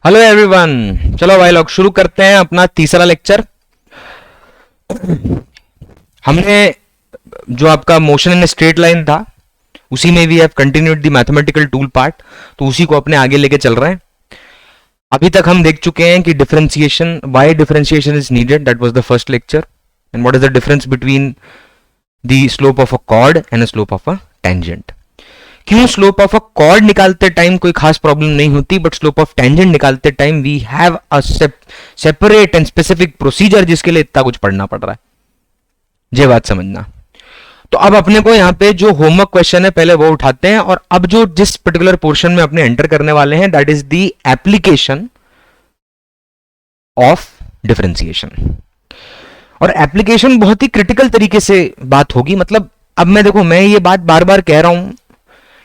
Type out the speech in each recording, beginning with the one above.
Hello everyone. चलो भाई लोग शुरू करते हैं अपना तीसरा लेक्चर। हमने जो आपका मोशन इन स्ट्रेट लाइन था उसी में we have continued the mathematical tool part, तो उसी को अपने आगे लेके चल रहे हैं। अभी तक हम देख चुके हैं कि differentiation, why differentiation is needed, that was the first lecture, and what is the difference between the slope of a chord and slope of a tangent. क्यों स्लोप ऑफ अ कॉर्ड निकालते टाइम कोई खास problem नहीं होती, but slope of tangent निकालते time we have a separate and specific procedure, जिसके लिए इतना कुछ पढ़ना पड़ रहा है। ये बात समझना। तो अब अपने को यहां पे जो होमवर्क क्वेश्चन है पहले वो उठाते हैं, और अब जो जिस पर्टिकुलर पोर्शन में अपने एंटर करने वाले हैं that is the application of differentiation. और एप्लीकेशन बहुत ही क्रिटिकल तरीके से बात होगी। मतलब अब मैं देखो, मैं ये बात बार बार कह रहा हूं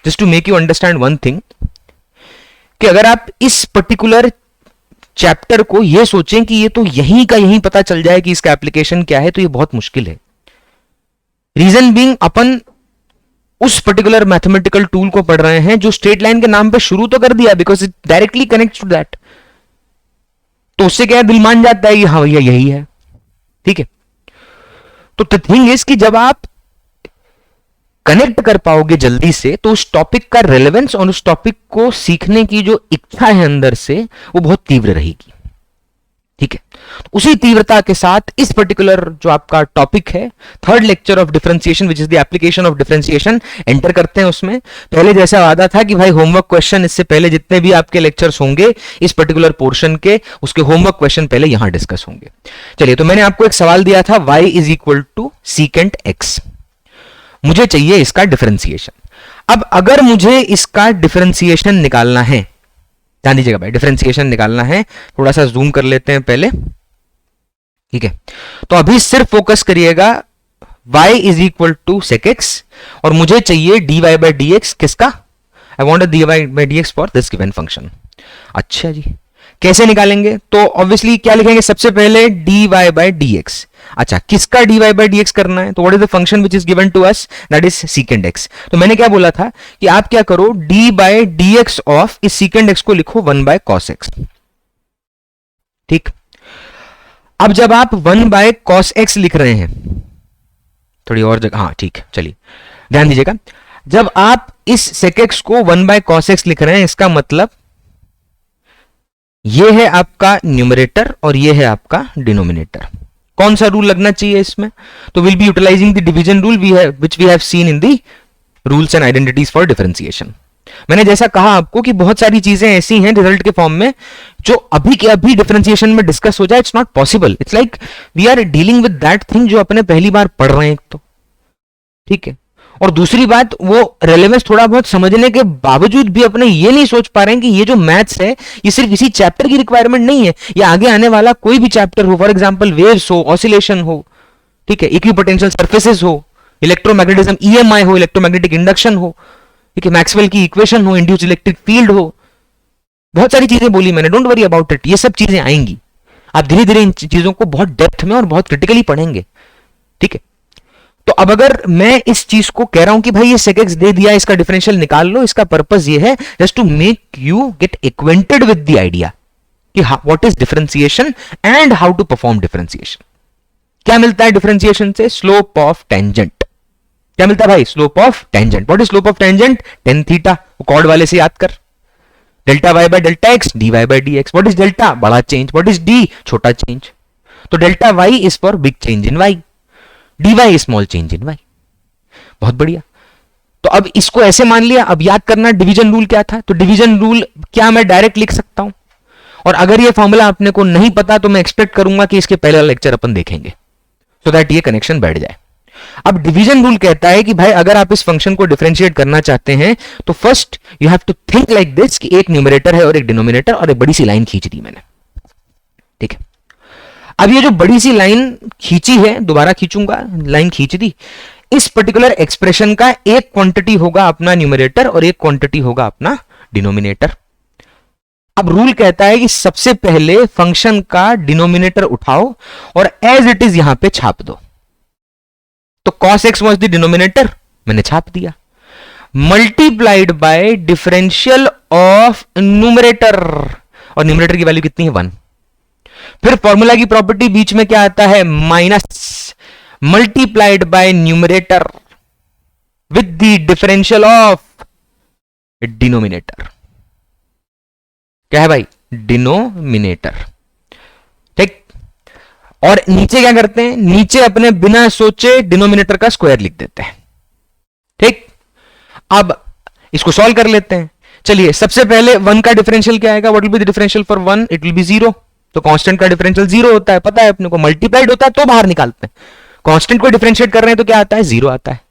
just to make you understand one thing, कि अगर आप इस पर्टिकुलर चैप्टर को ये सोचें कि ये तो यहीं का यहीं पता चल जाए कि इसका एप्लीकेशन क्या है, तो ये बहुत मुश्किल है। रीजन बीइंग, अपन उस पर्टिकुलर मैथमेटिकल टूल को पढ़ रहे हैं जो स्ट्रेट लाइन के नाम पे शुरू तो कर दिया, because it directly connects to that. तो उससे क्या है, दिल मान जाता है कि हाँ भैया यही है, ठीक है। तो द थिंग इज कि जब आप कनेक्ट कर पाओगे जल्दी से, तो उस टॉपिक का रेलेवेंस और उस टॉपिक को सीखने की जो इच्छा है अंदर से, वो बहुत तीव्र रहेगी, ठीक है। उसी तीव्रता के साथ इस पर्टिकुलर जो आपका टॉपिक है, third lecture of differentiation which is the application of differentiation, enter करते हैं उसमें। पहले जैसा वादा था कि भाई होमवर्क क्वेश्चन, इससे पहले जितने भी आपके लेक्चर्स होंगे इस पर्टिकुलर पोर्शन के, उसके होमवर्क क्वेश्चन पहले यहां डिस्कस होंगे। चलिए, तो मैंने आपको एक सवाल दिया था, y is equal to secant x। मुझे चाहिए इसका डिफरेंशिएशन। अब अगर मुझे इसका डिफरेंशिएशन निकालना है, ध्यान दीजिएगा भाई, डिफरेंशिएशन निकालना है, थोड़ा सा जूम कर लेते हैं पहले, ठीक है। तो अभी सिर्फ फोकस करिएगा, y is equal to sec x, और मुझे चाहिए dy बाई डी एक्स। किसका? I want dy by d x for this given function. अच्छा जी, कैसे निकालेंगे? तो ऑब्वियसली क्या लिखेंगे, सबसे पहले dy बाई डी एक्स। अच्छा, किसका dy बाई डी एक्स करना है? तो what is the function which is given to us, that is second x. तो मैंने क्या बोला था कि आप क्या करो, dy by d x of इस सीकेंड एक्स को लिखो 1 बाय कॉस एक्स, ठीक। अब जब आप 1 बाय कॉस एक्स लिख रहे हैं, थोड़ी और जगह, हाँ ठीक है, चलिए ध्यान दीजिएगा। जब आप इस सेक एक्स को 1 बाय कॉस एक्स लिख रहे हैं, इसका मतलब ये है आपका न्यूमरेटर और ये है आपका डिनोमिनेटर। कौन सा रूल लगना चाहिए इसमें? तो will be utilising the division rule which we have seen in the rules and identities for differentiation. मैंने जैसा कहा आपको कि बहुत सारी चीजें ऐसी हैं रिजल्ट के फॉर्म में जो अभी के अभी डिफरेंशिएशन में डिस्कस हो जाए, it's not possible. It's like we are dealing with that thing जो अपने पहली बार पढ़ रहे हैं, तो ठीक है। और दूसरी बात, वो रेलेवेंस थोड़ा बहुत समझने के बावजूद भी अपने ये नहीं सोच पा रहे हैं कि ये जो मैथ्स है ये सिर्फ इसी चैप्टर की रिक्वायरमेंट नहीं है, ये आगे आने वाला कोई भी चैप्टर हो, फॉर एग्जांपल वेव्स हो, ऑसिलेशन हो, ठीक है, इक्विपोटेंशियल सरफेसेस हो, इलेक्ट्रोमैग्नेटिज्म, ईएमआई हो, इलेक्ट्रोमैग्नेटिक इंडक्शन हो, ठीक है, मैक्सवेल की इक्वेशन हो, इंड्यूस्ड इलेक्ट्रिक फील्ड हो, बहुत सारी चीजें बोली मैंने, डोंट वरी अबाउट इट, ये सब चीजें आएंगी। आप धीरे धीरे इन चीजों को बहुत डेप्थ में और बहुत क्रिटिकली पढ़ेंगे, ठीक है। तो अब अगर मैं इस चीज को कह रहा हूं कि भाई ये सेक एक्स दे दिया, इसका डिफरेंशियल निकाल लो, इसका पर्पस ये है just to make you get acquainted with the idea कि what is differentiation and how to perform differentiation. क्या मिलता है डिफरेंशिएशन से? Slope of tangent. क्या मिलता है भाई? Slope of tangent. What is slope of tangent? Tan theta. वो कॉर्ड वाले से याद कर, delta y by delta x, d y by d x. What is delta? बड़ा चेंज। What is d? छोटा चेंज। तो delta y is for big change in y, dy small change in y। बहुत बढ़िया। तो अब इसको ऐसे मान लिया, अब याद करना डिवीजन रूल क्या था। तो डिवीजन रूल क्या मैं डायरेक्ट लिख सकता हूं, और अगर ये फॉर्मूला अपने को नहीं पता तो मैं एक्सपेक्ट करूंगा कि इसके पहला लेक्चर अपन देखेंगे, सो दैट ये कनेक्शन बैठ जाए। अब डिवीजन रूल कहता है कि भाई अगर आप इस फंक्शन को डिफरेंशिएट करना चाहते हैं तो first you have to think like this कि एक न्यूमरेटर है और एक डिनोमिनेटर, और एक बड़ी सी लाइन खींच दी मैंने, ठीक है। अब ये जो बड़ी सी लाइन खींची है, दोबारा खींचूंगा, लाइन खींच दी, इस पर्टिकुलर एक्सप्रेशन का एक क्वांटिटी होगा अपना न्यूमरेटर और एक क्वांटिटी होगा अपना डिनोमिनेटर। अब रूल कहता है कि सबसे पहले फंक्शन का डिनोमिनेटर उठाओ और एज इट इज यहां पे छाप दो। तो cos x was the denominator, मैंने छाप दिया, multiplied by differential of numerator और न्यूमरेटर की वैल्यू कितनी है 1। फिर फॉर्मूला की प्रॉपर्टी बीच में क्या आता है, minus multiplied by numerator with the differential of denominator. क्या है भाई, डिनोमिनेटर। ठीक, और नीचे क्या करते हैं, नीचे अपने बिना सोचे डिनोमिनेटर का स्क्वायर लिख देते हैं। ठीक, अब इसको सॉल्व कर लेते हैं। चलिए सबसे पहले 1 का डिफरेंशियल क्या आएगा, what will be the differential for 1, it will be 0। तो कांस्टेंट का डिफरेंशियल 0 होता है, पता है अपने को, मल्टीप्लाइड होता है तो बाहर निकालते हैं। कांस्टेंट को डिफरेंशिएट कर रहे हैं तो क्या आता है, 0 आता है।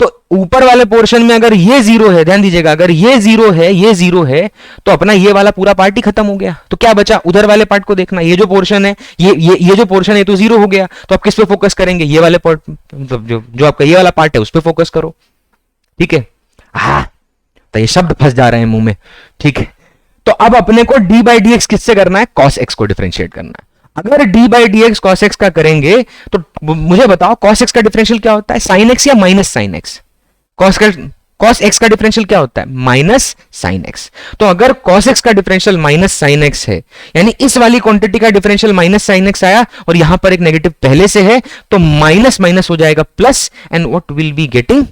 तो ऊपर वाले पोर्शन में अगर ये 0 है, ध्यान दीजिएगा, अगर ये 0 है, ये 0 है, तो अपना ये वाला पूरा पार्ट ही खत्म हो गया। तो क्या बचा, उधर वाले पार्ट को देखना। ये जो पोर्शन है, ये जो पोर्शन है तो 0 हो गया। तो आप किस पे फोकस करेंगे, ये वाले पार्ट, जो आपका ये वाला पार्ट है उस पे फोकस करो। ठीक है, हाँ, तो ये शब्द फंस जा रहे हैं मुंह में। ठीक है, तो अब अपने को डी बाई डी एक्स किससे करना है, कॉस एक्स को डिफरेंशिएट करना है। अगर D by d x cos x का करेंगे तो मुझे बताओ कॉस एक्स का डिफरेंशियल क्या होता है, साइन एक्स या minus sine x. Cos x का डिफरेंशियल क्या होता है, माइनस साइन एक्स। तो अगर कॉस एक्स का डिफरेंशियल माइनस साइन एक्स है, यानी इस वाली क्वांटिटी का डिफरेंशियल माइनस साइन एक्स आया और यहां पर एक नेगेटिव पहले से है, तो माइनस माइनस हो जाएगा plus, and what will be getting,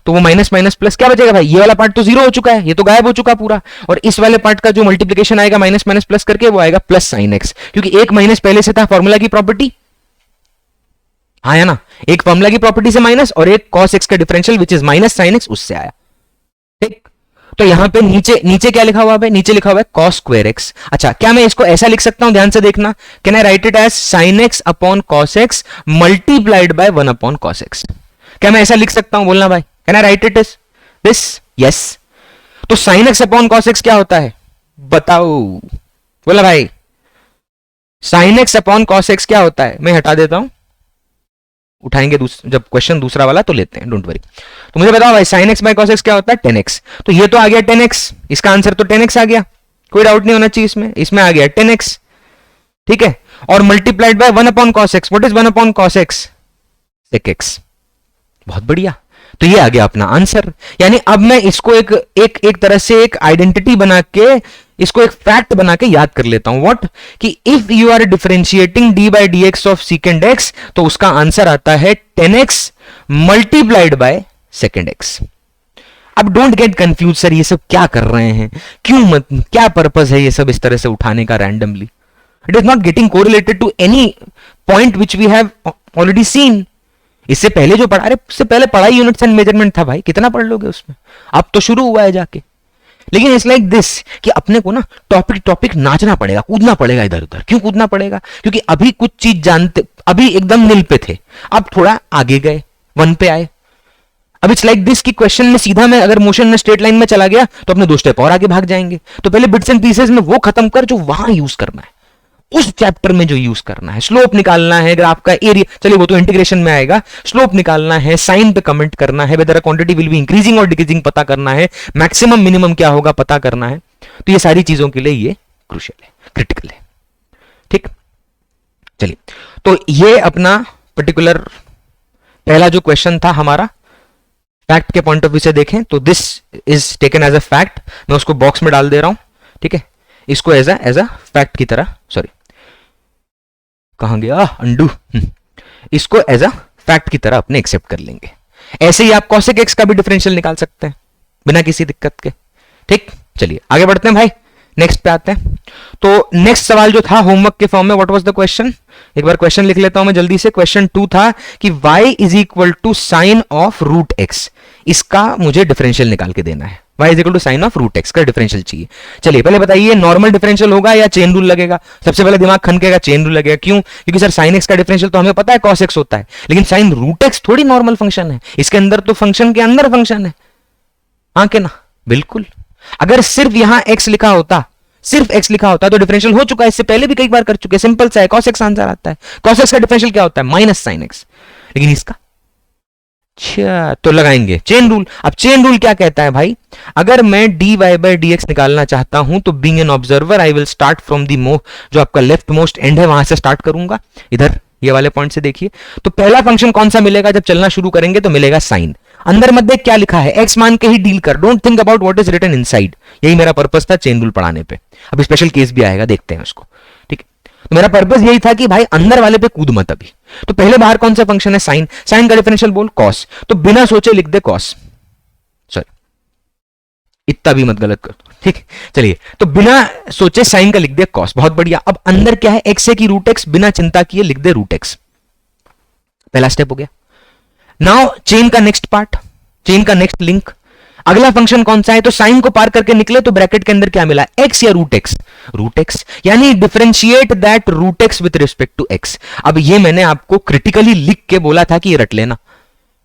तो वो माइनस माइनस प्लस क्या बचेगा भाई, ये वाला पार्ट तो 0 हो चुका है, ये तो गायब हो चुका पूरा, और इस वाले पार्ट का जो मल्टीप्लिकेशन आएगा माइनस माइनस प्लस करके वो आएगा प्लस साइन एक्स, क्योंकि एक माइनस पहले से था, फॉर्मूला की प्रॉपर्टी, हाँ है ना, एक फॉर्मूला की प्रॉपर्टी से माइनस और एक cos x का differential which is minus sine x उससे आया। ठीक, तो यहां पे नीचे क्या लिखा हुआ है, नीचे लिखा हुआ है cos स्क्वायर x। अच्छा, क्या मैं इसको ऐसा लिख सकता हूं, ध्यान से देखना, can I write it as sin x upon cos x multiplied by 1 upon cos x। क्या मैं ऐसा लिख सकता हूं, बोलना भाई, can I write it is this, yes. तो sin x upon cos x क्या होता है, बताओ, बोला भाई, sin x upon cos x क्या होता है, मैं हटा देता हूं, उठाएंगे जब क्वेश्चन दूसरा वाला तो लेते हैं, डोंट वरी। तो मुझे बताओ भाई sin x by cos x क्या होता है, 10x। तो ये तो आ गया 10x, इसका आंसर तो 10x आ गया, कोई डाउट नहीं होना चाहिए इसमें आ गया 10x। ठीक है, और multiplied by 1 upon cos x, what is 1 upon cos x, sec x। बहुत बढ़िया, तो ये आ गया अपना आंसर। यानी अब मैं इसको एक तरह से एक आइडेंटिटी बना के, इसको एक फैक्ट बना के याद कर लेता हूं, व्हाट, कि if you are differentiating d by d x of second x, तो उसका आंसर आता है 10x multiplied by second x. अब डोंट गेट कंफ्यूज, सर ये सब क्या कर रहे हैं, क्यों, क्या पर्पस है ये सब इस तरह से उठाने का randomly. It is not getting correlated to any point which we have already seen. इससे पहले जो पढ़ा, अरे उससे पहले पढ़ाई यूनिट्स एंड मेजरमेंट था भाई, कितना पढ़ लोगे उसमें, अब तो शुरू हुआ है जाके। लेकिन इट्स लाइक दिस कि अपने को ना टॉपिक नाचना पड़ेगा, कूदना पड़ेगा इधर उधर। क्यों कूदना पड़ेगा, क्योंकि अभी कुछ चीज जानते, अभी एकदम नील पे थे, अब थोड़ा आगे गए, 1 पे आए। अब इट्स लाइक दिस कि क्वेश्चन में सीधा मैं अगर मोशन में स्ट्रेट लाइन में चला गया तो अपने 2 स्टेप और आगे भाग जाएंगे। तो पहले बिट्स एंड पीसेस में वो खत्म कर जो वहां यूज करना है, उस चैप्टर में जो यूज करना है। स्लोप निकालना है, ग्राफ का एरिया, चलिए वो तो इंटीग्रेशन में आएगा। स्लोप निकालना है, साइन पे कमेंट करना है, whether quantity will be increasing और डिक्रीजिंग पता करना है, मैक्सिमम मिनिमम क्या होगा पता करना है। तो ये सारी चीजों के लिए ये क्रूशियल है, क्रिटिकल है। ठीक, चलिए, तो ये अपना पर्टिकुलर पहला जो क्वेश्चन था हमारा, फैक्ट के पॉइंट ऑफ व्यू से देखें तो this is taken as a fact. मैं उसको बॉक्स में डाल दे रहा हूं, ठीक है, इसको एज अ फैक्ट की तरह, सॉरी कहां गया, अंडू, इसको एज अ फैक्ट की तरह अपने एक्सेप्ट कर लेंगे। ऐसे ही आप cosec x का भी डिफरेंशियल निकाल सकते हैं बिना किसी दिक्कत के। ठीक, चलिए आगे बढ़ते हैं भाई, नेक्स्ट पे आते हैं। तो नेक्स्ट सवाल जो था होमवर्क के फॉर्म में, व्हाट वाज द क्वेश्चन, एक बार क्वेश्चन लिख लेता हूं मैं जल्दी से। क्वेश्चन 2 था कि y is equal to sine of root x, इसका मुझे डिफरेंशियल निकाल के देना है। y is equal to sine of root x का डिफरेंशियल चाहिए। चलिए पहले बताइए नॉर्मल डिफरेंशियल होगा या चेन रूल लगेगा। सबसे पहले दिमाग खनकेगा चेन रूल लगेगा, क्यों, क्योंकि सर साइन एक्स का डिफरेंशियल तो हमें पता है cos x होता है, लेकिन साइन रूट एक्स थोड़ी नॉर्मल फंक्शन है, इसके अंदर तो फंक्शन के अंदर फंक्शन है, हाँ के ना, बिल्कुल। अगर सिर्फ यहां x लिखा होता, सिर्फ x लिखा होता तो डिफरेंशियल हो चुका है, इससे पहले भी कई बार कर चुके, सिंपल सा है, cos x आंसर आता है। cos x का डिफरेंशियल क्या होता है, माइनस साइन x, लेकिन इसका, अच्छा तो लगाएंगे चेन रूल। अब चेन रूल क्या कहता है भाई, अगर मैं dy बाई dx निकालना चाहता हूं तो being an observer I will start from the जो आपका लेफ्ट मोस्ट एंड है वहां से स्टार्ट करूंगा, इधर ये वाले पॉइंट से देखिए। तो पहला फंक्शन कौन सा मिलेगा, जब चलना शुरू करेंगे तो मिलेगा साइन। अंदर मत देख क्या लिखा है, एक्स मान के ही डील कर, don't think about what is written inside. यही मेरा पर्पस था चेन रूल पढ़ाने पे। अब स्पेशल केस भी आएगा, देखते हैं उसको, ठीक है। तो मेरा पर्पस यही था कि भाई अंदर वाले पे कूद मत अभी। तो पहले बाहर कौन सा फंक्शन है, साइन, साइन का डिफरेंशियल बोल कॉस, तो बिना सोचे लिख दे कॉस, सॉरी इतना भी मत गलत कर, ठीक। चलिए, तो बिना सोचे साइन का लिख दे कॉस, बहुत बढ़िया। अब अंदर क्या है, एक्स है कि रूट एक्स, बिना चिंता किए लिख दे रूट एक्स, पहला स्टेप हो गया। नाउ चेन का नेक्स्ट पार्ट, चेन का नेक्स्ट लिंक, अगला फंक्शन कौन सा है, तो साइन को पार करके निकले तो ब्रैकेट के अंदर क्या मिला, एक्स या रूट एक्स, रूट एक्स, यानी differentiate that root x with respect to x. अब ये मैंने आपको क्रिटिकली लिख के बोला था कि ये रट लेना,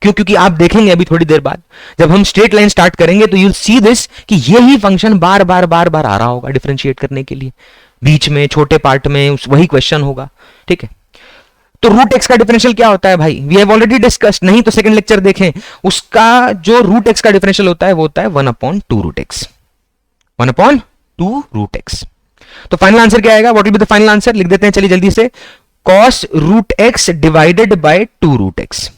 क्यों, क्योंकि आप देखेंगे अभी थोड़ी देर बाद जब हम स्ट्रेट लाइन स्टार्ट करेंगे तो यू सी दिस कि यही फंक्शन बार बार बार बार आ रहा होगा डिफरेंशिएट करने के लिए, बीच में छोटे पार्ट में वही क्वेश्चन होगा, ठीक है। तो रूट एक्स का डिफरेंशियल क्या होता है भाई, वी हैव ऑलरेडी डिस्कस्ड, नहीं तो सेकंड लेक्चर देखें, उसका जो रूट एक्स का डिफरेंशियल होता है वो होता है 1/2 रूट एक्स, 1/2 रूट एक्स। तो फाइनल आंसर क्या आएगा, what will be the final answer, लिख देते हैं चलिए जल्दी से, cos root x divided by 2 root x,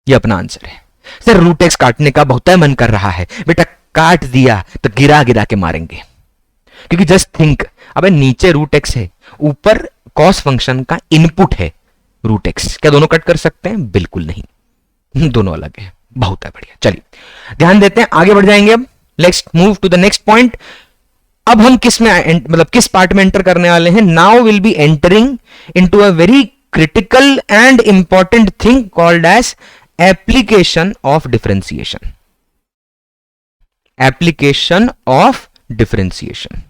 ये अपना आंसर है। सर रूट एक्स काटने का बहुत मन कर रहा है, बेटा काट दिया तो गिरा गिरा के मारेंगे, क्योंकि जस्ट थिंक, अबे नीचे रूट एक्स है, ऊपर कॉस फंक्शन का इनपुट है रूट एक्स, क्या दोनों कट कर सकते हैं, बिल्कुल नहीं, दोनों अलग है, बहुत है बढ़िया। चलिए ध्यान देते हैं, आगे बढ़ जाएंगे। अब let's move to the next point. अब हम किस में मतलब किस पार्ट में एंटर करने वाले हैं, now will be entering into a very critical and important thing called as application of differentiation, application of differentiation.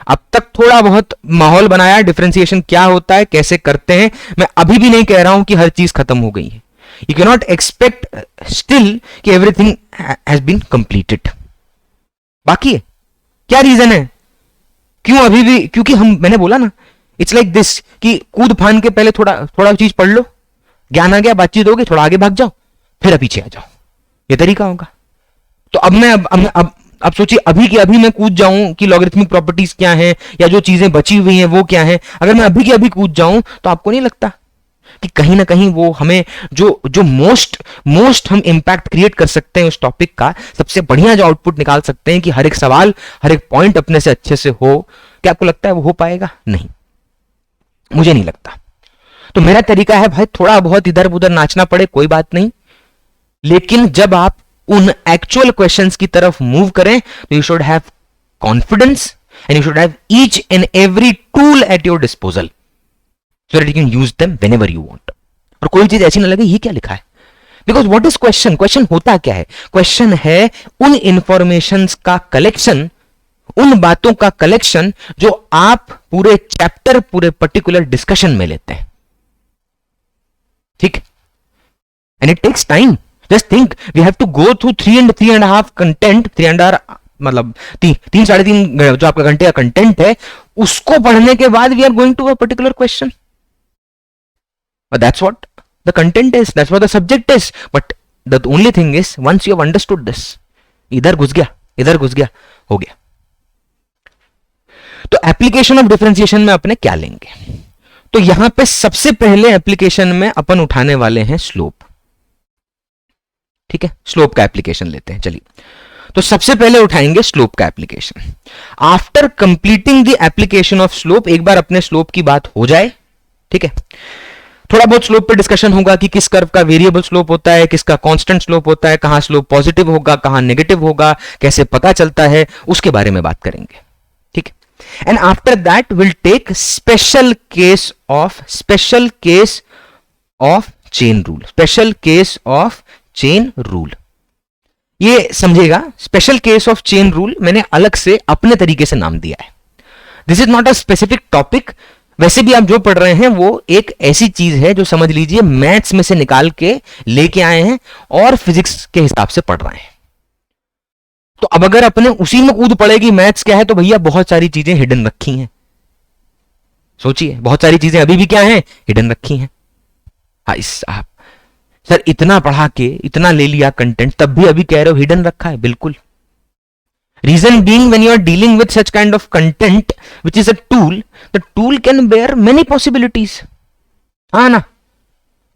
अब तक थोड़ा बहुत माहौल बनाया, डिफरेंशिएशन क्या होता है, कैसे करते हैं। मैं अभी भी नहीं कह रहा हूं कि हर चीज खत्म हो गई है, you can not expect still कि एवरीथिंग हैज बीन कंप्लीटेड, बाकी है। क्या रीजन है, क्यों अभी भी, क्योंकि मैंने बोला ना, इट्स लाइक दिस कि कूद फान के पहले थोड़ा थोड़ा चीज पढ़ लो, ज्ञान आ गया, बातचीत हो गई, थोड़ा आगे भाग जाओ, फिर पीछे आ जाओ, ये तरीका होगा। तो अब मैं अब सोचिए अभी की अभी मैं कूद जाऊं कि लॉगरिथमिक प्रॉपर्टीज क्या हैं या जो चीजें बची हुई हैं वो क्या हैं, अगर मैं अभी की अभी कूद जाऊं तो आपको नहीं लगता कि कहीं ना कहीं वो हमें जो मोस्ट हम इंपैक्ट क्रिएट कर सकते हैं उस टॉपिक का, सबसे बढ़िया जो आउटपुट निकाल सकते हैं कि हर एक सवाल हर एक पॉइंट अपने से अच्छे से हो, क्या आपको लगता है वो हो पाएगा? नहीं, मुझे नहीं लगता। तो मेरा तरीका है भाई थोड़ा बहुत इधर उधर नाचना पड़े कोई बात नहीं, लेकिन जब आप उन एक्चुअल क्वेश्चंस की तरफ मूव करें तो you should have confidence and you should have each and every tool at your disposal so that you can use them whenever you want. और कोई चीज ऐसी ना लगे ये क्या लिखा है, because what is question, question होता क्या है, क्वेश्चन है उन इंफॉर्मेशंस का कलेक्शन, उन बातों का कलेक्शन जो आप पूरे चैप्टर पूरे पर्टिकुलर डिस्कशन में लेते हैं, ठीक, and it takes time. Just think, we have to go through 3 and 3.5 content, 3.5 मतलब 3 साढ़े 3 जो आपका घंटे का कंटेंट है उसको पढ़ने के बाद we are going to a particular question. But that's what the content is, that's what the subject is. But the only thing is once you have understood this, इधर घुस गया हो गया। तो एप्लीकेशन ऑफ डिफरेंशिएशन में अपने क्या लेंगे, तो यहां पे सबसे पहले एप्लीकेशन में अपन उठाने वाले हैं स्लोप, ठीक है, स्लोप का एप्लीकेशन लेते हैं। चलिए, तो सबसे पहले उठाएंगे स्लोप का application. After completing the application of slope, एक बार अपने स्लोप की बात हो जाए, ठीक है, थोड़ा बहुत स्लोप पे डिस्कशन होगा कि किस कर्व का वेरिएबल स्लोप होता है, किसका कांस्टेंट स्लोप होता है, कहां स्लोप पॉजिटिव होगा, कहां नेगेटिव होगा, कैसे पता चलता है, उसके बारे में बात करेंगे, ठीक है। And after that will take special case of chain rule, special case of chain rule. ये समझेगा, special case of chain rule मैंने अलग से अपने तरीके से नाम दिया है। This is not a specific topic, वैसे भी आप जो पढ़ रहे हैं वो एक ऐसी चीज है जो समझ लीजिए मैथ्स में से निकाल के लेके आए हैं और फिजिक्स के हिसाब से पढ़ रहे हैं। तो अब अगर अपने उसी में कूद पड़ेगी मैथ्स क्या है, तो भैया बहुत सारी चीजें हिडन रखी हैं। सोचिए, बहुत सारी चीजें अभी भी क्या हैं, हिडन रखी हैं। हाँ साहब, सर इतना पढ़ा के इतना ले लिया कंटेंट, तब भी अभी कह रहे हो हिडन रखा है। बिल्कुल, reason being when you are dealing with such kind of content which is a tool, the tool can bear many possibilities. हाँ ना,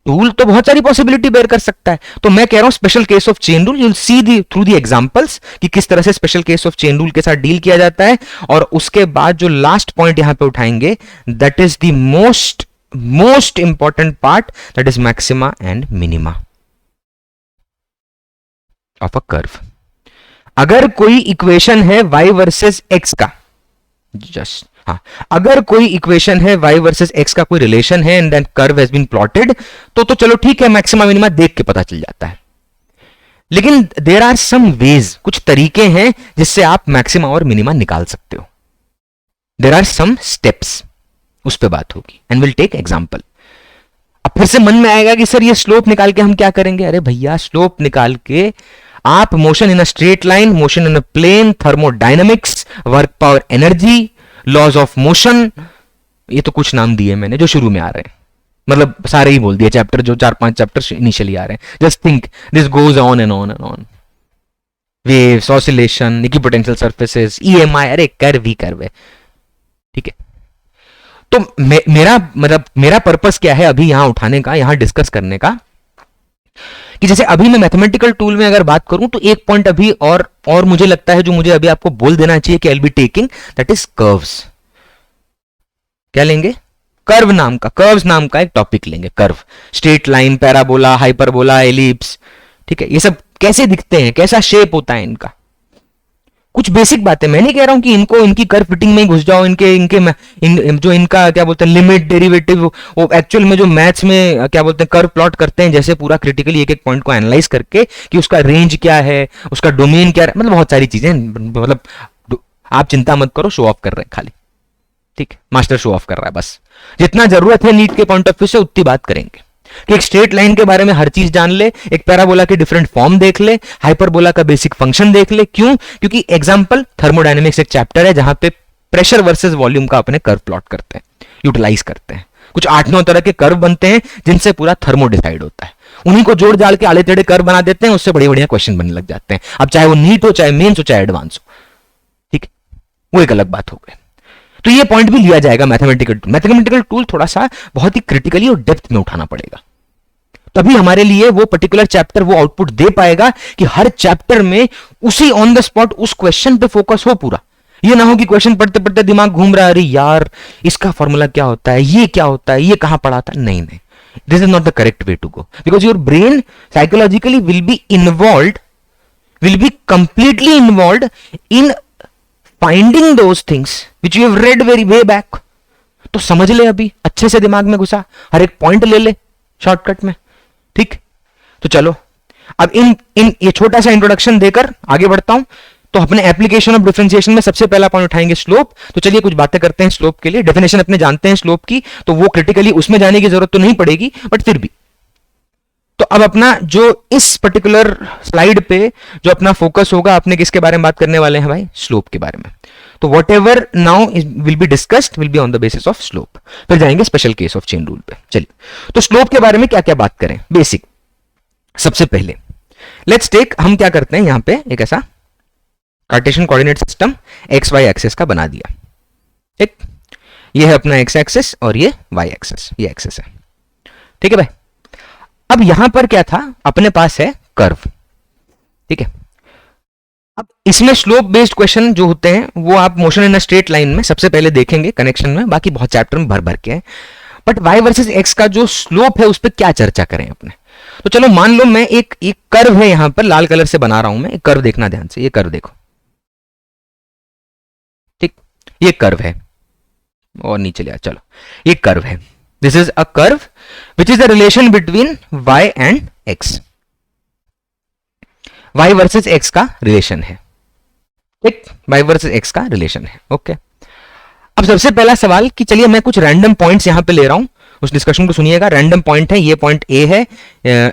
टूल तो बहुत सारी पॉसिबिलिटी बेयर कर सकता है, तो मैं कह रहा हूं special case of chain rule, you will see the through the examples कि किस तरह से special case of chain rule के साथ डील किया जाता है। और उसके बाद जो लास्ट पॉइंट यहां पे उठाएंगे, that is the most important part, that is maxima and minima of a curve. अगर कोई इक्वेशन है y वर्सेस x का, जस्ट हाँ, अगर कोई इक्वेशन है y वर्सेस x का कोई रिलेशन है and then curve has been plotted, तो चलो ठीक है, मैक्सिमा मिनिमा देख के पता चल जाता है। लेकिन देयर आर सम वेज, कुछ तरीके हैं जिससे आप मैक्सिमा और मिनिमा निकाल सकते हो। देयर आर सम स्टेप्स, उस पर बात होगी एंड विल टेक एग्जांपल। अब फिर से मन में आएगा कि सर ये स्लोप निकाल के हम क्या करेंगे? अरे भैया, स्लोप निकाल के आप motion in a straight line, motion in a plane, thermodynamics, work power energy, laws of motion, ये तो कुछ नाम दिए मैंने जो शुरू में आ रहे हैं, मतलब सारे ही बोल दिए चैप्टर, जो 4-5 चैप्टर इनिशियली आ रहे हैं। Just think this goes on and on and on. Waves, oscillation, equipotential surfaces, EMI, अरे कर्व ही कर्व है, ठीक है। तो मेरा पर्पस क्या है अभी यहां उठाने का, यहां डिस्कस करने का, कि जैसे अभी मैं मैथमेटिकल टूल में अगर बात करूं तो एक पॉइंट अभी और मुझे लगता है जो मुझे अभी आपको बोल देना चाहिए कि I will be taking, that is curves. क्या लेंगे? कर्व्स नाम का एक टॉपिक लेंगे। Curve, straight line, parabola, hyperbola, ellipse, ठीक है, ये सब कैसे दिखते हैं, कैसा शेप होता है इनका, कुछ बेसिक बातें। मैं नहीं कह रहा हूं कि इनको इनकी कर्व फिटिंग में ही घुस जाओ, जो इनका क्या बोलते हैं लिमिट, डेरिवेटिव, वो एक्चुअल में जो मैथ्स में क्या बोलते हैं कर्व प्लॉट करते हैं, जैसे पूरा क्रिटिकली एक एक पॉइंट को एनालाइज करके कि उसका रेंज क्या है, उसका डोमेन क्या है, मतलब बहुत सारी चीजें, मतलब आप चिंता मत करो, शो ऑफ कर रहे हैं खाली, ठीक है, मास्टर शो ऑफ कर रहा है बस। जितना जरूरत है नीट के पॉइंट ऑफ व्यू से उतनी बात करेंगे कि एक स्ट्रेट लाइन के बारे में हर चीज जान ले, एक पैराबोला के डिफरेंट फॉर्म देख ले, हाइपरबोला का बेसिक फंक्शन देख ले। क्यों? क्योंकि एग्जांपल थर्मोडायनेमिक्स एक चैप्टर है जहां पे प्रेशर वर्सेस वॉल्यूम का अपने कर्व प्लॉट करते हैं, यूटिलाइज करते हैं। कुछ 8-9 तरह के कर्व बनते हैं जिनसे पूरा थर्मो डिसाइड होता है, उन्हीं को जोड़ जाड़ के आड़े टेढ़े कर्व बना देते हैं, उससे बढ़िया बढ़िया क्वेश्चन बनने लग जाते हैं। अब चाहे वो नीट हो, चाहे मेंस हो, चाहे एडवांस हो, ठीक है, वो एक अलग बात हो गई। तो ये पॉइंट भी लिया जाएगा मैथमेटिकल टूल थोड़ा सा बहुत ही क्रिटिकली और डेप्थ में उठाना पड़ेगा, तभी हमारे लिए वो पर्टिकुलर चैप्टर वो आउटपुट दे पाएगा कि हर चैप्टर में उसी ऑन द स्पॉट उस क्वेश्चन पे फोकस हो पूरा। ये ना हो कि क्वेश्चन पढ़ते पढ़ते दिमाग घूम रहा है, अरे यार इसका फॉर्मूला क्या होता है, ये क्या होता है, ये कहां पढ़ा था। नहीं, this is not the correct way to go, because your brain psychologically will be completely involve in finding those things which you have read very way back. तो समझ ले, अभी अच्छे से दिमाग में घुसा, हर एक पॉइंट ले ले शॉर्टकट में, ठीक। तो चलो अब इन ये छोटा सा इंट्रोडक्शन देकर आगे बढ़ता हूं। तो अपने एप्लीकेशन ऑफ डिफरेंशिएशन में सबसे पहला पॉइंट उठाएंगे स्लोप। तो चलिए कुछ बातें करते हैं स्लोप के लिए। डेफिनेशन अपने जानते हैं स्लोप की, तो वो क्रिटिकली उसमें जाने की जरूरत तो नहीं पड़ेगी, बट फिर भी। तो अब अपना जो इस पर्टिकुलर स्लाइड पे जो अपना फोकस होगा, अपने किसके बारे में बात करने वाले हैं भाई? स्लोप के बारे में। तो what ever now will be discussed will be on the basis of slope. फिर जाएंगे special case of chain rule पे। चलिए, तो स्लोप के बारे में क्या क्या बात करें बेसिक। सबसे पहले लेट्स टेक, हम क्या करते हैं यहां पे एक ऐसा Cartesian coordinate system x y axis का बना दिया, ठीक। ये है अपना एक्स एक्सिस और ये वाई एक्सिस, ये एक्सिस है, ठीक है भाई। अब यहां पर क्या था, अपने पास है कर्व, ठीक है। अब इसमें स्लोप बेस्ड क्वेश्चन जो होते हैं वो आप motion in a straight line में सबसे पहले देखेंगे कनेक्शन में, बाकी बहुत चैप्टर में भर भर के है। बट y वर्सेस x का जो स्लोप है उस पर क्या चर्चा करें अपने। तो चलो मान लो मैं एक कर्व है यहां पर लाल कलर से बना रहा हूं मैं, एक कर्व देखना ध्यान से, ये कर्व देखो, ठीक, ये कर्व है और नीचे लिया, चलो ये कर्व है। This is a curve which is the relation between y and x, y versus x का रिलेशन है, ठीक, y वर्सेस x का रिलेशन है, ओके। अब सबसे पहला सवाल कि चलिए मैं कुछ रैंडम पॉइंट्स यहां पे ले रहा हूं, उस डिस्कशन को सुनिएगा। रैंडम पॉइंट है, ये पॉइंट ए है,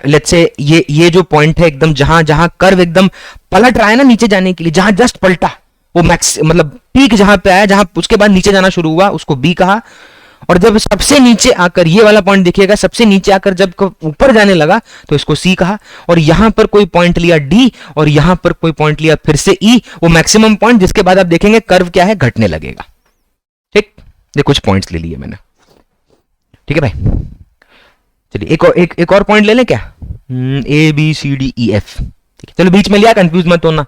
लेट्स से ये जो पॉइंट है एकदम जहां जहां कर्व एकदम पलट रहा है ना नीचे जाने के लिए, जहां जस्ट पलटा वो मैक्स मतलब पीक जहां पे आया, जहां उसके बाद नीचे जाना शुरू हुआ, उसको बी कहा। और जब सबसे नीचे आकर ये वाला पॉइंट देखिएगा, सबसे नीचे आकर जब ऊपर जाने लगा तो इसको सी कहा। और यहां पर कोई पॉइंट लिया डी और यहां पर कोई पॉइंट लिया फिर से ई, वो मैक्सिमम पॉइंट जिसके बाद आप देखेंगे कर्व क्या है, घटने लगेगा, ठीक। ये कुछ पॉइंट्स ले लिए मैंने, ठीक है भाई। चलिए एक और पॉइंट ले लें क्या, ABCDEF, ठीक है। चलो बीच में लिया, कंफ्यूज मत होना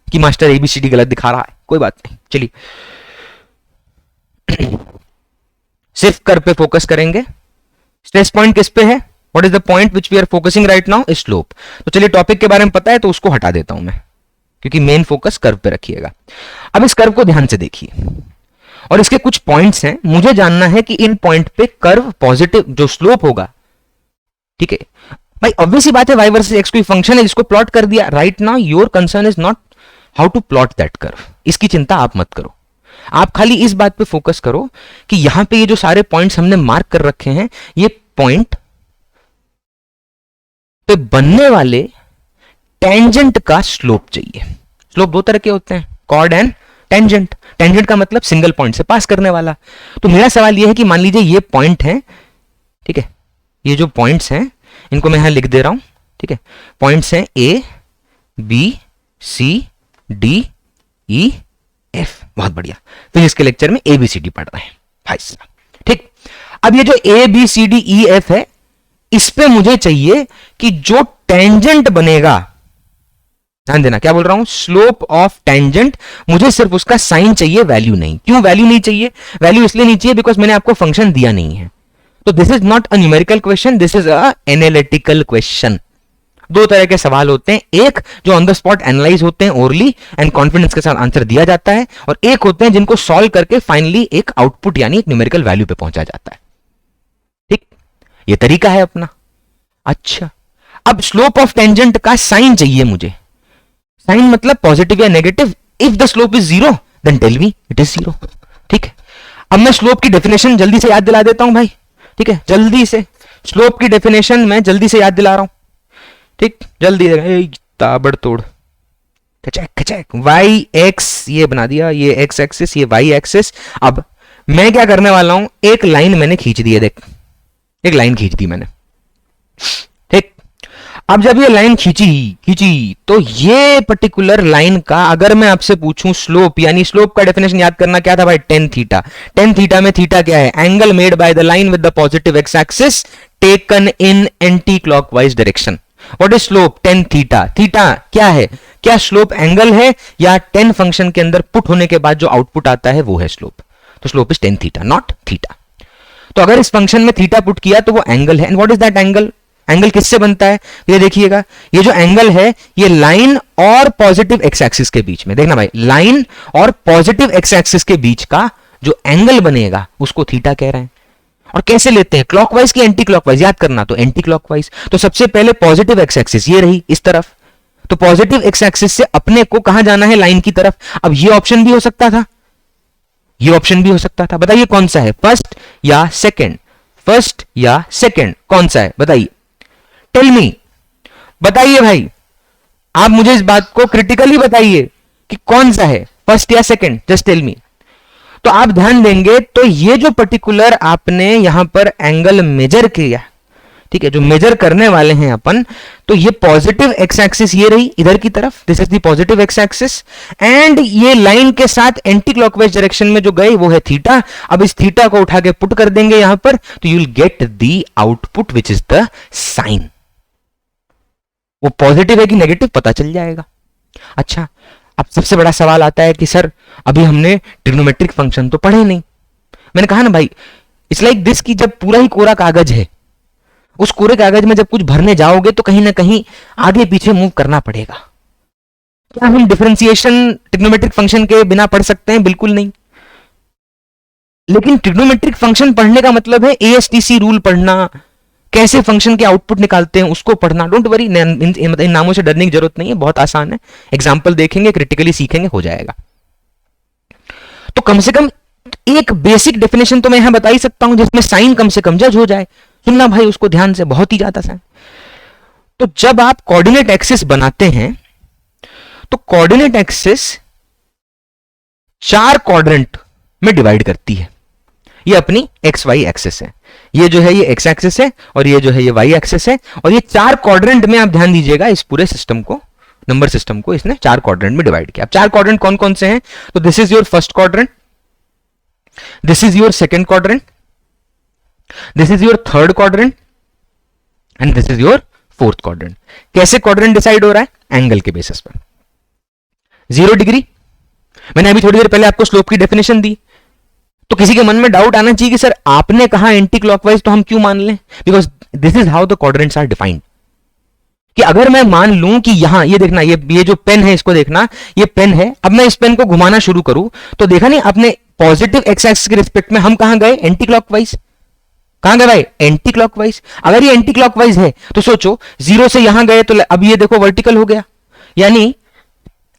कि मास्टर ABCD गलत दिखा रहा है, कोई बात नहीं। चलिए सिर्फ कर्व पे फोकस करेंगे। स्ट्रेस पॉइंट किस पे है, what is the point which we are focusing right now, is slope. तो चलिए टॉपिक के बारे में पता है तो उसको हटा देता हूं मैं, क्योंकि मेन फोकस कर्व पे रखिएगा। अब इस कर्व को ध्यान से देखिए और इसके कुछ पॉइंट्स हैं, मुझे जानना है कि इन पॉइंट पे कर्व पॉजिटिव जो स्लोप होगा, ठीक है भाई, ऑब्वियस ही बात है, y वर्सेस x कोई फंक्शन है जिसको प्लॉट कर दिया। Right now your concern is not how to plot that curve, इसकी चिंता आप मत करो, आप खाली इस बात पे फोकस करो कि यहां पे ये जो सारे पॉइंट्स हमने मार्क कर रखे हैं, ये पॉइंट पे बनने वाले टेंजेंट का स्लोप चाहिए। स्लोप दो तरह के होते हैं, कॉर्ड एंड टेंजेंट। टेंजेंट का मतलब सिंगल पॉइंट से पास करने वाला। तो मेरा सवाल यह है कि मान लीजिए ये पॉइंट है, ठीक है, ये जो पॉइंट्स हैं इनको मैं यहां लिख दे रहा हूं, ठीक है, पॉइंट्स हैं A B C D E F। बहुत बढ़िया, फिजिक्स के लेक्चर में ABCD पढ़ रहे हैं भाई साहब, ठीक। अब ये जो ABCDEF है, इस पे मुझे चाहिए कि जो टेंजेंट बनेगा, ध्यान देना क्या बोल रहा हूं, स्लोप ऑफ टेंजेंट, मुझे सिर्फ उसका साइन चाहिए, वैल्यू नहीं। क्यों वैल्यू नहीं चाहिए, वैल्यू इसलिए नहीं चाहिए बिकॉज मैंने आपको फंक्शन दिया नहीं है। तो this is not a numerical question, this is a analytical question. दो तरह के सवाल होते हैं, एक जो ऑन द स्पॉट एनालाइज होते हैं ओरली एंड कॉन्फिडेंस के साथ आंसर दिया जाता है, और एक होते हैं जिनको सॉल्व करके फाइनली एक आउटपुट यानी एक न्यूमेरिकल वैल्यू पे पहुंचा जाता है, ठीक, ये तरीका है अपना। अच्छा, अब स्लोप ऑफ टेंजेंट का साइन चाहिए मुझे, साइन मतलब पॉजिटिव या negative. If the slope is 0 then tell me it is 0, ठीक है। अब मैं स्लोप की डेफिनेशन जल्दी से याद दिला देता हूं भाई, ठीक है, जल्दी से स्लोप की डेफिनेशन मैं जल्दी से याद दिला रहा हूं, ठीक, जल्दी ताबड़तोड़, खचैक खचैक। वाई एक्स ये बना दिया, ये एक्स एक्सिस, ये वाई एक्सिस। अब मैं क्या करने वाला हूं, एक लाइन मैंने खींच दी है, देख एक लाइन खींच दी मैंने, ठीक। अब जब ये लाइन खींची तो ये पर्टिकुलर लाइन का अगर मैं आपसे पूछूं स्लोप, यानी स्लोप का डेफिनेशन याद करना क्या था भाई, टेन थीटा। टेन थीटा में थीटा क्या है, angle made by the line with the positive x axis taken in anti clockwise direction. What is slope, tan theta. Theta क्या है, क्या स्लोप एंगल है या टेन फंक्शन के अंदर पुट होने के बाद जो आउटपुट आता है वो है स्लोप। तो slope is tan theta naught theta. तो अगर इस फंक्शन में थीटा पुट किया तो वो एंगल है। And what is that angle, angle किससे बनता है, ये देखिएगा, ये जो एंगल है ये लाइन और पॉजिटिव एक्स एक्सिस के बीच में, देखना भाई, लाइन और पॉजिटिव एक्स एक्सिस के बीच का जो एंगल बनेगा उसको थीटा कह रहे हैं। और कैसे लेते हैं, क्लॉकवाइज की एंटी क्लॉकवाइज, याद करना, तो एंटी क्लॉकवाइज। तो सबसे पहले पॉजिटिव एक्स एक्सिस ये रही इस तरफ, तो पॉजिटिव एक्स एक्सिस से अपने को कहां जाना है, लाइन की तरफ। अब ये ऑप्शन भी हो सकता था, ये ऑप्शन भी हो सकता था, बताइए कौन सा है, फर्स्ट या सेकंड, फर्स्ट या सेकंड कौन सा है बताइए, टेल मी, बताइए भाई, आप मुझे इस बात को क्रिटिकली बताइए कि कौन सा है, फर्स्ट या सेकंड, जस्ट टेल मी। तो आप ध्यान देंगे तो ये जो पर्टिकुलर आपने यहां पर एंगल मेजर किया, ठीक है, जो मेजर करने वाले हैं अपन, तो ये पॉजिटिव एक्स एक्सिस ये रही इधर की तरफ, this is the positive x axis, and ये लाइन के साथ एंटी क्लॉकवाइज डायरेक्शन में जो गए वो है थीटा। अब इस थीटा को उठा के पुट कर देंगे यहां पर, तो you will get the output which is the sign. वो पॉजिटिव है कि नेगेटिव पता चल जाएगा। अच्छा, अब सबसे बड़ा सवाल आता है कि सर अभी हमने ट्रिग्नोमेट्रिक फंक्शन तो पढ़े नहीं। मैंने कहा ना भाई, इट्स लाइक दिस कि जब पूरा ही कोरा कागज है, उस कोरे कागज में जब कुछ भरने जाओगे तो कहीं ना कहीं आगे पीछे मूव करना पड़ेगा। क्या हम डिफरेंशिएशन ट्रिग्नोमेट्रिक फंक्शन के बिना पढ़ सकते हैं? बिल्कुल नहीं। लेकिन ट्रिग्नोमेट्रिक फंक्शन पढ़ने का मतलब है एएसटीसी रूल पढ़ना, कैसे फंक्शन के आउटपुट निकालते हैं उसको पढ़ना। डोंट वरी, इन नामों से डरने की जरूरत नहीं है, बहुत आसान है, एग्जाम्पल देखेंगे, क्रिटिकली सीखेंगे, हो जाएगा। तो कम से कम एक बेसिक डेफिनेशन तो मैं यहां बता ही सकता हूं जिसमें साइन कम से कम जज हो जाए। सुनना भाई उसको ध्यान से, बहुत ही ज्यादा साइन। तो जब आप कोऑर्डिनेट एक्सिस बनाते हैं तो कोऑर्डिनेट एक्सिस 4 क्वाड्रेंट में डिवाइड करती है। ये अपनी एक्स वाई एक्सिस है, ये जो है ये एक्स एक्सिस है, और ये जो है ये वाई एक्सिस है, और ये 4 क्वाड्रेंट में आप ध्यान दीजिएगा, इस पूरे सिस्टम को, नंबर सिस्टम को इसने 4 क्वाड्रेंट में डिवाइड किया। अब 4 क्वाड्रेंट कौन कौन से हैं? तो this is your first quadrant, this is your second quadrant, this is your third quadrant, and this is your fourth quadrant. कैसे क्वाड्रेंट डिसाइड हो रहा है? एंगल के बेसिस पर. 0 डिग्री, मैंने अभी थोड़ी देर पहले आपको स्लोप की डेफिनेशन दी. तो किसी के मन में डाउट आना चाहिए कि सर आपने कहा एंटी क्लॉकवाइज, तो हम क्यों मान लें? Because this is how the quadrants are defined. कि अगर मैं मान लूं कि यहां ये देखना, ये जो पेन है इसको देखना, ये पेन है, अब मैं इस पेन को घुमाना शुरू करूं तो देखा नहीं आपने, पॉजिटिव एक्स एक्सिस के रिस्पेक्ट में हम कहां गए? Anti clockwise. कहां गए भाई? Anti clockwise. अगर ये एंटी क्लॉकवाइज है तो सोचो 0 से यहां गए तो अब ये देखो वर्टिकल हो गया, यानी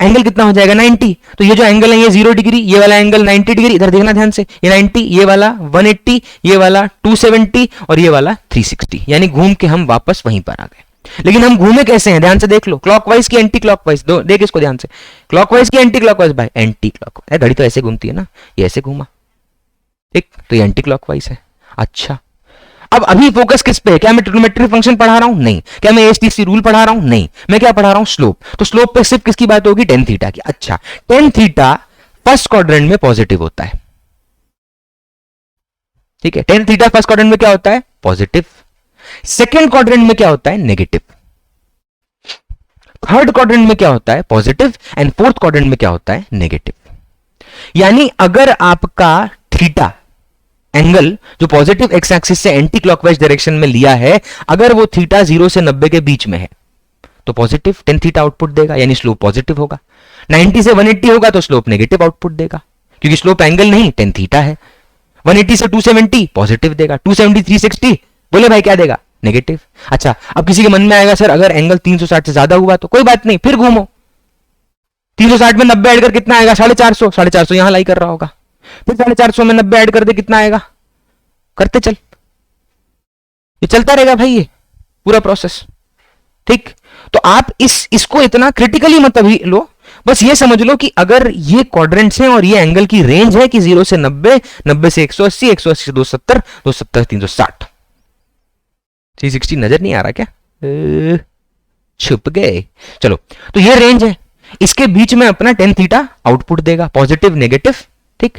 एंगल कितना हो जाएगा? 90. तो ये जो एंगल है ये 0 डिग्री, ये वाला एंगल 90 डिग्री. इधर देखना ध्यान से, ये 90, ये वाला 180, ये वाला 270 और ये वाला 360, यानी घूम के हम वापस वहीं पर आ गए. लेकिन हम घूमे कैसे हैं? ध्यान से देख लो, क्लॉकवाइज की एंटी क्लॉकवाइज. देख इसको ध्यान से, क्लॉकवाइज की एंटी क्लॉकवाइज भाई, एंटी क्लॉकवाइज. घड़ी तो ऐसे घूमती है ना, ये ऐसे घूमा, ठीक, तो ये एंटी क्लॉकवाइज है. अच्छा, अब अभी फोकस किस पे है? क्या मैं ट्रिग्नोमेट्रिक फंक्शन पढ़ा रहा हूं? नहीं. क्या मैं एएसटीसी रूल पढ़ा रहा हूं? नहीं. मैं क्या पढ़ा रहा हूं? स्लोप. तो स्लोप पे सिर्फ किसकी बात होगी? टेन थीटा की. अच्छा, टेन थीटा फर्स्ट क्वाड्रेंट में पॉजिटिव होता है, ठीक है. टेन थीटा फर्स्ट क्वाड्रेंट में क्या होता है? पॉजिटिव. सेकेंड क्वाड्रेंट में क्या होता है? नेगेटिव. थर्ड क्वाड्रेंट में क्या होता है? पॉजिटिव. एंड फोर्थ क्वाड्रेंट में क्या होता है? नेगेटिव. यानी अगर आपका थीटा एंगल जो पॉजिटिव एक्स एक्सिस से एंटी क्लॉकवाइज डायरेक्शन में लिया है, अगर वो थीटा 0 से 90 के बीच में है तो पॉजिटिव टेन थीटा आउटपुट देगा, यानी स्लोप पॉजिटिव होगा. 90 से 180 होगा तो स्लोप नेगेटिव आउटपुट देगा, क्योंकि स्लोप एंगल नहीं टेन थीटा है. 180 से 270 पॉजिटिव देगा, 270 360 बोले भाई क्या देगा? नेगेटिव. अच्छा, अब किसी के मन में आएगा सर अगर एंगल 360 से ज्यादा हुआ तो कोई बात नहीं, फिर घूमो, 360 में 90 ऐड कर कितना आएगा? 450. 450 यहां लाई कर रहा होगा, फिर 450 में 90 ऐड कर दे, कितना आएगा? करते चल, ये चलता रहेगा भाई, ये पूरा प्रोसेस, ठीक. तो आप इसको इतना क्रिटिकली मत अभी लो, बस ये समझ लो कि अगर ये क्वाड्रेंट्स हैं और ये एंगल की रेंज है कि 0 से 90, 90 से 180, 180 से 270, 270 360. 360 नजर नहीं आ रहा क्या? छुप गए. चलो, तो ये रेंज है, इसके बीच में अपना टेन थीटा आउटपुट देगा, पॉजिटिव नेगेटिव, ठीक.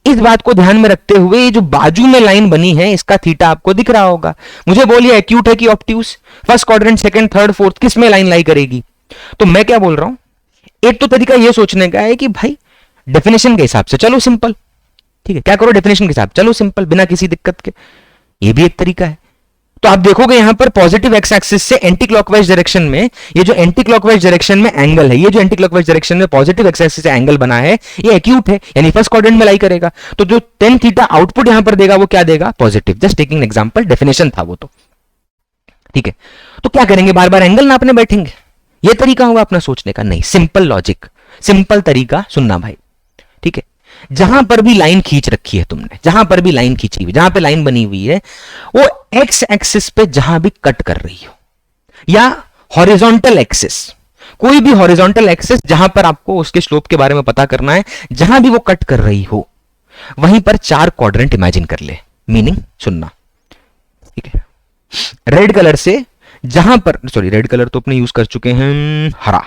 इस बात को ध्यान में रखते हुए ये जो बाजू में लाइन बनी है इसका थीटा आपको दिख रहा होगा. मुझे बोलिए एक्यूट है कि obtuse? First quadrant, second, third, fourth, किस में लाइन लाई करेगी? तो मैं क्या बोल रहा हूं, एक तो तरीका ये सोचने का है कि भाई डेफिनेशन के हिसाब से चलो सिंपल, ठीक है. क्या करो? डेफिनेशन के हिसाब चलो सिंपल, बिना किसी दिक्कत के. ये भी एक तरीका है. तो आप देखोगे यहां पर पॉजिटिव एक्स एक्सिस से एंटी क्लॉकवाइज डायरेक्शन में, ये जो एंटी क्लॉकवाइज डायरेक्शन में एंगल है, ये जो एंटी क्लॉकवाइज डायरेक्शन में पॉजिटिव एक्स एक्सिस से एंगल बना है, ये एक्यूट है, यानी फर्स्ट क्वाड्रेंट में लाई करेगा. तो जो टेन थीटा आउटपुट यहां पर देगा वो क्या देगा? Positive. Just taking example, definition था वो, तो ठीक है. तो क्या करेंगे? बार बार एंगल नापने बैठेंगे? ये तरीका होगा अपना सोचने का? नहीं. सिंपल लॉजिक, सिंपल तरीका सुनना भाई, ठीक है. जहां पर भी लाइन खींच रखी है तुमने, जहां पर भी लाइन खींची हुई, जहां पे लाइन बनी हुई है, वो एक्स एक्सिस पे जहां भी कट कर रही हो, या हॉरिजॉन्टल एक्सिस, कोई भी हॉरिजॉन्टल एक्सिस जहां पर आपको उसके स्लोप के बारे में पता करना है, जहां भी वो कट कर रही हो, वहीं पर चार क्वाड्रेंट इमेजिन कर ले. मीनिंग सुनना, ठीक है. रेड कलर से जहां पर, सॉरी रेड कलर तो अपने यूज कर चुके हैं, हरा,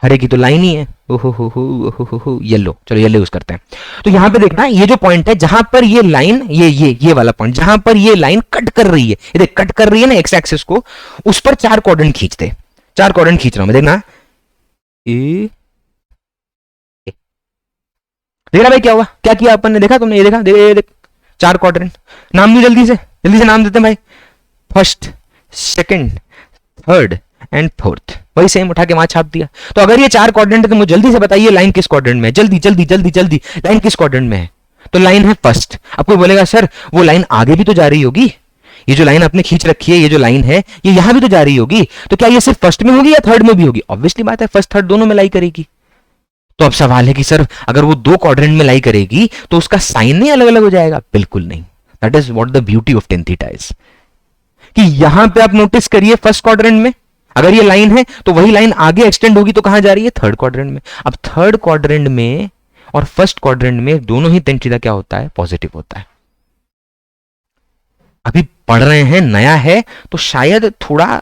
हरे की तो लाइन ही है. ओहो, येलो, चलो येलो यूज करते हैं. तो यहां पे देखना, ये जो पॉइंट है जहां पर ये लाइन, ये वाला पॉइंट जहां पर ये लाइन कट कर रही है, ये देख कट कर रही है ना एक्स एक्सिस को, उस पर चार क्वाड्रेंट खींचते. चार क्वाड्रेंट खींच रहा हूं मैं, देखना. देखना भाई क्या हुआ, क्या किया अपन ने, देखा तुमने? ये देखा, देख चार क्वाड्रेंट. नाम नहीं, जल्दी से नाम देते हैं भाई. First, second, third and fourth. वही सेम उठा के वहां छाप दिया. तो अगर ये चार क्वाड्रेंट है तो मुझे जल्दी से बताइए लाइन किस क्वाड्रेंट में है? जल्दी लाइन किस क्वाड्रेंट में है? तो लाइन है फर्स्ट. आपको बोलेगा सर वो लाइन आगे भी तो जा रही होगी, ये जो लाइन आपने खींच रखी है, ये जो लाइन है ये यहां भी तो जा रही होगी, तो क्या ये सिर्फ फर्स्ट में होगी या थर्ड में भी होगी? ऑब्वियसली बात है, फर्स्ट थर्ड दोनों में लाई करेगी. तो अब सवाल है कि सर अगर वो दो क्वाड्रेंट में लाई करेगी तो उसका साइन नहीं अलग अलग हो जाएगा? बिल्कुल नहीं. That is what the beauty of tan theta is, कि यहां पे आप नोटिस करिए फर्स्ट क्वाड्रेंट में अगर ये लाइन है तो वही लाइन आगे एक्सटेंड होगी तो कहां जा रही है? थर्ड क्वाड्रेंट में. अब थर्ड क्वाड्रेंट में और फर्स्ट क्वाड्रेंट में दोनों ही टेन थीटा क्या होता है? पॉजिटिव होता है. अभी पढ़ रहे हैं, नया है तो शायद थोड़ा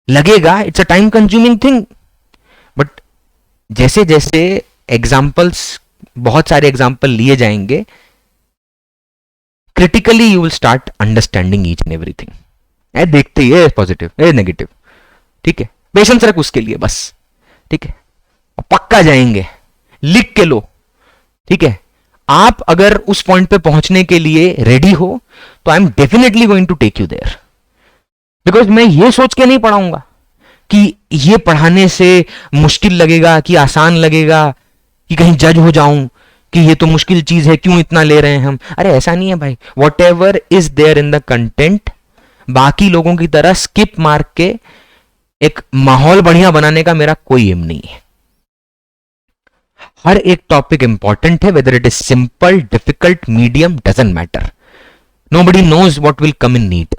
लगेगा, it's a time consuming thing, but जैसे जैसे एग्जाम्पल्स, बहुत सारे एग्जाम्पल लिए जाएंगे, critically you will start understanding each and everything. ए देखते ही ए पॉजिटिव ए नेगेटिव, ठीक है, पेशेंस रख उसके लिए बस, ठीक है, पक्का जाएंगे, लिख के लो, ठीक है। आप अगर उस पॉइंट पे पहुंचने के लिए रेडी हो तो I am definitely going to take you there, because मैं ये सोच के नहीं पढ़ाऊंगा कि ये पढ़ाने से मुश्किल लगेगा कि आसान लगेगा कि कहीं जज हो जाऊं कि ये तो मुश्किल चीज है क्यों इतना ले रहे हैं हम। अरे ऐसा नहीं है भाई, whatever is there in the content, बाकी लोगों की तरह स्किप मार के एक माहौल बढ़िया बनाने का मेरा कोई एम नहीं है। हर एक टॉपिक इंपॉर्टेंट है, whether it is simple, difficult, medium, doesn't matter. Nobody knows what will come in need,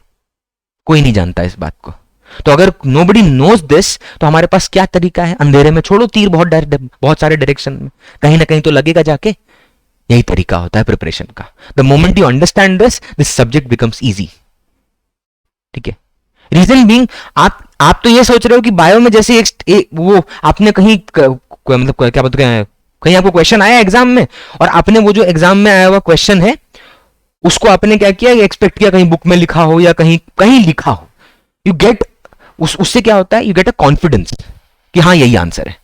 कोई नहीं जानता इस बात को। तो अगर नोबडी नोज दिस तो हमारे पास क्या तरीका है, अंधेरे में छोड़ो तीर बहुत सारे डायरेक्शन में, कहीं ना कहीं तो लगेगा जाके। यही तरीका होता है प्रिपरेशन का। The moment you understand this subject becomes easy, ठीक है। रीजन बीइंग, आप तो ये सोच रहे हो कि बायो में जैसे वो आपने कहीं मतलब क्या बोलते हैं, कहीं आपको क्वेश्चन आया एग्जाम में और आपने वो जो एग्जाम में आया हुआ क्वेश्चन है उसको आपने क्या किया, एक्सपेक्ट किया कहीं बुक में लिखा हो या कहीं कहीं लिखा हो। यू गेट उससे क्या होता है, यू गेट अ कॉन्फिडेंस कि हाँ यही आंसर है।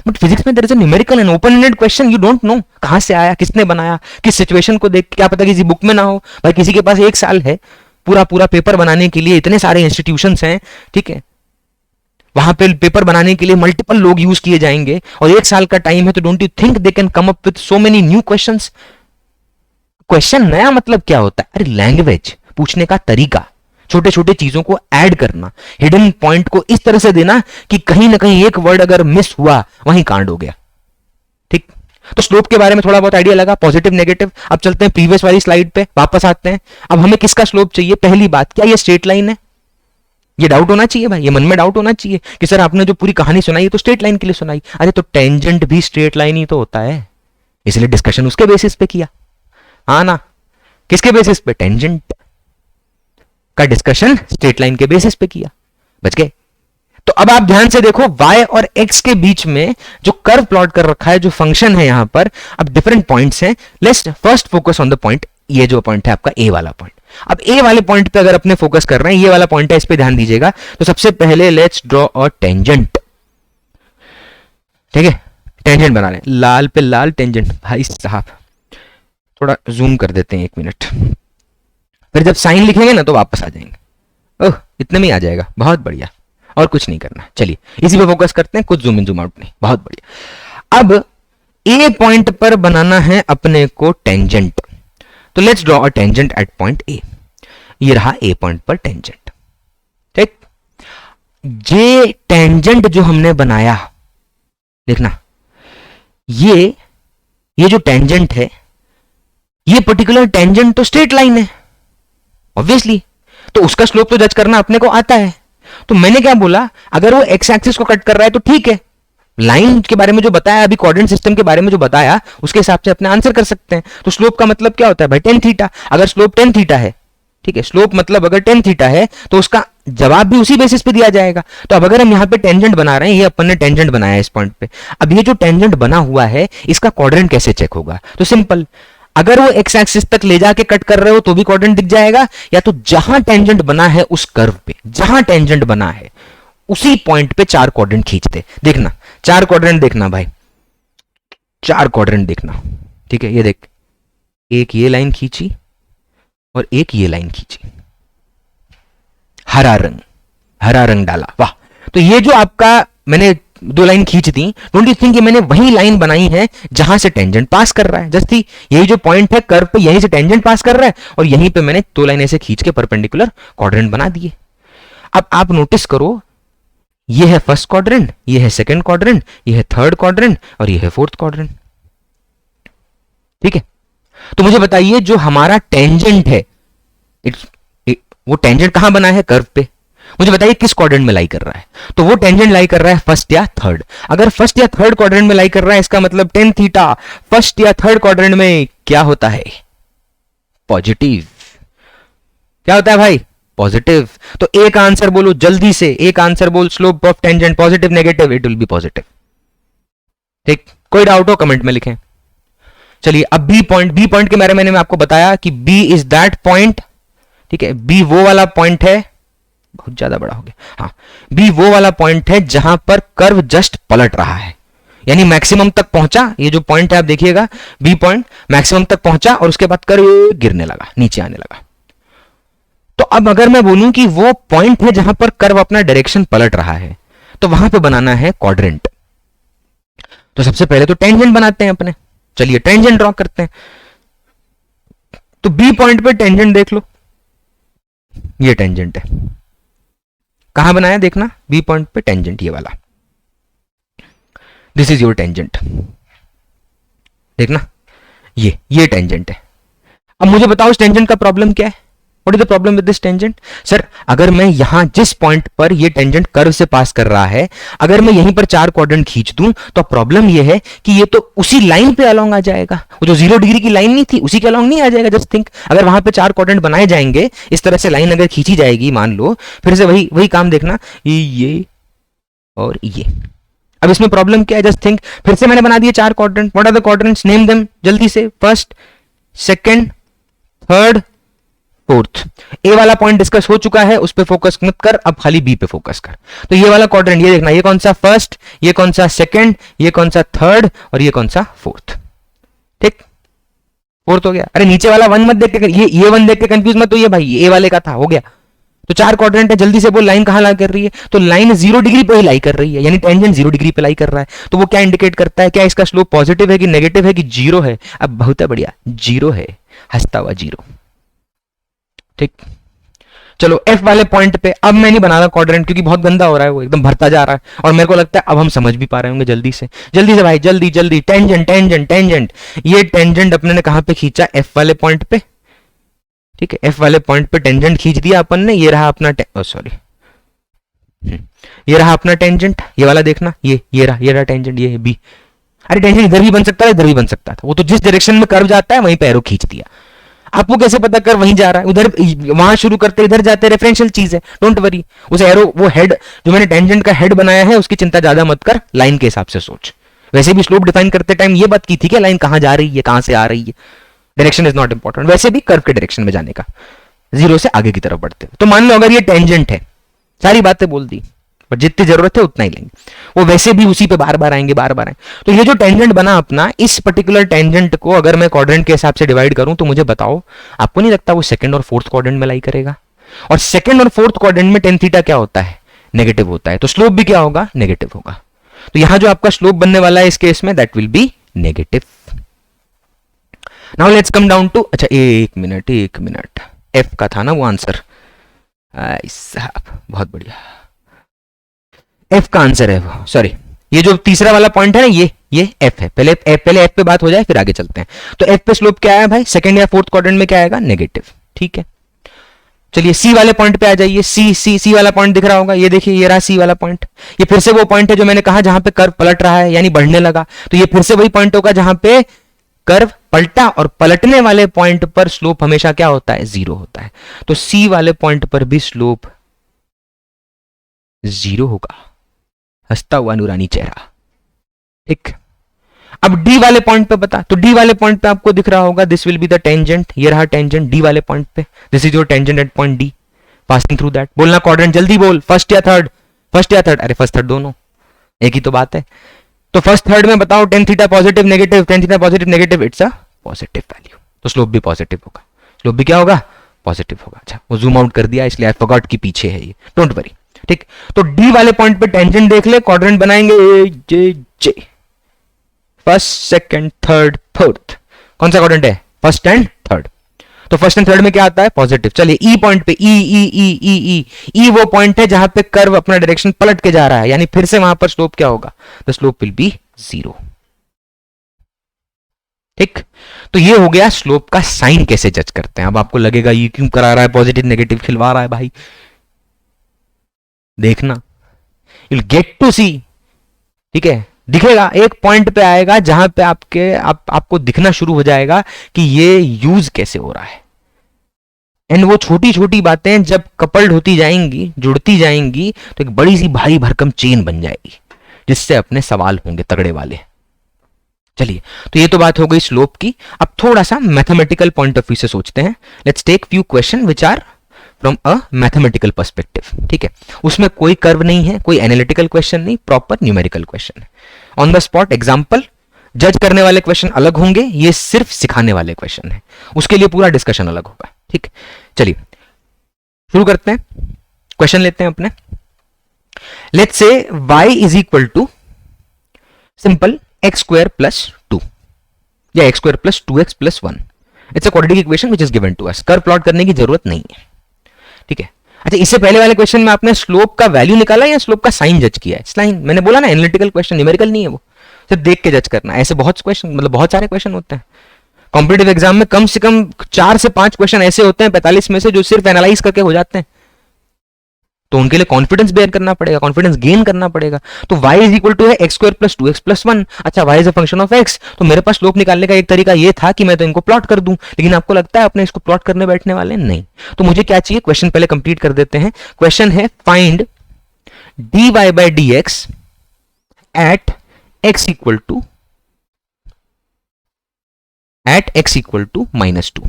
बट फिजिक्स में there is a numerical and open ended question, you don't know कहां से आया, किसने बनाया, किस सिचुएशन को देख, क्या पता किसी बुक में ना हो। भाई किसी के पास 1 साल है पूरा पेपर बनाने के लिए, इतने सारे इंस्टीट्यूशंस हैं, ठीक है, वहां पे पेपर बनाने के लिए मल्टीपल लोग यूज किए जाएंगे और 1 साल का टाइम है, तो don't you think they can come up with so many new questions. Question नया मतलब क्या होता है, अरे लैंग्वेज, पूछने का तरीका, छोटे छोटे चीजों को ऐड करना, हिडन पॉइंट को इस तरह से देना कि कहीं ना कहीं एक वर्ड अगर मिस हुआ वहीं कांड हो गया, ठीक। तो स्लोप के बारे में थोड़ा बहुत आइडिया लगा, पॉजिटिव नेगेटिव। अब चलते हैं प्रीवियस वाली स्लाइड पे वापस आते हैं। अब हमें किसका स्लोप चाहिए, पहली बात, क्या ये स्ट्रेट लाइन है? ये डाउट होना चाहिए भाई, ये मन में डाउट होना चाहिए कि सर आपने जो पूरी कहानी सुनाई है तो स्ट्रेट लाइन के लिए सुनाई। अरे तो टेंजेंट भी स्ट्रेट लाइन ही तो होता है, इसलिए डिस्कशन उसके बेसिस पे किया। हाँ ना, किसके बेसिस पे, टेंजेंट का डिस्कशन स्ट्रेट लाइन के बेसिस पे किया। बच गए। तो अब आप ध्यान से देखो, y और x के बीच में जो कर्व प्लॉट कर रखा है, जो फंक्शन है यहां पर, अब डिफरेंट पॉइंट्स हैं। Let's first focus on the point, ये जो पॉइंट है आपका a वाला पॉइंट। अब a वाले पॉइंट पे अगर अपने फोकस कर रहे हैं, ये वाला पॉइंट है, इस पे ध्यान दीजिएगा। तो सबसे पहले लेट्स ड्रॉ अ टेंजेंट, ठीक है, टेंजेंट बना लें, लाल पे लाल टेंजेंट। भाई साहब थोड़ा जूम कर देते हैं 1 मिनट, फिर जब साइन लिखेंगे ना तो वापस आ जाएंगे। ओह इतने में ही आ जाएगा, बहुत बढ़िया, और कुछ नहीं करना। चलिए इसी पे फोकस करते हैं, कुछ जूम इन जूम आउट नहीं, बहुत बढ़िया। अब ए पॉइंट पर बनाना है अपने को टेंजेंट, तो let's draw a tangent at point A. ये रहा ए पॉइंट पर टेंजेंट, ठीक। ये टेंजेंट जो हमने बनाया, देखना, ये जो टेंजेंट है, ये पर्टिकुलर टेंजेंट तो स्ट्रेट लाइन है ऑब्वियसली, तो उसका स्लोप तो जज करना अपने को आता है। तो मैंने क्या बोला, अगर वो एक्स एक्सिस को कट कर रहा है तो ठीक है, लाइन के बारे में जो बताया अभी, कोऑर्डिनेट सिस्टम के बारे में जो बताया, उसके हिसाब से अपने आंसर कर सकते हैं। तो स्लोप का मतलब क्या होता है भाई, tan थीटा। अगर स्लोप tan थीटा है, ठीक है, स्लोप मतलब अगर tan थीटा है तो उसका जवाब भी उसी बेसिस पे दिया जाएगा। तो अब अगर हम यहाँ पे टेंजेंट बना रहे हैं, ये अपन ने टेंजेंट बनाया है इस पॉइंट पे, अब ये जो टेंजेंट बना हुआ है इसका कोऑर्डिनेट कैसे चेक होगा? तो सिंपल, अगर वो एक्स एक्सिस तक ले जाके कट कर रहे हो तो भी कोऑर्डिनेट दिख जाएगा, या तो जहां टेंजेंट बना है उस कर्व पे, जहां टेंजेंट बना है उसी पॉइंट पे 4 कोऑर्डिनेट खींचते। देखना 4 कोऑर्डिनेट देखना भाई, 4 कोऑर्डिनेट देखना, ठीक है। ये देख, एक ये लाइन खींची और एक ये लाइन खींची, हरा रंग डाला, वाह। तो ये जो आपका मैंने 2 लाइन खींच दी, डोंट यू थिंक ये मैंने वही लाइन बनाई है जहां से टेंजेंट पास कर रहा है। जस्ट यही जो पॉइंट है कर्व पे, यहीं से टेंजेंट पास कर रहा है और यहीं पे मैंने 2 लाइन ऐसे खींच के परपेंडिकुलर कोऑर्डिनेट बना दिए। अब आप नोटिस करो, ये है फर्स्ट क्वाड्रेंट, ये है सेकंड क्वाड्रेंट, ये है थर्ड क्वाड्रेंट और ये है फोर्थ क्वाड्रेंट, ठीक है। तो मुझे बताइए जो हमारा टेंजेंट है, वो टेंजेंट कहां बना है, कर्व पे। मुझे बताइए किस क्वाड्रेंट में लाई कर रहा है। तो वो टेंजेंट लाई कर रहा है फर्स्ट या थर्ड। अगर फर्स्ट या थर्ड क्वाड्रेंट में लाई कर रहा है, इसका मतलब tan थीटा फर्स्ट या थर्ड क्वाड्रेंट में क्या होता है, पॉजिटिव। क्या होता है भाई, पॉजिटिव। तो एक आंसर बोलो जल्दी से, एक आंसर बोल, slope of tangent positive negative, it will be positive, ठीक। कोई डाउट हो कमेंट में लिखें। चलिए अब बी पॉइंट के बारे में मैंने आपको बताया कि बी इज दैट पॉइंट, ठीक है। बी वो वाला पॉइंट है बहुत ज्यादा बड़ा हो गया, हाँ बी वो वाला पॉइंट है जहां पर कर्व जस्ट पलट रहा है, यानी मैक्सिमम तक पहुंचा, ये जो पॉइंट है आप देखिएगा बी पॉइंट मैक्सिमम तक पहुंचा और उसके बाद कर्व गिरने लगा, नीचे आने लगा। तो अब अगर मैं बोलूं कि वो पॉइंट है जहां पर कर्व अपना डायरेक्शन पलट रहा है, तो वहां पे बनाना है क्वाड्रेंट। तो सबसे पहले तो टेंजेंट बनाते हैं अपने, चलिए टेंजेंट ड्रॉ करते हैं। तो बी पॉइंट पे टेंजेंट देख लो, ये टेंजेंट है, कहां बनाया देखना, बी पॉइंट पे टेंजेंट ये वाला, दिस इज योर टेंजेंट, देखना ये टेंजेंट है। अब मुझे बताओ इस टेंजेंट का प्रॉब्लम क्या है, what is the problem with this tangent? Sir अगर मैं यहां जिस पॉइंट पर ये टेंजेंट कर्व से पास कर रहा है, अगर मैं यहीं पर 4 क्वाड्रेंट खींच दूं तो प्रॉब्लम ये है कि ये तो उसी लाइन पे अलोंग आ जाएगा, वो जो 0 डिग्री की लाइन नहीं थी उसी के अलोंग नहीं आ जाएगा। जस्ट थिंक अगर वहां पे 4 क्वाड्रेंट बनाए जाएंगे, इस तरह से लाइन अगर खींची जाएगी, मान लो फिर से वही काम देखना, ये और ये। अब इसमें प्रॉब्लम क्या है, जस्ट थिंक, फिर से मैंने बना दिए 4 quadrant, what are the quadrants, name them जल्दी से, first, second, third, fourth. A वाला पॉइंट डिस्कस हो चुका है, उस पे फोकस मत कर, अब खाली बी पे फोकस कर। तो ये वाला क्वाड्रेंट, ये देखना, ये कौन सा फर्स्ट, ये कौन सा सेकंड, ये कौन सा थर्ड और ये कौन सा फोर्थ, ठीक, फोर्थ हो गया। अरे नीचे वाला 1 मत देख के, ये 1 देख के कंफ्यूज मत हो, ये भाई ए वाले का था, हो गया। तो 4 क्वाड्रेंट है, जल्दी से बोल लाइन कहां लाई कर रही है, तो लाइन 0 डिग्री पे ही लाई कर रही है, यानी टेंजेंट 0 डिग्री पे लाई कर रहा है। तो वो क्या इंडिकेट करता है, क्या इसका स्लोप पॉजिटिव है कि नेगेटिव है कि 0 है? अब बहुत बढ़िया, 0 है, हंसता हुआ 0, ठीक। चलो एफ वाले पॉइंट पे अब मैं नहीं बना रहा क्वाड्रेंट, क्योंकि बहुत गंदा हो रहा है, वो एकदम भरता जा रहा है और मेरे को लगता है अब हम समझ भी पा रहे होंगे। जल्दी से भाई, जल्दी, टेंजेंट, ये टेंजेंट अपने ने कहां पे खींचा, एफ वाले पॉइंट पे, ठीक है। एफ वाले पॉइंट पे टेंजेंट खींच दिया अपन ने, ये रहा अपना ये रहा अपना टेंजेंट, ये वाला देखना, ये रहा टेंजेंट, ये बी। अरे टेंजेंट इधर भी बन सकता है, इधर भी बन सकता था, वो तो जिस डायरेक्शन में कर्व जाता है वहीं पे एरो खींच दिया। आपको कैसे पता कर वहीं जा रहा है, उधर वहां शुरू करते इधर जाते, रेफरेंशियल चीज है, डोंट वरी। उस एरो, वो हेड जो मैंने टेंजेंट का हेड बनाया है, उसकी चिंता ज्यादा मत कर, लाइन के हिसाब से सोच। वैसे भी स्लोप डिफाइन करते टाइम ये बात की थी कि लाइन कहां जा रही है, कहां से आ रही है, डायरेक्शन इज नॉट इंपॉर्टेंट। वैसे भी कर्व के डायरेक्शन में जाने का, 0 से आगे की तरफ बढ़ते। तो मान लो अगर ये टेंजेंट है, सारी बातें बोल दी, पर जितनी जरूरत है उतना ही लेंगे, वो वैसे भी उसी पे बार बार आएंगे। तो ये जो टेंजेंट बना अपना, इस पर्टिकुलर टेंजेंट को अगर मैं क्वाड्रेंट के हिसाब से डिवाइड करूं, तो मुझे बताओ, आपको नहीं लगता वो सेकंड और फोर्थ क्वाड्रेंट में लाई करेगा? और सेकंड और फोर्थ क्वाड्रेंट में टेन थीटा क्या होता है, नेगेटिव होता है, तो स्लोप भी क्या होगा, नेगेटिव होगा। तो यहां जो आपका स्लोप बनने वाला है इस केस में, that will be negative. Now let's come down to, अच्छा एक मिनट, एफ का था ना वो आंसर, साहब बहुत बढ़िया, एफ का आंसर है वो, सॉरी, ये जो तीसरा वाला पॉइंट है ना, ये एफ है। पहले एफ पे बात हो जाए फिर आगे चलते हैं। तो एफ पे स्लोप क्या है भाई, सेकंड या फोर्थ क्वाड्रेंट में क्या आएगा, नेगेटिव, ठीक है। चलिए सी वाले पॉइंट पे आ जाइए, सी वाला पॉइंट दिख रहा होगा, ये देखिए, ये रहा सी वाला पॉइंट। ये फिर से वो पॉइंट है जो मैंने कहा जहां पे कर्व पलट रहा है, यानी बढ़ने लगा। तो ये फिर से वही पॉइंट होगा जहां पे कर्व पलटा, और पलटने वाले पॉइंट पर स्लोप हमेशा क्या होता है, 0 होता है। तो सी वाले पॉइंट पर भी स्लोप 0 होगा, हंसता हुआ नूरानी चेहरा, ठीक। अब डी वाले पॉइंट पे बता, तो डी वाले पॉइंट पे आपको दिख रहा होगा, this will be the tangent, ये रहा टेंजेंट डी वाले पॉइंट पे, this is your tangent at point D, passing through that. बोलना क्वाड्रेंट, जल्दी बोल, फर्स्ट या थर्ड, अरे फर्स्ट थर्ड दोनों एक ही तो बात है। तो फर्स्ट थर्ड में बताओ, tan theta positive negative, tan theta positive negative, it's a positive value, तो स्लोप भी पॉजिटिव होगा, स्लोप भी क्या होगा, पॉजिटिव होगा। अच्छा वो जूम आउट कर दिया इसलिए आई फॉरगॉट कि पीछे है ये, डोंट वरी, ठीक। तो डी वाले पॉइंट पे टेंजेंट देख ले, क्वाड्रेंट बनाएंगे जे, फर्स्ट सेकंड थर्ड फोर्थ, कौन सा क्वाड्रेंट है, फर्स्ट एंड थर्ड। तो फर्स्ट एंड थर्ड में क्या आता है, पॉजिटिव। चलिए ई पॉइंट पे, ई वो पॉइंट है जहां पे कर्व अपना डायरेक्शन पलट के जा रहा है, यानी फिर से वहां पर स्लोप क्या होगा, द स्लोप विल बी 0, ठीक। तो ये हो गया स्लोप का साइन कैसे जज करते हैं। अब आपको लगेगा ये क्यों करा रहा है, पॉजिटिव नेगेटिव खिलवा रहा है भाई, देखना, you'll get to see, ठीक है। दिखेगा, एक पॉइंट पे आएगा जहां पे आपको दिखना शुरू हो जाएगा कि ये यूज कैसे हो रहा है। एंड वो छोटी छोटी बातें जब कपल्ड होती जाएंगी, जुड़ती जाएंगी, तो एक बड़ी सी भारी भरकम चेन बन जाएगी, जिससे अपने सवाल होंगे तगड़े वाले। चलिए, तो ये तो बात हो गई स्लोप की। अब थोड़ा सा मैथमेटिकल पॉइंट ऑफ व्यू से सोचते हैं। Let's take few question which are from a mathematical perspective, ठीक है। उसमें कोई कर्व नहीं है, कोई एनालिटिकल क्वेश्चन नहीं, प्रॉपर न्यूमेरिकल क्वेश्चन है। ऑन द स्पॉट एग्जाम्पल, जज करने वाले क्वेश्चन अलग होंगे, ये सिर्फ सिखाने वाले क्वेश्चन है, उसके लिए पूरा डिस्कशन अलग होगा, ठीक। चलिए शुरू करते हैं, क्वेश्चन लेते हैं अपने। Let's say y is equal to simple x square plus 2 या x square plus 2x plus 1। It's a quadratic equation which is given to us. Curve plot करने की जरूरत नहीं है, ठीक है। अच्छा, इससे पहले वाले क्वेश्चन में आपने स्लोप का वैल्यू निकाला या स्लोप का साइन जज किया है? साइन, मैंने बोला ना एनालिटिकल क्वेश्चन, न्यूमेरिकल नहीं है वो, सिर्फ देख के जज करना। ऐसे बहुत क्वेश्चन, मतलब बहुत सारे क्वेश्चन होते हैं कॉम्पिटिटिव एग्जाम में, कम से कम 4 से 5 क्वेश्चन ऐसे होते हैं 45 में से जो सिर्फ एनालाइज करके हो जाते हैं। तो उनके लिए कॉन्फिडेंस बेयर करना पड़ेगा, कॉन्फिडेंस गेन करना पड़ेगा। तो y इज इक्वल टू है x square plus 2x plus 1। अच्छा, y is a function of x, तो मेरे पास स्लोप निकालने का एक तरीका ये था कि मैं तो इनको प्लॉट कर दूं, लेकिन आपको लगता है अपने इसको प्लॉट करने बैठने वाले नहीं। तो मुझे क्या चाहिए, क्वेश्चन पहले कंप्लीट कर देते हैं। क्वेश्चन है find dy by dx at x equal to -2।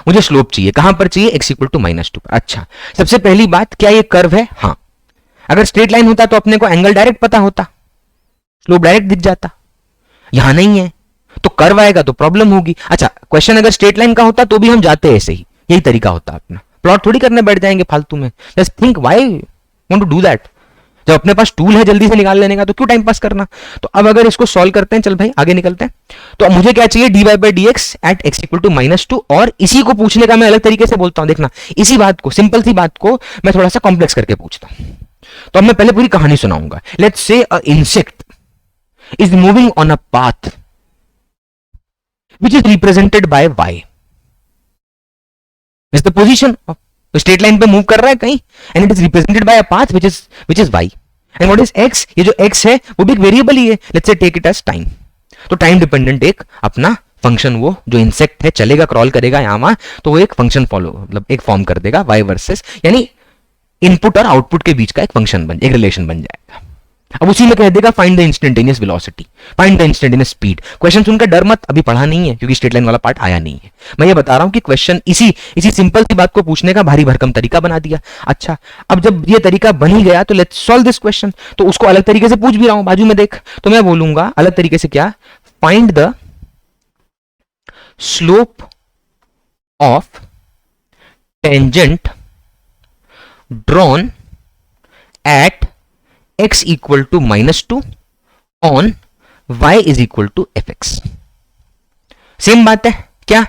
मुझे स्लोप चाहिए, कहां पर चाहिए, x इक्वल टू -2 पर। अच्छा, सबसे पहली बात, क्या ये कर्व है? हाँ। अगर स्ट्रेट लाइन होता तो अपने को एंगल डायरेक्ट पता होता, स्लोप डायरेक्ट दिख जाता। यहां नहीं है तो कर्व आएगा तो प्रॉब्लम होगी। अच्छा, क्वेश्चन अगर स्ट्रेट लाइन का होता तो भी हम जाते ऐसे ही, यही तरीका होता अपना, प्लॉट थोड़ी करने बैठ जाएंगे फालतू में। Just think why want to do that. जब अपने पास टूल है जल्दी से निकाल लेने का, तो क्यों टाइम पास करना। तो अब अगर इसको सॉल्व करते हैं, चल भाई आगे निकलते हैं। तो अब मुझे क्या चाहिए, dy by dx at x equal to -2। और इसी को पूछने का मैं अलग तरीके से बोलता हूं, देखना, इसी बात को, सिंपल सी बात को मैं थोड़ा सा कॉम्प्लेक्स करके पूछता हूं। तो अब मैं पहले पूरी कहानी सुनाऊंगा। Let's say a insect is moving on a path which is represented by y। Is the position of straight line पे मूव कर रहा है कहीं, and it is represented by a path which is y। And what is x, ये जो x है वो भी एक वेरिएबल ही है। Let's say take it as time. तो टाइम डिपेंडेंट एक अपना फंक्शन, वो जो इंसेक्ट है चलेगा, क्रॉल करेगा यहां वहां, तो वो एक फंक्शन फॉलो, मतलब एक फॉर्म कर देगा, y वर्सेस, यानी इनपुट और आउटपुट के बीच का एक फंक्शन एक रिलेशन बन जाएगा। अब उसी में कह देगा find the instantaneous velocity, find the instantaneous speed. Question सुनकर डर मत, अभी पढ़ा नहीं है क्योंकि स्ट्रेट लाइन वाला पार्ट आया नहीं है। मैं ये बता रहा हूं कि क्वेश्चन इसी सिंपल सी बात को पूछने का भारी भरकम तरीका बना दिया। अच्छा, अब जब ये तरीका बन ही गया तो लेट्स सॉल्व दिस क्वेश्चन। तो उसको अलग तरीके से पूछ भी रहा हूं, बाजू में देख। तो मैं बोलूंगा अलग तरीके से, क्या, find the slope of tangent drawn at x equal to -2 on y is equal to fx। Same बात है क्या,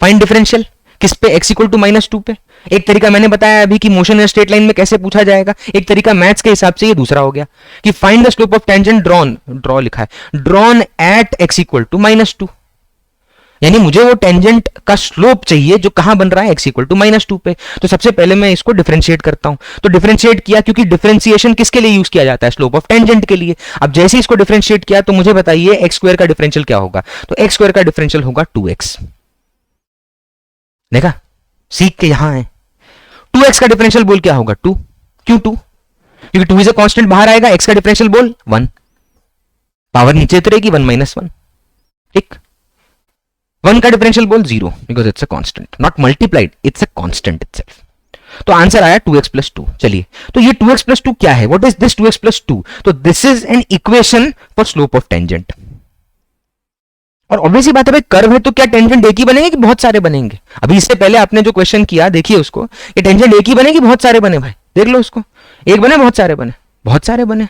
फाइंड डिफरेंशियल किस पे, x इक्वल टू -2 पे। एक तरीका मैंने बताया अभी कि मोशन इन स्ट्रेट लाइन में कैसे पूछा जाएगा, एक तरीका मैथ्स के हिसाब से ये दूसरा हो गया कि find the slope of tangent draw लिखा है, drawn at x equal to -2, यानी मुझे वो टेंजेंट का स्लोप चाहिए जो कहां बन रहा है, x इक्वल टू -2 पे। तो सबसे पहले मैं इसको डिफरेंशिएट करता हूं। तो डिफरेंशिएट किया, क्योंकि डिफरेंशिएशन किसके लिए यूज किया जाता है, स्लोप ऑफ टेंजेंट के लिए। अब जैसे इसको डिफरेंशिएट किया तो मुझे बताइए x स्क्वायर का डिफरेंशियल क्या होगा। तो x स्क्वायर का डिफरेंशियल होगा 2x। देखा, सीख के यहां है। 2x का डिफरेंशियल बोल क्या होगा, 2। क्यों 2? क्योंकि 2 इज अ कांस्टेंट, बाहर आएगा, x का डिफरेंशियल बोल 1, पावर नीचे उतरेगी 1 - 1, ठीक। 1 का डिफरेंशियल बोल 0, because it's a constant, not multiplied, it's a constant itself. तो आंसर आया 2x प्लस 2। चलिए, तो ये 2x प्लस 2 क्या है, what is this 2x plus 2? तो this is an equation for slope of tangent. और ऑब्वियसली बात है भाई, कर्व है तो क्या टेंजेंट एक ही बनेंगे कि बहुत सारे बनेंगे? अभी इससे पहले आपने जो क्वेश्चन किया, देखिए उसको, ये टेंजेंट एक ही बने कि बहुत सारे बने? भाई देख लो उसको, एक बने, बहुत सारे बने, बहुत सारे बने।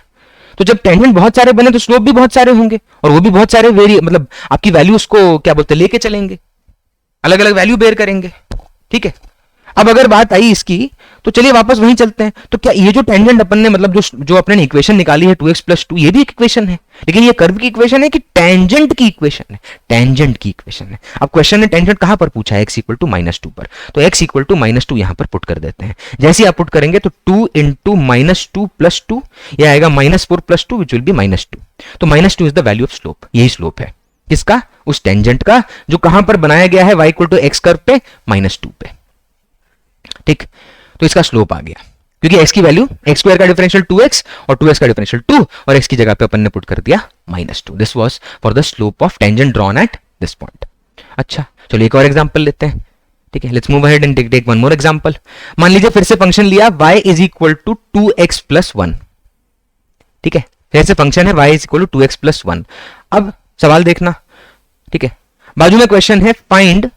तो जब टेंजेंट बहुत सारे बने तो स्लोप भी बहुत सारे होंगे, और वो भी बहुत सारे मतलब आपकी वैल्यूज को क्या बोलते हैं, लेके चलेंगे, अलग अलग वैल्यू बेयर करेंगे, ठीक है। अब अगर बात आई इसकी, तो चलिए वापस वहीं चलते हैं। तो क्या ये जो टेंजेंट अपन ने, मतलब जो अपने ने इक्वेशन निकाली है 2x प्लस 2, ये भी एक इक्वेशन है, लेकिन ये कर्व की इक्वेशन है कि टेंजेंट की इक्वेशन है? टेंजेंट की इक्वेशन है। अब क्वेश्चन ने टेंजेंट कहां पर पूछा है, x इक्वल टू -2 पर। तो x इक्वल टू -2 यहां पर पुट कर देते हैं। जैसे ही आप पुट करेंगे तो 2 इंटू -2 प्लस 2, यह आएगा -4 प्लस 2 विच विल बी -2। तो -2 is the value of slope, यही स्लोप है किसका, उस टेंजेंट का, जो कहां पर बनाया गया है y equal to x curve पे -2 पे, ठीक। तो इसका स्लोप आ गया, क्योंकि x की वैल्यू, x स्क्वायर का डिफरेंशियल 2x और 2x का डिफरेंशियल 2, और x की जगह पे अपन ने पुट कर दिया -2। This was for the slope of tangent drawn at this point. अच्छा, चलो एक और एग्जांपल लेते हैं, ठीक है, let's move ahead and take one more example. मान लीजिए फिर से फंक्शन लिया y is equal to 2x plus 1. ठीक है, फिर से फंक्शन है y is equal to 2x plus 1. अब सवाल देखना, ठीक है, बाजू में क्वेश्चन है find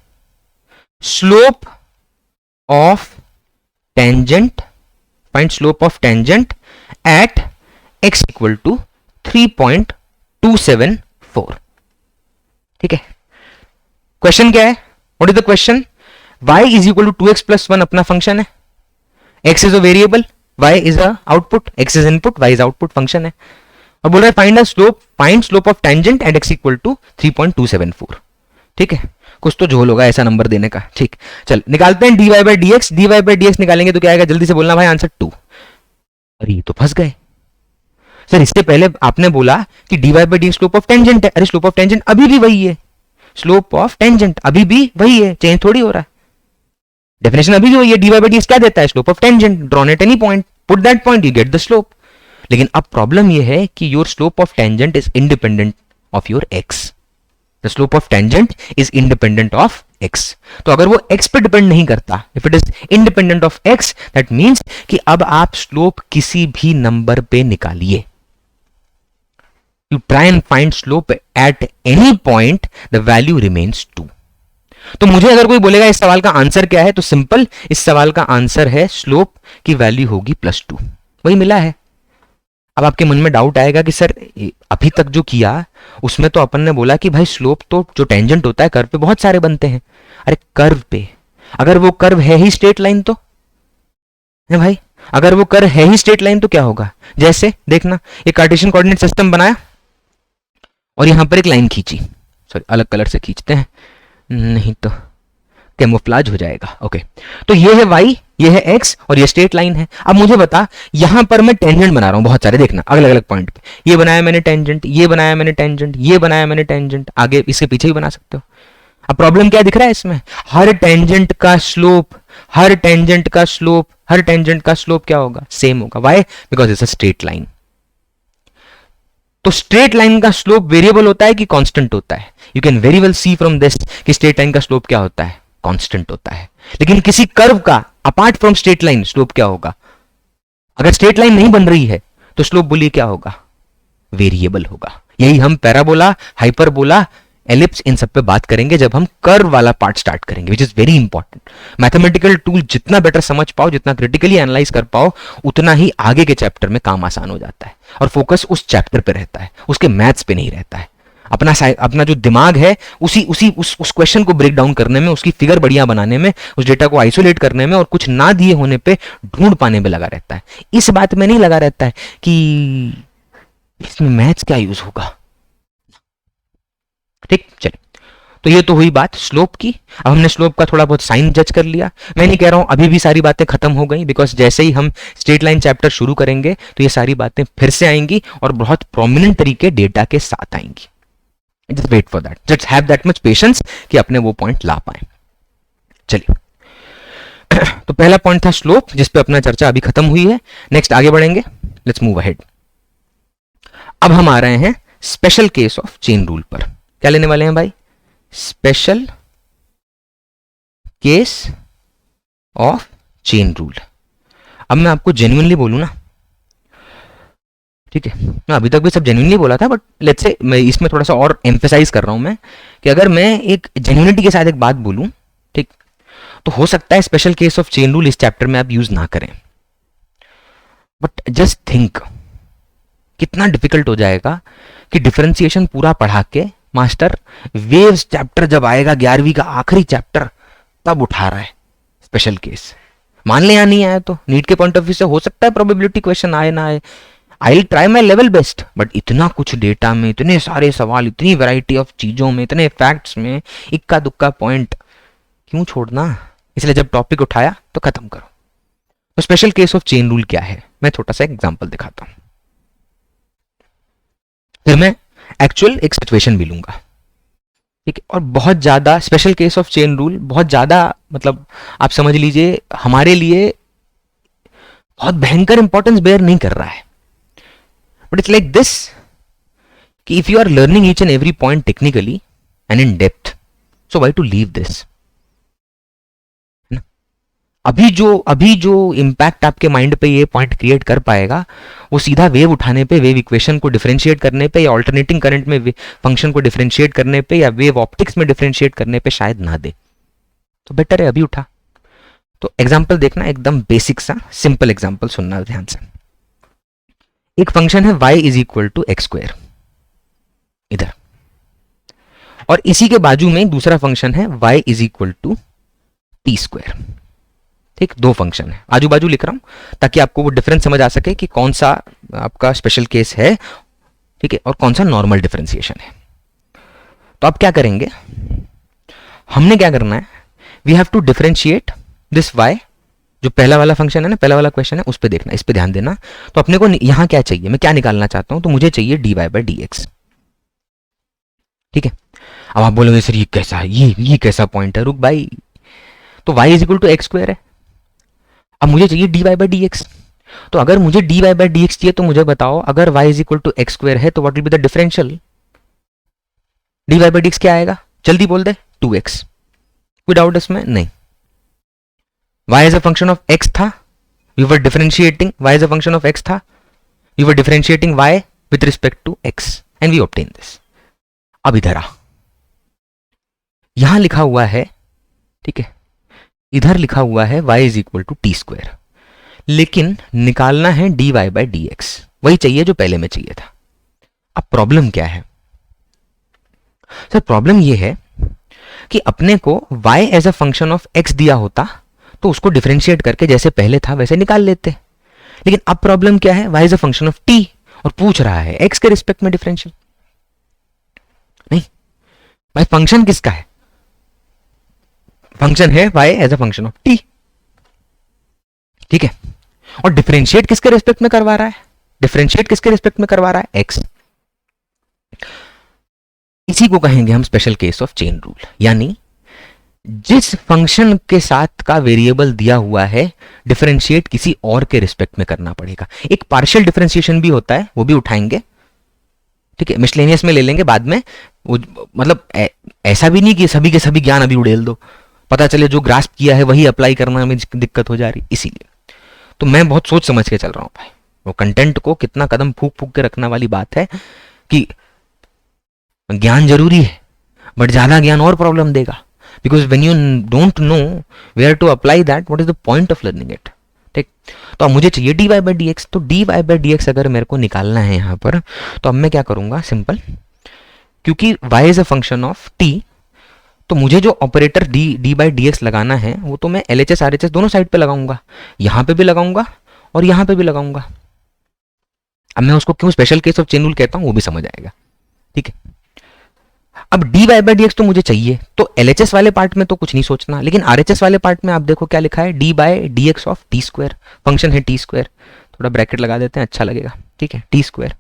slope of tangent, find slope of tangent at x equal to 3.274. ठीक है, क्वेश्चन क्या है, what is the question? y is equal to 2x plus 1 अपना फंक्शन है, x is a variable, y is a output, x is input, y is output function है. और बोल रहा है find slope of tangent at x equal to 3.274. ठीक है, कुछ तो झोल होगा ऐसा नंबर देने का. ठीक, चल निकालते हैं dy by dx. dy by dx निकालेंगे तो क्या आएगा, जल्दी से बोलना भाई, आंसर 2. अरे ये तो फंस गए सर, इससे पहले आपने बोला कि dy by dx slope of tangent है. अरे स्लोप ऑफ टेंजेंट अभी भी वही है, स्लोप ऑफ टेंजेंट अभी भी वही है, चेंज थोड़ी हो रहा है. डेफिनेशन अभी भी वही है. dy बाई dx क्या देता है, slope of tangent. Drawn at any point, put that point, you get the slope. लेकिन अब प्रॉब्लम यह है कि your slope of tangent is independent of your x. The slope of tangent is independent of x. तो अगर वो x पे depend नहीं करता, if it is independent of x, that means कि अब आप स्लोप किसी भी नंबर पे निकालिए. You try and find slope at any point, the value remains 2. तो मुझे अगर कोई बोलेगा इस सवाल का आंसर क्या है, तो सिंपल, इस सवाल का आंसर है स्लोप की वैल्यू होगी +2. वही मिला है. अब आपके मन में डाउट आएगा कि सर अभी तक जो किया उसमें तो अपन ने बोला कि भाई स्लोप तो जो टेंजेंट होता है कर्व पे बहुत सारे बनते हैं. अरे कर्व पे, अगर वो कर्व है ही स्ट्रेट लाइन तो है भाई, अगर वो कर्व है ही स्ट्रेट लाइन तो क्या होगा, जैसे देखना, ये कार्टेशियन कोऑर्डिनेट सिस्टम बनाया और यहां पर एक लाइन खींची, सॉरी अलग कलर से खींचते हैं नहीं तो कैमोफ्लेज हो जाएगा. ओके, तो ये है y, ये है x और ये स्ट्रेट लाइन है. अब मुझे बता, यहां पर मैं टेंजेंट बना रहा हूं बहुत सारे, देखना अलग अलग पॉइंट पे. ये बनाया मैंने टेंजेंट, ये बनाया मैंने टेंजेंट, ये बनाया मैंने टेंजेंट, आगे इसके पीछे भी बना सकते हो. अब प्रॉब्लम क्या दिख रहा है इसमें, हर टेंजेंट का स्लोप, हर टेंजेंट का स्लोप, हर टेंजेंट का स्लोप क्या होगा, सेम होगा. Why? Because it's a straight line. तो स्ट्रेट लाइन का स्लोप वेरिएबल होता है कि कांस्टेंट होता है? You can very well see from this कि स्ट्रेट लाइन का स्लोप क्या होता है, कांस्टेंट होता है. लेकिन किसी कर्व का apart from straight line slope क्या होगा? अगर स्ट्रेट लाइन नहीं बन रही है तो स्लोप बोलिए क्या होगा, वेरिएबल होगा. यही हम पैराबोला, हाइपरबोला, एलिप्स, इन सब पे बात करेंगे जब हम कर्व वाला पार्ट स्टार्ट करेंगे, विच is very important. Mathematical tool जितना बेटर समझ पाओ, जितना क्रिटिकली एनालाइज कर पाओ, उतना ही आगे के चैप्टर में काम आसान हो जाता है और फोकस उस चैप्टर पे रहता है, उसके मैथ्स पे नहीं रहता है. अपना जो दिमाग है उस क्वेश्चन को ब्रेक डाउन करने में, उसकी फिगर बढ़िया बनाने में, उस डेटा को आइसोलेट करने में और कुछ ना दिए होने पे ढूंढ पाने में लगा रहता है. इस बात में नहीं लगा रहता है कि इसमें मैथ्स क्या यूज होगा. ठीक, चलिए, तो ये तो हुई बात स्लोप की. अब हमने स्लोप का थोड़ा बहुत साइन जज कर लिया. मैं नहीं कह रहा हूं अभी भी सारी बातें खत्म हो गई, बिकॉज जैसे ही हम स्ट्रेट लाइन चैप्टर शुरू करेंगे तो ये सारी बातें फिर से आएंगी और बहुत प्रोमिनेंट तरीके डेटा के साथ आएंगी. Just wait for that, just have that much patience कि अपने वो पॉइंट ला पाए. चलिए, तो पहला पॉइंट था स्लोप, जिस पे अपना चर्चा अभी खत्म हुई है. नेक्स्ट आगे बढ़ेंगे, लेट्स मूव अहेड. अब हम आ रहे हैं special case of chain rule पर. क्या लेने वाले हैं भाई, special case of chain rule. अब मैं आपको जेन्युइनली बोलूं ना, ठीक है, मैं अभी तक भी सब जेन्युइनली बोला था, बट लेट्स से मैं इसमें थोड़ा सा और एम्फेसाइज कर रहा हूं मैं कि अगर मैं एक जेन्युइनिटी के साथ एक बात बोलूं, ठीक, तो हो सकता है special case of chain rule इस चैप्टर में आप यूज ना करें. बट जस्ट थिंक कितना डिफिकल्ट हो जाएगा कि डिफरेंशिएशन पूरा पढ़ा के मास्टर वेव्स चैप्टर जब आएगा 11वीं का आखिरी चैप्टर तब उठा रहा है स्पेशल केस. मान ले या नहीं आया तो नीट के पॉइंट ऑफ व्यू से हो सकता है प्रोबेबिलिटी क्वेश्चन आए ना आए, I will try my level best. But इतना कुछ डेटा में, इतने सारे सवाल, इतनी वैरायटी ऑफ चीजों में, इतने फैक्ट्स में इक्का दुक्का पॉइंट क्यों छोड़ना. इसलिए जब टॉपिक उठाया तो खत्म करो. तो special case of chain rule क्या है, मैं छोटा सा एग्जांपल दिखाता हूं, फिर मैं एक्चुअल एक सिचुएशन भी लूंगा. ठीक है, और बहुत ज्यादा special case of chain rule बहुत ज्यादा, मतलब आप समझ लीजिए हमारे लिए बहुत भयंकर इंपॉर्टेंस बेयर नहीं कर रहा है. बट इट्स लाइक दिस कि if you are learning each and every point technically and in depth, so why to leave this. अभी जो इम्पैक्ट आपके माइंड पे ये पॉइंट क्रिएट कर पाएगा वो सीधा वेव उठाने पे, वेव इक्वेशन को डिफरेंशिएट करने पे, या ऑल्टरनेटिंग करंट में फंक्शन को डिफरेंशिएट करने पे, या वेव ऑप्टिक्स में डिफरेंशिएट करने पे शायद ना दे। तो बेटर है अभी उठा। तो एग्जाम्पल देखना, एकदम बेसिक सा सिंपल एग्जाम्पल सुनना ध्यान से। एक फंक्शन है y is equal to x square इधर, और इसी के बाजू में एक दूसरा फंक्शन है y is equal to t square. ठीक, दो फंक्शन है, आजू बाजू लिख रहा हूं ताकि आपको वो डिफरेंस समझ आ सके कि कौन सा आपका स्पेशल केस है, ठीक है, और कौन सा नॉर्मल डिफरेंशिएशन है। तो आप क्या करेंगे, हमने क्या करना है, we have to differentiate this y, जो पहला वाला फंक्शन है ना, पहला वाला क्वेश्चन है, उस पे देखना, इस पे ध्यान देना। तो अपने को यहां क्या चाहिए, मैं क्या निकालना चाहता हूं, तो मुझे चाहिए dy बाई डी एक्स। ठीक है, अब आप बोलोगे सर ये कैसा है, ये कैसा पॉइंट है, रुक भाई, तो y is equal to x square है, अब मुझे चाहिए dy बाई डी एक्स। तो अगर मुझे dy बाई डी एक्स चाहिए तो मुझे बताओ, अगर y is equal to x square है तो what will be the differential, dy by d x क्या आएगा, जल्दी बोल दे, 2x। कोई डाउट इसमें नहीं, y as a function of x था, we were differentiating y as a function of x था, we were differentiating y with respect to x and we obtain this. अब इधर आ, यहां लिखा हुआ है, ठीक है, इधर लिखा हुआ है y is equal to t square, लेकिन निकालना है dy बाई डी एक्स, वही चाहिए जो पहले में चाहिए था। अब प्रॉब्लम क्या है सर, प्रॉब्लम ये है कि अपने को y as a function of x दिया होता तो उसको डिफरेंशिएट करके जैसे पहले था वैसे निकाल लेते, लेकिन अब प्रॉब्लम क्या है, y is a function of t और पूछ रहा है x के रिस्पेक्ट में डिफरेंशियल। नहीं भाई, फंक्शन किसका है, फंक्शन है y as a function of t, ठीक है, और डिफरेंशिएट किसके रिस्पेक्ट में करवा रहा है, डिफरेंशिएट किसके रिस्पेक्ट में करवा रहा है, x। इसी को कहेंगे हम special case of chain rule, यानी जिस फंक्शन के साथ का वेरिएबल दिया हुआ है डिफरेंशिएट किसी और के रिस्पेक्ट में करना पड़ेगा। एक पार्शियल डिफरेंशिएशन भी होता है, वो भी उठाएंगे, ठीक है, मिसलेनियस में ले लेंगे बाद में। वो मतलब ऐसा भी नहीं कि सभी के सभी ज्ञान अभी उड़ेल दो, पता चले जो ग्रास्प किया है वही अप्लाई करना में दिक्कत हो जा रही, इसीलिए तो मैं बहुत सोच समझ के चल रहा हूं भाई। वो कंटेंट को कितना कदम फूक फूक के रखना वाली बात है कि ज्ञान जरूरी है बट ज्यादा ज्ञान और प्रॉब्लम देगा, because when you don't know where to apply that, what is the point of learning it. ठीक, तो अब मुझे चाहिए dy बाई डी एक्स, तो dy बाई डी एक्स अगर मेरे को निकालना है यहां पर, तो अब मैं क्या करूंगा, सिंपल, क्योंकि y is a function of t, तो मुझे जो operator D by d x लगाना है वो तो मैं LHS RHS दोनों साइड पे लगाऊंगा, यहां पे भी लगाऊंगा और यहां पे भी लगाऊंगा। अब मैं उसको क्यों special case of chain rule कहता हूं वो भी समझ आएगा, ठीक है। अब d y by d x तो मुझे चाहिए, तो LHS वाले पार्ट में तो कुछ नहीं सोचना, लेकिन RHS वाले पार्ट में आप देखो क्या लिखा है, D by d x of T square, function है टी स्क्वायर, थोड़ा ब्रैकेट लगा देते हैं अच्छा लगेगा, ठीक है, टी स्क्वायर।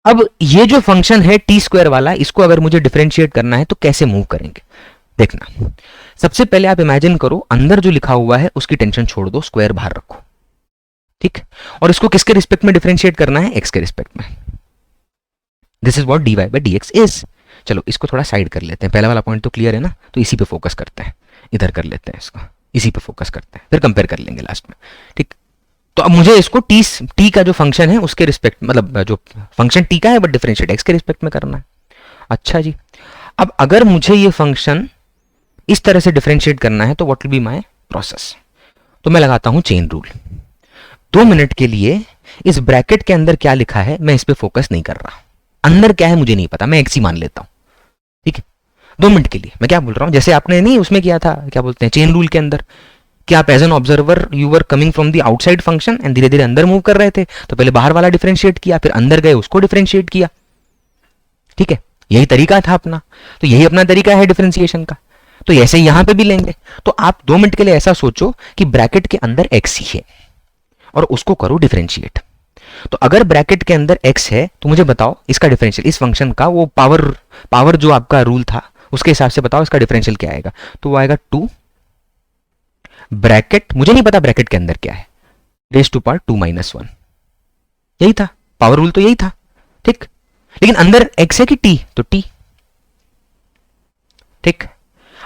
अब ये जो फंक्शन है टी स्क्वायर वाला, इसको अगर मुझे डिफरेंशिएट करना है तो कैसे मूव करेंगे, देखना। सबसे पहले आप इमेजिन करो अंदर जो लिखा हुआ है उसकी टेंशन छोड़ दो, स्क्वायर बाहर रखो, ठीक, और इसको किसके रिस्पेक्ट में डिफरेंशिएट करना है, एक्स के रिस्पेक्ट में। This is what d y by d x is. चलो इसको थोड़ा साइड कर लेते हैं, पहला वाला पॉइंट तो क्लियर है ना, तो इसी पे फोकस करते हैं, इधर कर लेते हैं इसको, इसी पे फोकस करते हैं, फिर कंपेयर कर लेंगे लास्ट में, ठीक। तो अब मुझे इसको टी का जो फंक्शन है उसके रिस्पेक्ट, मतलब जो फंक्शन टी का है बट डिफरेंशिएट एक्स के रिस्पेक्ट में करना है। अच्छा जी, अब अगर मुझे ये फंक्शन इस तरह से डिफरेंशिएट करना है तो what will be my process, तो मैं लगाता हूं चेन रूल। 2 मिनट के लिए इस ब्रैकेट के अंदर क्या लिखा है मैं इस पे फोकस नहीं कर रहा, अंदर क्या है मुझे नहीं पता, मैं एक्स ही मान लेता हूं, ठीक है। 2 मिनट के लिए मैं क्या बोल रहा हूं, जैसे आपने नहीं उसमें किया था, क्या बोलते हैं, चेन रूल के अंदर, कि आप as an observer you were coming from the outside function and धीरे धीरे अंदर मूव कर रहे थे, तो पहले बाहर वाला डिफरेंशिएट किया, फिर अंदर गए उसको डिफरेंशिएट किया, ठीक है, यही तरीका था अपना, तो यही अपना तरीका है डिफरेंशिएशन का। तो ऐसे यहां पे भी लेंगे, तो आप 2 मिनट के लिए ऐसा सोचो कि ब्रैकेट के अंदर एक्स ही है और उसको करो डिफरेंशिएट। तो अगर ब्रैकेट के अंदर x है तो मुझे बताओ इसका डिफरेंशियल, इस फंक्शन का वो पावर जो आपका रूल था उसके हिसाब से बताओ इसका डिफरेंशियल क्या आएगा, तो वो आएगा 2 ब्रैकेट, मुझे नहीं पता ब्रैकेट के अंदर क्या है, रेज टू पावर 2 - 1, यही था पावर रूल, तो यही था, ठीक। लेकिन अंदर x है कि t, तो t, ठीक।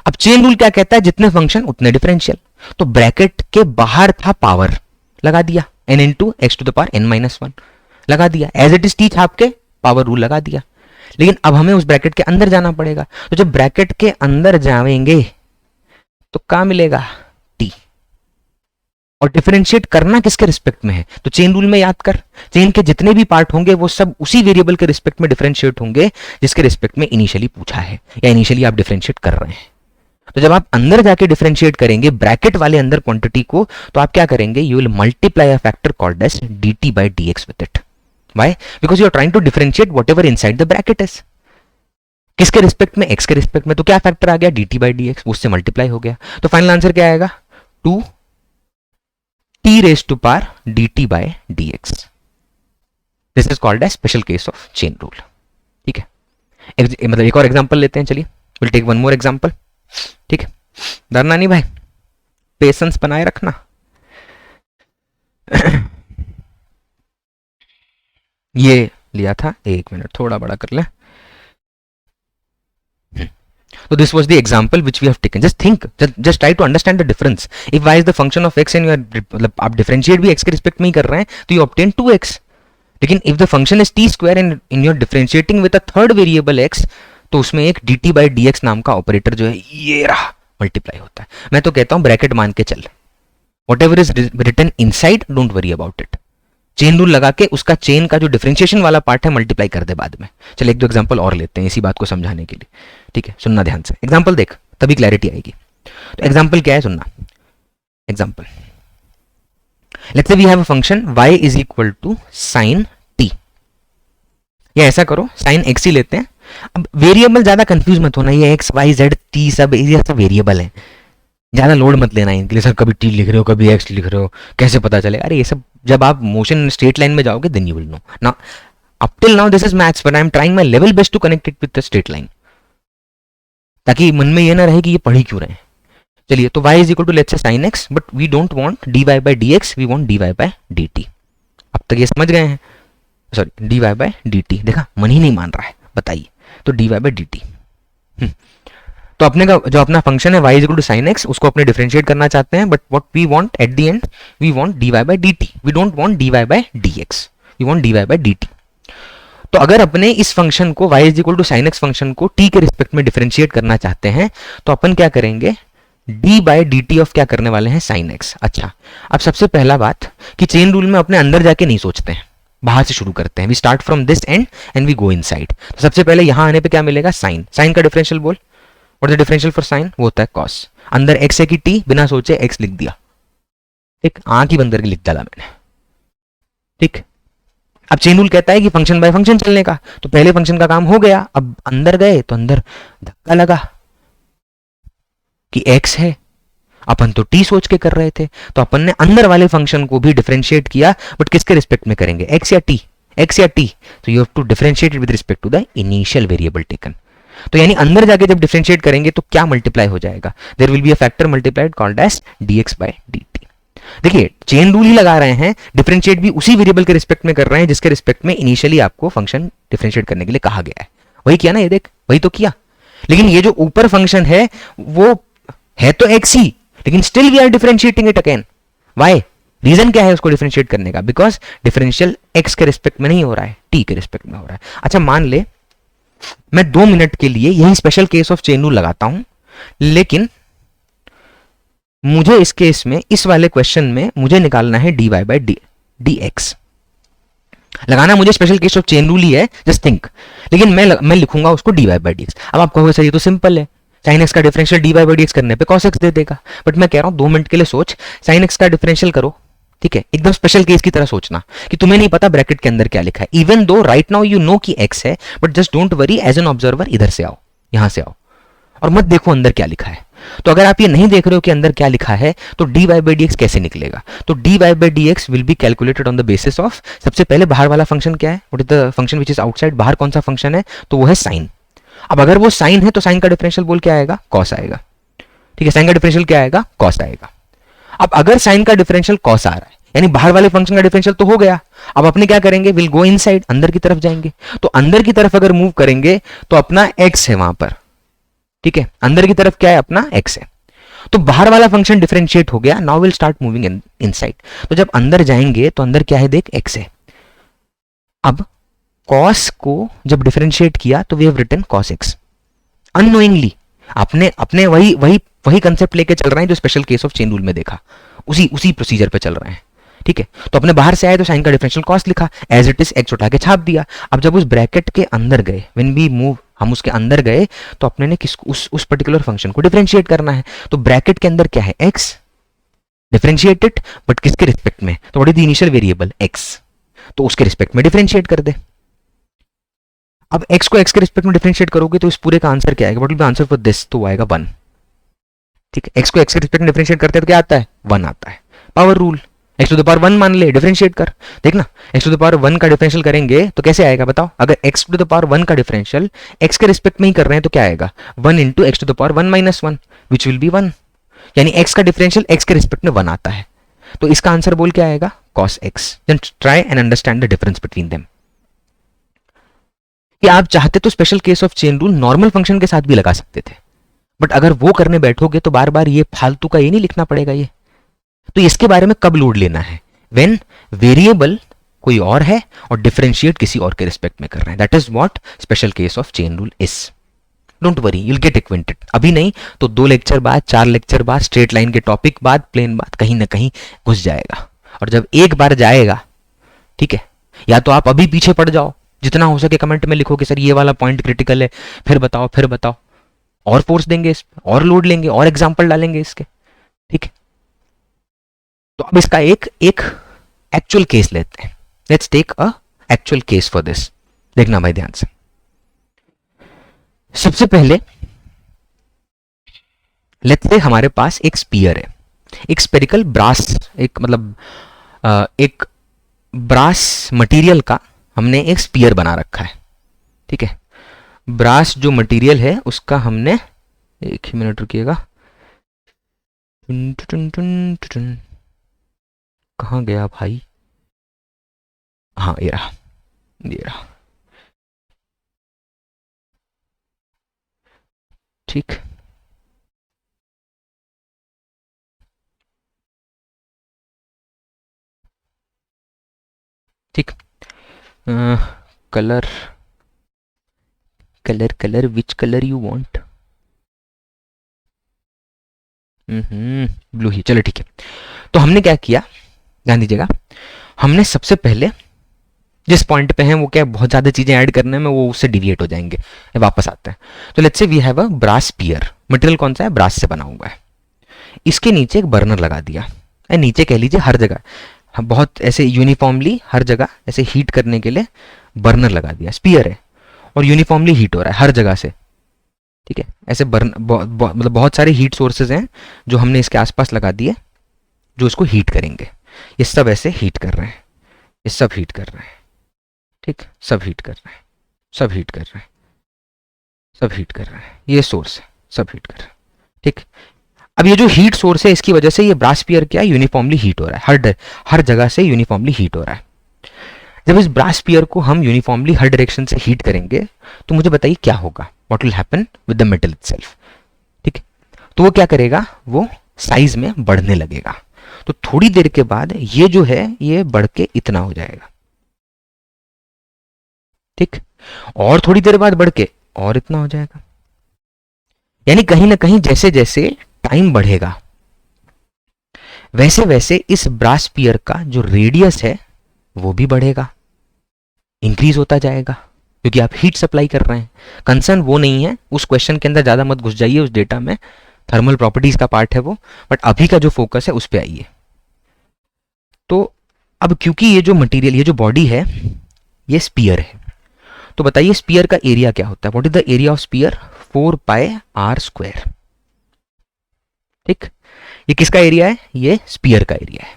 अब चेन रूल क्या कहता है, जितने फंक्शन उतने डिफरेंशियल, तो ब्रैकेट के बाहर था पावर, लगा दिया n into x to the power n-1 लगा दिया, एज इट इज टी था आपके, पावर रूल लगा दिया। लेकिन अब हमें उस ब्रैकेट के अंदर जाना पड़ेगा, तो जब ब्रैकेट के अंदर जाएंगे तो क्या मिलेगा, टी। और डिफरेंशिएट करना किसके रिस्पेक्ट में है, तो चेन रूल में याद कर, चेन के जितने भी पार्ट होंगे वो सब उसी वेरिएबल के रिस्पेक्ट में डिफरेंशिएट होंगे जिसके रिस्पेक्ट में इनिशियली पूछा है या इनिशियली आप डिफरेंशिएट कर रहे हैं। तो जब आप अंदर जाके डिफरेंशिएट करेंगे ब्रैकेट वाले अंदर क्वांटिटी को, तो आप क्या करेंगे, you will multiply a factor called as dt by dx with इट। Why, because you are trying to differentiate whatever inside the bracket is. किसके रिस्पेक्ट में, x के रिस्पेक्ट में, तो क्या फैक्टर आ गया, dt by dx, उससे मल्टीप्लाई हो गया। तो फाइनल आंसर क्या आएगा, 2t raised to power dt by dx। This is called as special case of chain rule. ठीक है, मतलब एक और एग्जांपल लेते हैं, चलिए, will take one more example. ठीक है, डरना नहीं भाई, पेशेंस बनाए रखना। ये लिया था, एक मिनट थोड़ा बड़ा कर ले। So this was the example which we have taken. Just think, just try to understand the difference. If y is the function of x and you are, मतलब आप differentiate भी x के respect में ही कर रहे हैं, तो you obtain 2x. लेकिन if the function is t square and you are differentiating with a third variable x, तो उसमें एक dt by dx नाम का ऑपरेटर जो है ये रहा, मल्टीप्लाई होता है। मैं तो कहता हूं ब्रैकेट मान के चल, whatever is written inside, don't worry about it. Chain rule लगा के उसका चेन का जो डिफरेंशिएशन वाला पार्ट है मल्टीप्लाई कर दे बाद में। चल एक दो एग्जांपल और लेते हैं इसी बात को समझाने के लिए। ठीक है, सुनना ध्यान से, एग्जांपल देख तभी क्लैरिटी आएगी। तो एग्जांपल क्या है, सुनना example. Let's say we have a function y is equal to sin t, या ऐसा करो sin x ही लेते हैं। अब वेरिएबल ज्यादा कंफ्यूज मत होना, ये x y z t सब ये सब वेरिएबल है, ज्यादा लोड मत लेना इनके लिए। सर कभी t लिख रहे हो कभी x लिख रहे हो, कैसे पता चलेगा, अरे ये सब जब आप मोशन स्ट्रेट लाइन में जाओगे then you will know. Now up till now this is maths, but I am trying my level best to connect it with the straight line, ताकि मन में ये ना रहे कि ये पढ़ ही क्यों रहे हैं। चलिए, तो y is equal to let's say sin x, but we don't want dy by dx, we want dy by dt। अब तक ये समझ गए हैं, सॉरी dy by dt, देखा मन ही नहीं मान रहा है, बताइए। तो dy by dt, तो अपने का जो अपना फंक्शन है y is equal to sin x, उसको अपने डिफरेंशिएट करना चाहते हैं, but what we want at the end, we want dy by dt, we don't want dy by dx, we want dy by dt। तो अगर अपने इस फंक्शन को y is equal to sin x function को t के respect में differentiate करना चाहते हैं, तो अपन क्या करेंगे, d by dt ऑफ क्या करने वाले हैं, sin x। अच्छा, अब सबसे पहला बात कि चेन रूल में अपने अंदर जाके नहीं सोचते हैं, बाहर से शुरू करते हैं। We start from this end and we go inside. तो सबसे पहले यहां आने पे क्या मिलेगा, साइन, साइन का डिफरेंशियल बोल, what is the differential for sine, वो होता है cos। अंदर x है कि t, बिना सोचे x लिख दिया, ठीक, आंख ही बंद करके लिख डाला मैंने। ठीक, अब चेन रूल कहता है कि फंक्शन बाय फंक्शन चलने का, तो पहले फंक्शन का काम हो गया। अब अंदर गए तो अंदर धक्का लगा कि x है, अपन तो t सोच के कर रहे थे, तो अपन ने अंदर वाले फंक्शन को भी डिफरेंशिएट किया, बट किसके रिस्पेक्ट में करेंगे, x या t, x या t, तो you have to differentiate with respect to the initial variable taken. तो यानी अंदर जाके जब डिफरेंशिएट करेंगे तो क्या मल्टीप्लाई हो जाएगा, there will be a factor multiplied called as dx by dt। देखिए चेन रूल ही लगा रहे हैं, डिफरेंशिएट भी उसी वेरिएबल के रिस्पेक्ट में कर रहे हैं जिसके रिस्पेक्ट में इनिशियली आपको फंक्शन डिफरेंशिएट करने के लिए कहा गया है। वही किया ना, ये देख वही तो किया। लेकिन ये जो ऊपर फंक्शन है वो है तो x ही, लेकिन still we are differentiating it again. Why, reason क्या है उसको डिफरेंशिएट करने का, बिकॉज डिफरेंशियल x के रिस्पेक्ट में नहीं हो रहा है, t के रिस्पेक्ट में हो रहा है। अच्छा मान ले मैं 2 मिनट के लिए यही special case of chain rule लगाता हूं, लेकिन मुझे इस केस में, इस वाले क्वेश्चन में मुझे निकालना है dy by dx। लगाना मुझे special case of chain rule ही है, जस्ट थिंक, लेकिन मैं लिखूंगा उसको dy by dx। अब आप कहोगे सर ये तो सिंपल है, sin x का डिफरेंशियल dy by dx करने पे cos x दे देगा, बट मैं कह रहा हूं 2 मिनट के लिए सोच, sin x का डिफरेंशियल करो, ठीक है, एकदम स्पेशल केस की तरह सोचना कि तुम्हें नहीं पता ब्रैकेट के अंदर क्या लिखा है, even though right now you know कि x है, but just don't worry, as an observer इधर से आओ, यहां से आओ और मत देखो अंदर क्या लिखा है। तो अगर आप ये नहीं देख रहे हो कि अंदर क्या लिखा है, तो dy by dx कैसे निकलेगा, तो dy by dx will be calculated on the basis of, सबसे पहले बाहर वाला फंक्शन क्या है, what is the function which is outside, बाहर कौन सा फंक्शन है, तो वो है साइन। अब अगर वो साइन है तो साइन का डिफरेंशियल बोल क्या आएगा, कॉस आएगा, ठीक है, साइन का डिफरेंशियल क्या आएगा, कॉस आएगा। अब अगर साइन का डिफरेंशियल कॉस आ रहा है, यानी बाहर वाले फंक्शन का डिफरेंशियल तो हो गया, अब अपने क्या करेंगे, विल गो इनसाइड, अंदर की तरफ जाएंगे। तो अंदर की तरफ अगर मूव करेंगे तो अपना x है वहां पर, ठीक है, अंदर की तरफ क्या है, अपना x है। तो बाहर वाला फंक्शन डिफरेंशिएट हो गया, now will start moving inside. तो जब अंदर जाएंगे तो अंदर क्या है देख, x है। अब cos को जब डिफरेंशिएट किया तो we have written cos x unknowingly. अपने अपने वही वही वही कंसेप्ट लेके चल रहे हैं जो special case of chain rule में देखा, उसी प्रोसीजर पे चल रहे हैं, ठीक है। तो अपने बाहर से आए तो साइन का डिफरेंशियल कॉस लिखा, एज इट इज x उठा के छाप दिया। अब जब उस ब्रैकेट के अंदर गए, व्हेन वी मूव, हम उसके अंदर गए तो अपने ने उस पर्टिकुलर फंक्शन को डिफरेंशिएट करना है। तो ब्रैकेट के अंदर क्या है, x डिफरेंशिएटेड, बट किसके रिस्पेक्ट में, तो what is the initial variable x, तो उसके रिस्पेक्ट में डिफरेंशिएट कर दे। अब x को x के रिस्पेक्ट में डिफरेंशिएट करोगे तो इस पूरे का आंसर क्या आएगा, what will B answer for this, तो आएगा 1, ठीक है। x को x के रिस्पेक्ट में डिफरेंशिएट करते हैं तो क्या आता है, 1 आता है। Power rule, x to the power 1 मान ले, डिफरेंशिएट कर, देखना x टू द पावर 1 का डिफरेंशियल करेंगे तो कैसे आएगा बताओ। अगर x टू द पावर 1 का डिफरेंशियल x के रिस्पेक्ट में ही कर रहे हैं तो क्या आएगा, 1 into x to the power 1 माइनस 1 विच विल बी 1, यानी x का डिफरेंशियल x के रिस्पेक्ट में 1 आता है। तो इसका आंसर बोल क्या आएगा, cos x। Then try and understand the difference between them. कि आप चाहते तो special case of chain rule normal function के साथ भी लगा सकते थे, बट अगर वो करने बैठोगे तो बार बार ये फालतू का ये नहीं लिखना पड़ेगा ये। तो इसके बारे में कब लोड लेना है, व्हेन वेरिएबल कोई और है और डिफरेंशिएट किसी और के रिस्पेक्ट में कर रहे हैं, that is what special case of chain rule is. Don't worry, you will get acquainted. अभी नहीं तो 2 लेक्चर बाद, 4 लेक्चर बाद, स्ट्रेट लाइन के टॉपिक बाद, प्लेन बाद, कहीं ना कहीं घुस जाएगा। और जब एक बार जाएगा, ठीक है, या तो आप अभी पीछे पड़ जाओ, जितना हो सके कमेंट में लिखो कि सर ये वाला पॉइंट क्रिटिकल है, फिर बताओ, और फोर्स देंगे इस पे, और लोड लेंगे, और एग्जाम्पल डालेंगे इसके, ठीक है। तो अब इसका एक एक्चुअल केस लेते हैं। Let's take a actual case for this. देखना भाई ध्यान से। सबसे पहले लेट्स से हमारे पास एक स्पीयर है, एक स्पेरिकल ब्रास, एक मतलब एक ब्रास मटेरियल का हमने एक स्पीयर बना रखा है, ठीक है। ब्रास जो मटेरियल है उसका हमने, एक ही मिनट रुकिएगा, कहाँ गया भाई, हाँ ये रहा, ठीक। ठीक, colour which colour you want, blue ही, चलो ठीक है। तो हमने क्या किया, ध्यान दीजिएगा, हमने सबसे पहले जिस पॉइंट पे हैं वो क्या, बहुत ज्यादा चीजें ऐड करने में वो उससे डिविएट हो जाएंगे, वापस आते हैं। तो let's say we have a brass sphere, material कौन सा है, ब्रास से बना हुआ है। इसके नीचे एक बर्नर लगा दिया, नीचे कह लीजिए हर जगह, बहुत ऐसे यूनिफॉर्मली हर जगह ऐसे हीट करने के लिए बर्नर लगा दिया। स्पीयर है और यूनिफॉर्मली हीट हो रहा है हर जगह से, ठीक है। ऐसे मतलब बहुत सारे हीट सोर्सेज हैं जो हमने इसके आसपास लगा दिए, जो इसको हीट करेंगे। ये सब ऐसे हीट कर रहे हैं, ये सब हीट कर रहे हैं, ठीक, सब हीट कर रहे हैं, सब हीट कर रहे हैं, सब हीट कर रहे हैं, ये सोर्स है, सब हीट कर रहे हैं, ठीक। अब ये जो हीट सोर्स है इसकी वजह से ये ब्रास स्पीयर क्या है, यूनिफॉर्मली हीट हो रहा है, हर जगह से यूनिफॉर्मली हीट हो रहा है। जब इस ब्रास स्पीयर को हम यूनिफॉर्मली हर डायरेक्शन से हीट करेंगे तो मुझे बताइए क्या होगा, what will happen with the metal itself, ठीक है। तो वो क्या करेगा, वो साइज में बढ़ने लगेगा। तो थोड़ी देर के बाद ये जो है ये बढ़ के इतना हो जाएगा, ठीक, और थोड़ी देर बाद बढ़ के और इतना हो जाएगा। यानी कहीं ना कहीं जैसे जैसे टाइम बढ़ेगा वैसे वैसे इस ब्रास स्पीयर का जो रेडियस है वो भी बढ़ेगा, इंक्रीज होता जाएगा, क्योंकि आप हीट सप्लाई कर रहे हैं। कंसर्न वो नहीं है, उस क्वेश्चन के अंदर ज्यादा मत घुस जाइए, उस डेटा में थर्मल प्रॉपर्टीज का पार्ट है वो, बट अभी का जो फोकस है उस पर आइए। तो अब क्योंकि ये जो मटेरियल, ये जो बॉडी है ये स्पीयर है, तो बताइए स्पीयर का एरिया क्या होता है, what is the area of sphere, 4πr², ठीक। ये किसका एरिया है, ये स्पीयर का एरिया है।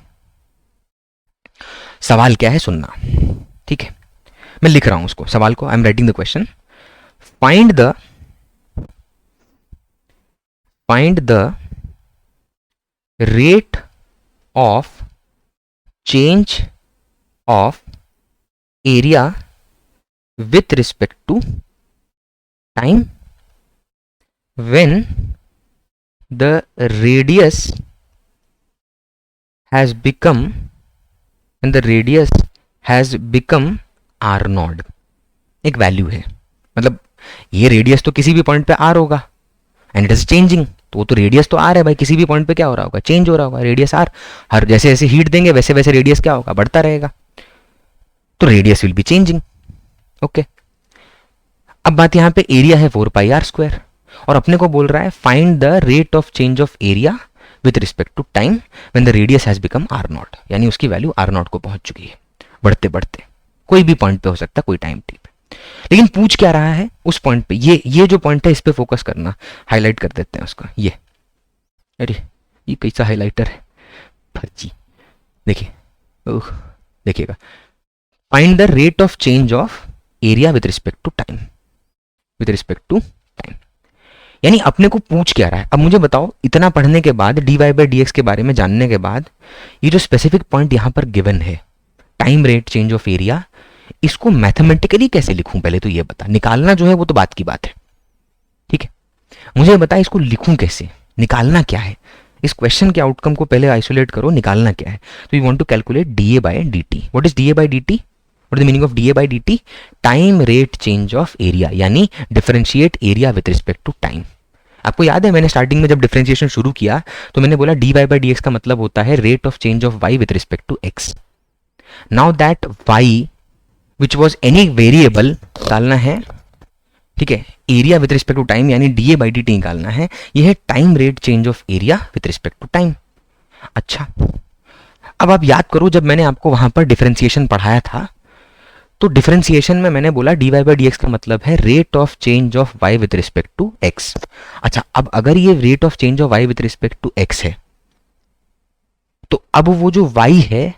सवाल क्या है सुनना, ठीक है, मैं लिख रहा हूं उसको, सवाल को, I am writing the question. Find the rate of change of area with respect to time when the radius has become r not, एक वैल्यू है, मतलब ये रेडियस तो किसी भी पॉइंट पे r होगा एंड इट इज चेंजिंग, तो वो तो रेडियस तो r है भाई, किसी भी पॉइंट पे क्या हो रहा होगा, चेंज हो रहा होगा, रेडियस r, हर जैसे जैसे हीट देंगे वैसे वैसे रेडियस क्या होगा, बढ़ता रहेगा, तो radius will be changing. Okay, अब बात यहाँ पे एरिया है 4 पाई r स्क्वायर, और अपने को बोल रहा है find the rate of change of area with respect to time when the radius has become r naught, यानी उसकी वैल्यू r नॉट को पहुंच चुकी है, बढ़ते बढ़ते कोई भी पॉइंट पे हो सकता है, कोई टाइम टी पे, लेकिन पूछ क्या रहा है उस पॉइंट पे, ये जो पॉइंट है इस पे फोकस करना, हाईलाइट कर देते हैं उसका, ये, अरे ये कैसा हाइलाइटर है फर्जी, देखिए, देखिएगा, find the rate of change of area with respect to time, यानी अपने को पूछ क्या रहा है। अब मुझे बताओ, इतना पढ़ने के बाद, dy बाई डी एक्स के बारे में जानने के बाद, ये जो स्पेसिफिक पॉइंट यहां पर गिवन है, time rate change of area, इसको मैथमेटिकली कैसे लिखूं, पहले तो ये बता, निकालना जो है वो तो बात की बात है, ठीक है, मुझे बता इसको लिखूं कैसे, निकालना क्या है, इस क्वेश्चन के आउटकम को पहले आइसोलेट करो, निकालना क्या है, तो you want to calculate d a by dt। What is d a by dt? What is the meaning of d a by dt? Time rate change of area, यानी differentiate area with respect to time. आपको याद है मैंने starting में जब differentiation शुरू किया तो मैंने बोला dy बाय dx का मतलब होता है rate of change of y with respect to x। Now that y which was any variable निकालना है, ठीक है, area with respect to time, यानी डीए बाई डी टी निकालना है, यह है time rate change of area with respect to time. अच्छा, अब आप याद करो जब मैंने आपको वहां पर डिफरेंशिएशन पढ़ाया था, तो डिफरेंशिएशन में मैंने बोला d y by d x का मतलब है rate of change of y with respect to x. अच्छा, अब अगर ये rate of change of y with respect to x है, तो अब वो जो वाई है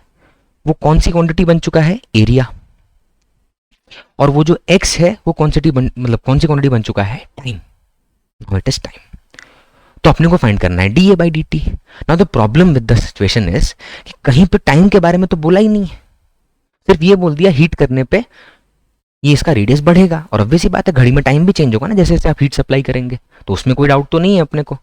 वो कौन सी क्वांटिटी बन चुका है, एरिया, और वो जो x है वो कौन सी क्वांटिटी बन चुका है, टाइम, इट इज टाइम। तो अपने को फाइंड करना है DA by d T. Now the problem with the situation is कि कहीं पे टाइम के बारे में तो बोला ही नहीं है, सिर्फ ये बोल दिया हीट करने पे ये इसका रेडियस बढ़ेगा, और ऑब्वियस सी बात है घड़ी में टाइम भी चेंज होगा ना जैसे जैसे आप हीट सप्लाई करेंगे, तो उसमें कोई डाउट तो नहीं है अपने को।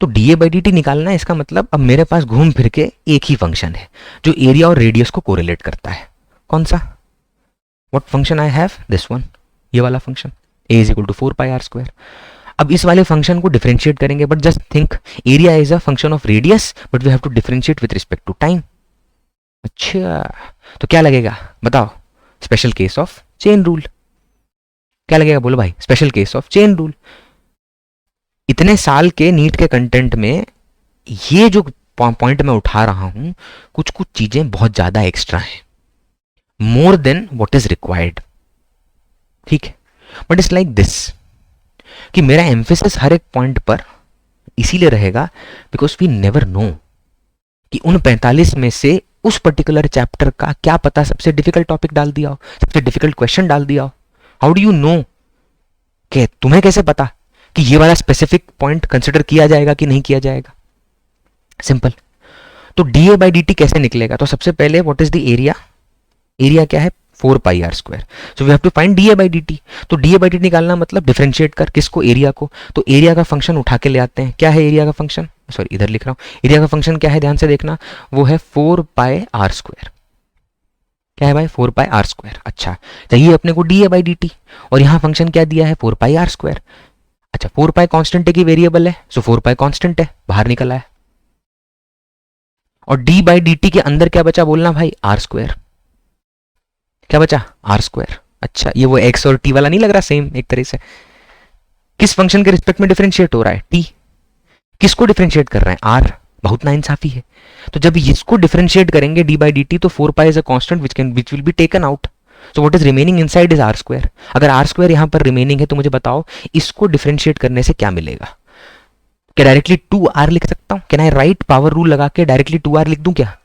तो डीए बाई डी टी निकालना है, इसका मतलब अब मेरे पास घूम फिर के एक ही फंक्शन है जो एरिया और रेडियस को कोरिलेट करता है। कौन सा? What function I have? This one, ये वाला function a is equal to 4 pi r square। अब इस वाले फंक्शन को डिफरेंशिएट करेंगे, but just think area is a function of radius but we have to differentiate with respect to time. अच्छा, तो क्या लगेगा बताओ, special case of chain rule. क्या लगेगा बोलो भाई, special case of chain rule. इतने साल के नीट के कंटेंट में ये जो पॉइंट मैं उठा रहा हूं, कुछ कुछ चीजें बहुत ज्यादा एक्स्ट्रा हैं, more than what is required, ठीक है, बट इट्स लाइक दिस कि मेरा एम्फेसिस हर एक पॉइंट पर इसीलिए रहेगा बिकॉज वी नेवर नो कि उन 45 में से उस पर्टिकुलर चैप्टर का क्या पता सबसे डिफिकल्ट टॉपिक डाल दिया हो, सबसे डिफिकल्ट क्वेश्चन डाल दिया हो। हाउ डू यू नो, कि तुम्हें कैसे पता कि ये वाला स्पेसिफिक पॉइंट कंसिडर किया जाएगा कि नहीं किया जाएगा? सिंपल। तो डीए बाई डी टी कैसे निकलेगा? तो सबसे पहले what is the area, area क्या है 4 pi r square, so we have to find d a by d t. तो डीए बाई डी टी निकालना मतलब डिफरेंशिएट कर किसको, एरिया को। तो एरिया का फंक्शन उठा के ले आते हैं, क्या है एरिया का फंक्शन, सॉरी इधर लिख रहा हूं, एरिया का फंक्शन क्या है ध्यान से देखना, वो है 4 पाई आर स्क्वायर। क्या है भाई 4 पाई आर स्क्वायर। अच्छा, चाहिए अपने को डीए बाई डी टी, और यहां फंक्शन क्या दिया है 4 पाई आर स्क्वायर। अच्छा, 4 पाई कांस्टेंट है कि वेरिएबल है, सो 4 पाई कांस्टेंट है, बाहर निकला है। और डी बाई डी टी के अंदर क्या बचा बोलना भाई, आर स्क्वायर। क्या बचा, आर स्क्वायर। अच्छा, ये वो एक्स और टी वाला नहीं लग रहा सेम एक तरह से? किस फंक्शन के रिस्पेक्ट में डिफरेंशिएट हो रहा है, टी। किसको डिफरेंशिएट कर रहे हैं, आर। बहुत नाइंसाफी है। तो जब इसको डिफरेंशिएट करेंगे डी बाई डी टी, तो 4 pi is a constant which will be taken out, so what is remaining inside is r square. अगर आर स्क्वायर यहां पर रिमेनिंग है तो मुझे बताओ इसको डिफरेंशिएट करने से क्या मिलेगा? क्या डायरेक्टली 2r लिख सकता हूं? Can I write power rule लगा के डायरेक्टली 2r लिख दूं क्या?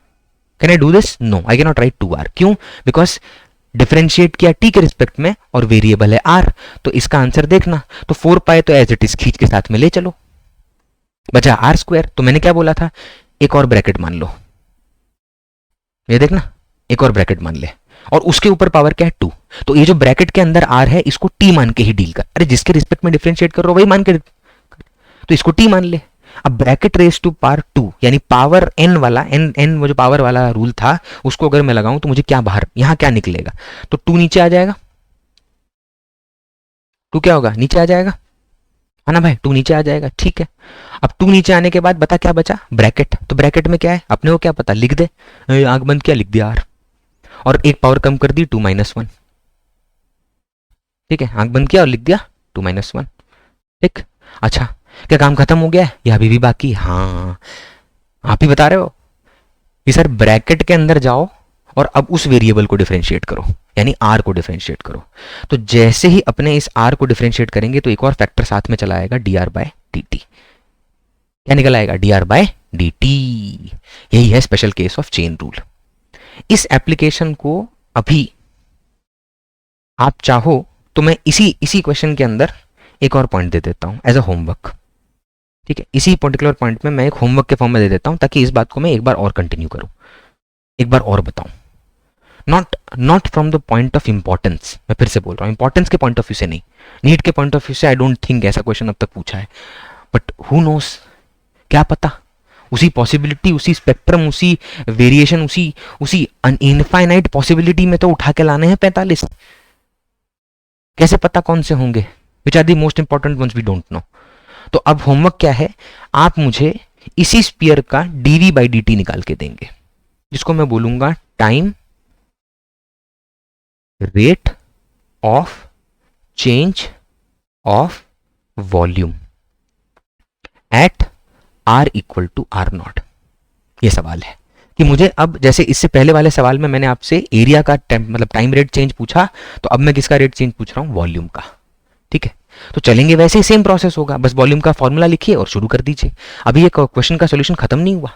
Can I do this? No, I can not write 2r। क्यों? बिकॉज डिफरेंशिएट किया टी के रिस्पेक्ट में और वेरिएबल है आर, तो इसका आंसर देखना, तो 4 पाई तो एज इट इज खींच के साथ में ले चलो, बचा आर स्क्वायर। तो मैंने क्या बोला था, एक और ब्रैकेट मान लो, ये देखना, एक और ब्रैकेट मान ले, और उसके ऊपर पावर क्या है 2। तो ये जो ब्रैकेट के अंदर आर है इसको टी मान के ही डील कर, अरे जिसके रिस्पेक्ट में डिफरेंशिएट कर रहे हो वही मान के, तो इसको टी मान ले। अब ब्रैकेट रेस टू पावर 2 यानी पावर n वाला n वो जो पावर वाला रूल था उसको अगर मैं लगाऊं तो मुझे क्या बाहर यहां क्या निकलेगा, तो 2 नीचे आ जाएगा, 2 क्या होगा नीचे आ जाएगा, है ना भाई, 2 नीचे आ जाएगा। ठीक है, अब 2 नीचे आने के बाद बता क्या बचा, ब्रैकेट। तो ब्रैकेट में क्या है अपने को क्या पता, लिख दे, आंख बंद किया लिख दिया r, और एक पावर कम कर दी 2 - 1। ठीक है, आंख बंद किया और लिख दिया 2 - 1। ठीक, अच्छा क्या काम खत्म हो गया है या अभी भी बाकी? हाँ, आप ही बता रहे हो कि सर ब्रैकेट के अंदर जाओ और अब उस वेरिएबल को डिफरेंशिएट करो, यानी r को डिफरेंशिएट करो। तो जैसे ही अपने इस r को डिफरेंशिएट करेंगे तो एक और फैक्टर साथ में चला आएगा, dr/dt। क्या निकल आएगा, dr/dt। यही है special case of chain rule. इस एप्लीकेशन को अभी आप चाहो तो मैं इसी क्वेश्चन के अंदर एक और पॉइंट दे देता हूं एज अ होमवर्क। ठीक है, इसी पर्टिकुलर पॉइंट में मैं एक होमवर्क के फॉर्म में दे देता हूं ताकि इस बात को मैं एक बार और कंटिन्यू करूं, एक बार और बताऊं। Not from the point of importance, मैं फिर से बोल रहा हूं, इंपॉर्टेंस के पॉइंट ऑफ व्यू से नहीं, नीट के पॉइंट ऑफ व्यू से आई डोंट थिंक ऐसा क्वेश्चन अब तक पूछा है, बट हु नोस, क्या पता उसी पॉसिबिलिटी, उसी स्पेक्ट्रम, उसी वेरिएशन, उसी इनफाइनाइट पॉसिबिलिटी में तो उठा के लाने हैं 45। कैसे पता कौन से होंगे, which are the most important ones we don't know. तो अब होमवर्क क्या है, आप मुझे इसी स्पीयर का dv/dt निकाल के देंगे, जिसको मैं बोलूंगा time rate of change of volume at r = r0। ये सवाल है कि मुझे अब, जैसे इससे पहले वाले सवाल में मैंने आपसे एरिया का मतलब टाइम रेट चेंज पूछा, तो अब मैं किसका रेट चेंज पूछ रहा हूं, वॉल्यूम का। ठीक है, तो चलेंगे वैसे ही, सेम प्रोसेस होगा, बस वॉल्यूम का फॉर्मूला लिखिए और शुरू कर दीजिए। अभी ये क्वेश्चन का सॉल्यूशन खत्म नहीं हुआ।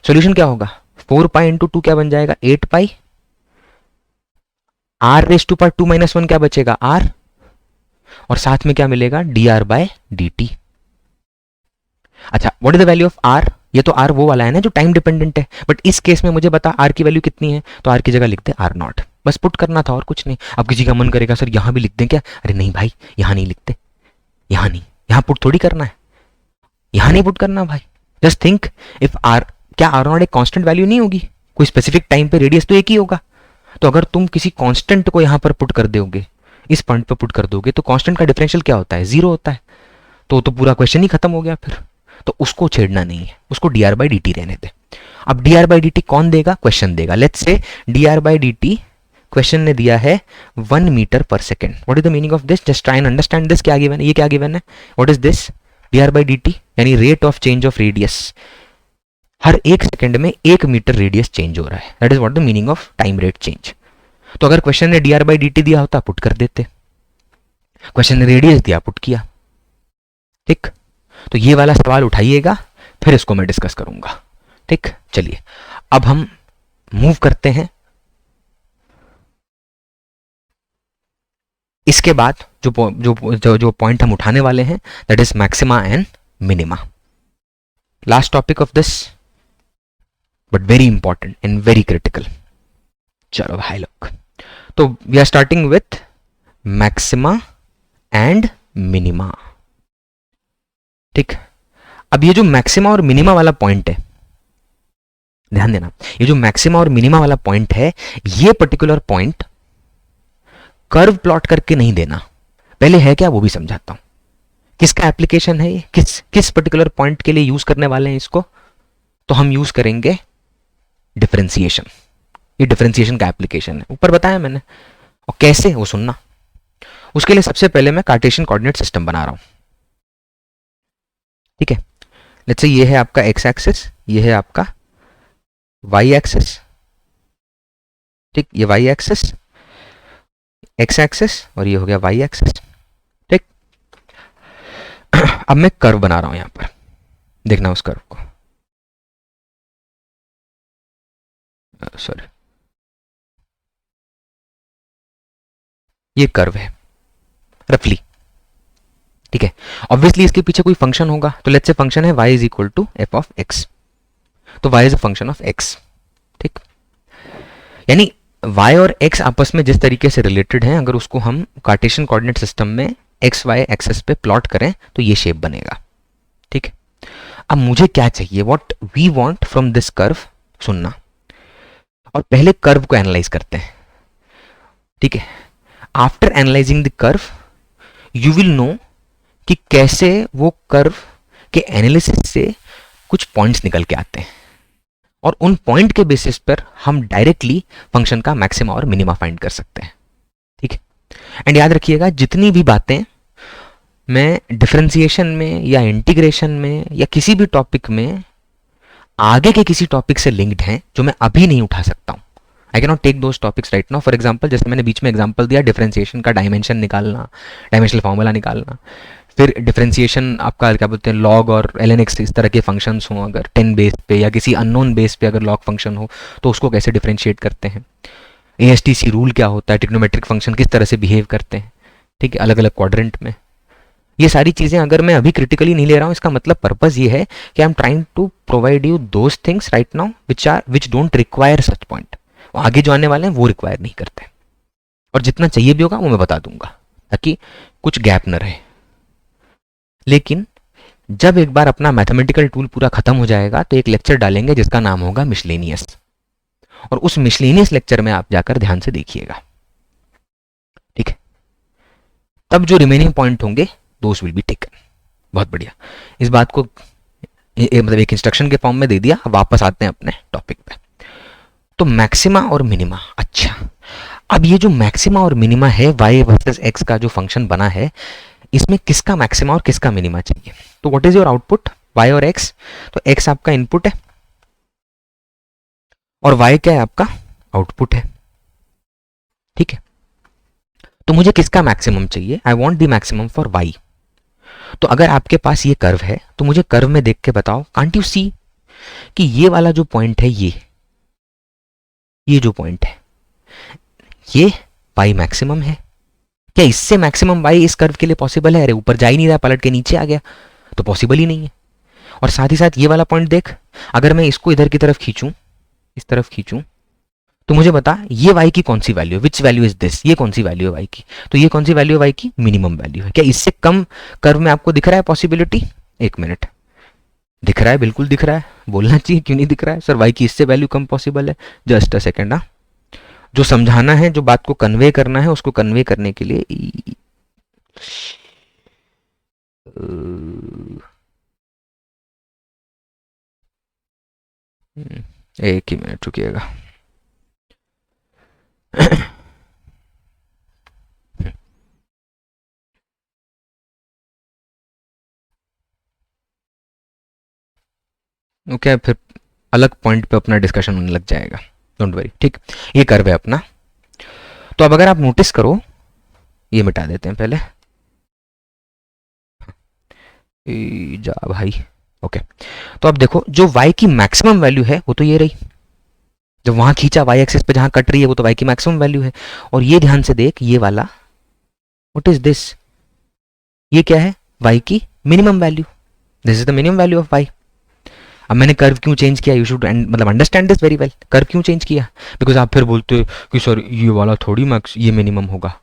सॉल्यूशन क्या होगा, 4π × 2 क्या बन जाएगा, 8π, r⁻² - 1 क्या बचेगा, r, और साथ में क्या मिलेगा, dr/dt। अच्छा, what is the value of r, ये तो r वो वाला है ना जो टाइम डिपेंडेंट है, बट इस केस में मुझे बता r की वैल्यू कितनी है, तो r की जगह लिखते हैं r0। बस पुट करना था और कुछ नहीं। अब किसी का मन करेगा सर यहां भी लिख दें क्या, अरे नहीं भाई, यहां नहीं लिखते, यहां नहीं, यहां पुट थोड़ी करना है, यहां नहीं पुट करना भाई। जस्ट थिंक इफ r, क्या r0 एक कांस्टेंट वैल्यू नहीं होगी, कोई स्पेसिफिक टाइम पे रेडियस तो एक ही होगा। तो अगर तुम किसी कांस्टेंट को यहां पर पुट कर दोगे, इस पॉइंट पर पुट कर दोगे, तो कांस्टेंट का डिफरेंशियल क्या होता है, 0 होता है। तो पूरा क्वेश्चन ही खत्म हो गया फिर। तो उसको छेड़ना नहीं है, उसको dr/dt रहने दे। अब dr/dt कौन देगा, क्वेश्चन देगा। लेट्स से dr/dt क्वेश्चन ने दिया है 1 metre per second. What is the meaning of this, just try and understand this. क्या गिवन है, ये क्या गिवन है, व्हाट इज दिस, dr/dt यानी rate of change of radius. Her 1 second में 1 मीटर रेडियस चेंज हो रहा है, that is what the meaning of time rate change. तो अगर क्वेश्चन ने dr/dt दिया होता पुट कर देते, क्वेश्चन ने रेडियस दिया पुट किया। ठीक, तो ये वाला सवाल उठाइएगा, फिर इसको मैं डिस्कस करूंगा। ठीक, चलिए अब हम मूव करते हैं। इसके बाद जो पॉइंट हम उठाने वाले हैं, that is maxima and minima. Last topic of this, but very important and very critical. चलो भाई लोग, तो we are starting with maxima and minima. ठीक, अब ये जो मैक्सिमा और मिनिमा वाला पॉइंट है, ध्यान देना, ये जो मैक्सिमा और मिनिमा वाला पॉइंट है, ये पर्टिकुलर पॉइंट कर्व प्लॉट करके नहीं देना, पहले है क्या वो भी समझाता हूं। किसका एप्लीकेशन है ये, किस पर्टिकुलर पॉइंट के लिए यूज करने वाले हैं इसको, तो हम यूज करेंगे डिफरेंशिएशन। ये डिफरेंशिएशन का एप्लीकेशन है, ऊपर बताया मैंने, और कैसे वो सुनना। उसके लिए सबसे पहले मैं कार्टेशियन कोऑर्डिनेट सिस्टम बना रहा हूं। ठीक है, लेट्स से ये है आपका एक्स एक्सिस, ये है आपका वाई एक्सिस। ठीक, ये वाई एक्सिस, एक्स एक्सिस, और ये हो गया वाई एक्सिस। ठीक, अब मैं कर्व बना रहा हूं यहां पर, देखना उस कर्व को, सॉरी, ये कर्व है रफली। ठीक है, ऑब्वियसली इसके पीछे कोई फंक्शन होगा, तो लेट्स से फंक्शन है y = f(x), तो y is a function of x। ठीक, यानी y और x आपस में जिस तरीके से रिलेटेड हैं, अगर उसको हम कार्टेशियन कोऑर्डिनेट सिस्टम में x y एक्सिस पे प्लॉट करें तो ये शेप बनेगा। ठीक है, अब मुझे क्या चाहिए, what we want from this curve, सुनना, और पहले कर्व को एनालाइज करते हैं। ठीक है, after analysing the curve you will know कि कैसे वो कर्व के एनालिसिस से कुछ पॉइंट्स निकल के आते हैं, और उन पॉइंट के बेसिस पर हम डायरेक्टली फंक्शन का मैक्सिमा और मिनिमा फाइंड कर सकते हैं। ठीक है, एंड याद रखिएगा जितनी भी बातें मैं डिफरेंशिएशन में या इंटीग्रेशन में या किसी भी टॉपिक में आगे के किसी टॉपिक से लिंक्ड हैं जो मैं अभी नहीं उठा सकता हूं, I can not take those topics right now. For example, जैसे मैंने बीच में एग्जाम्पल दिया डिफरेंशिएशन का, डायमेंशन निकालना, डायमेंशनल फॉर्मूला निकालना, फिर डिफरेंशिएशन आपका क्या बोलते हैं लॉग और ln(x) इस तरह के फंक्शंस हों, अगर 10 बेस पे या किसी अननोन बेस पे अगर लॉग फंक्शन हो तो उसको कैसे डिफरेंशिएट करते हैं, ASTC रूल क्या होता है, ट्रिग्नोमेट्रिक फंक्शन किस तरह से बिहेव करते हैं, ठीक है, अलग अलग क्वाड्रेंट में। ये सारी चीज़ें अगर मैं अभी क्रिटिकली नहीं ले रहा हूँ, इसका मतलब पर्पज़ ये है कि I am trying to provide you those things right now which don't require such point. आगे जो आने वाले हैं वो रिक्वायर नहीं करते, और जितना चाहिए भी होगा वो मैं बता दूंगा ताकि कुछ गैप न रहे। लेकिन जब एक बार अपना मैथमेटिकल टूल पूरा खत्म हो जाएगा तो एक लेक्चर डालेंगे जिसका नाम होगा मिसलेनियस, और उस मिसलेनियस लेक्चर में आप जाकर ध्यान से देखिएगा। ठीक है, तब जो रिमेनिंग पॉइंट होंगे दोस विल बी टेकन। बहुत बढ़िया, इस बात को मतलब एक इंस्ट्रक्शन के फॉर्म में दे दिया। अब वापस आते हैं अपने टॉपिक पे। तो मैक्सिमा और मिनिमा, अच्छा अब ये जो मैक्सिमा और मिनिमा है y वर्सेस x का जो फंक्शन बना है, इसमें किसका मैक्सिमा और किसका मिनिमा चाहिए। तो what is your output, y और x। तो x आपका इनपुट है और y क्या है, आपका आउटपुट है। ठीक है, तो मुझे किसका मैक्सिमम चाहिए, I want the maximum for y। तो अगर आपके पास ये कर्व है तो मुझे कर्व में देख के बताओ, कांट यू सी कि ये वाला जो पॉइंट है, ये जो पॉइंट है ये y मैक्सिमम है क्या, इससे मैक्सिमम y इस कर्व के लिए पॉसिबल है। अरे ऊपर जा ही नहीं रहा, पलट के नीचे आ गया तो पॉसिबल ही नहीं है। और साथ ही साथ ये वाला पॉइंट देख, अगर मैं इसको इधर की तरफ खींचूं, इस तरफ खींचूं, तो मुझे बता ये y की कौन सी वैल्यू है, विच वैल्यू इज दिस, ये कौन सी वैल्यू है y की। तो ये कौन सी वैल्यू है y की, मिनिमम वैल्यू है। क्या इससे कम कर्व में आपको दिख रहा है पॉसिबिलिटी, एक मिनट, दिख रहा है, बिल्कुल दिख रहा है, बोलना चाहिए क्यों नहीं दिख रहा है सर, y की इससे वैल्यू कम पॉसिबल है। जस्ट अ सेकेंड, हाँ, जो समझाना है, जो बात को कन्वे करना है, उसको कन्वे करने के लिए एक ही मिनट रुकिएगा। ओके, फिर अलग पॉइंट पे अपना डिस्कशन होने लग जाएगा, डोंट वरी। ठीक, ये कर्व है अपना। तो अब अगर आप नोटिस करो, ये मिटा देते हैं पहले, जा भाई। ओके, तो अब देखो जो y की मैक्सिमम वैल्यू है वो तो ये रही, जब वहां खींचा y एक्सिस पे जहां कट रही है वो तो y की मैक्सिमम वैल्यू है। और ये ध्यान से देख, ये वाला व्हाट इज दिस, ये क्या है, y की minimum value, this is the minimum value of y। अब मैंने कर्व क्यों चेंज किया, यू शुड मतलब understand this very well. Curve क्यों चेंज किया, बिकॉज आप फिर बोलते हो कि सर ये वाला थोड़ी मैक्स ये मिनिमम होगा,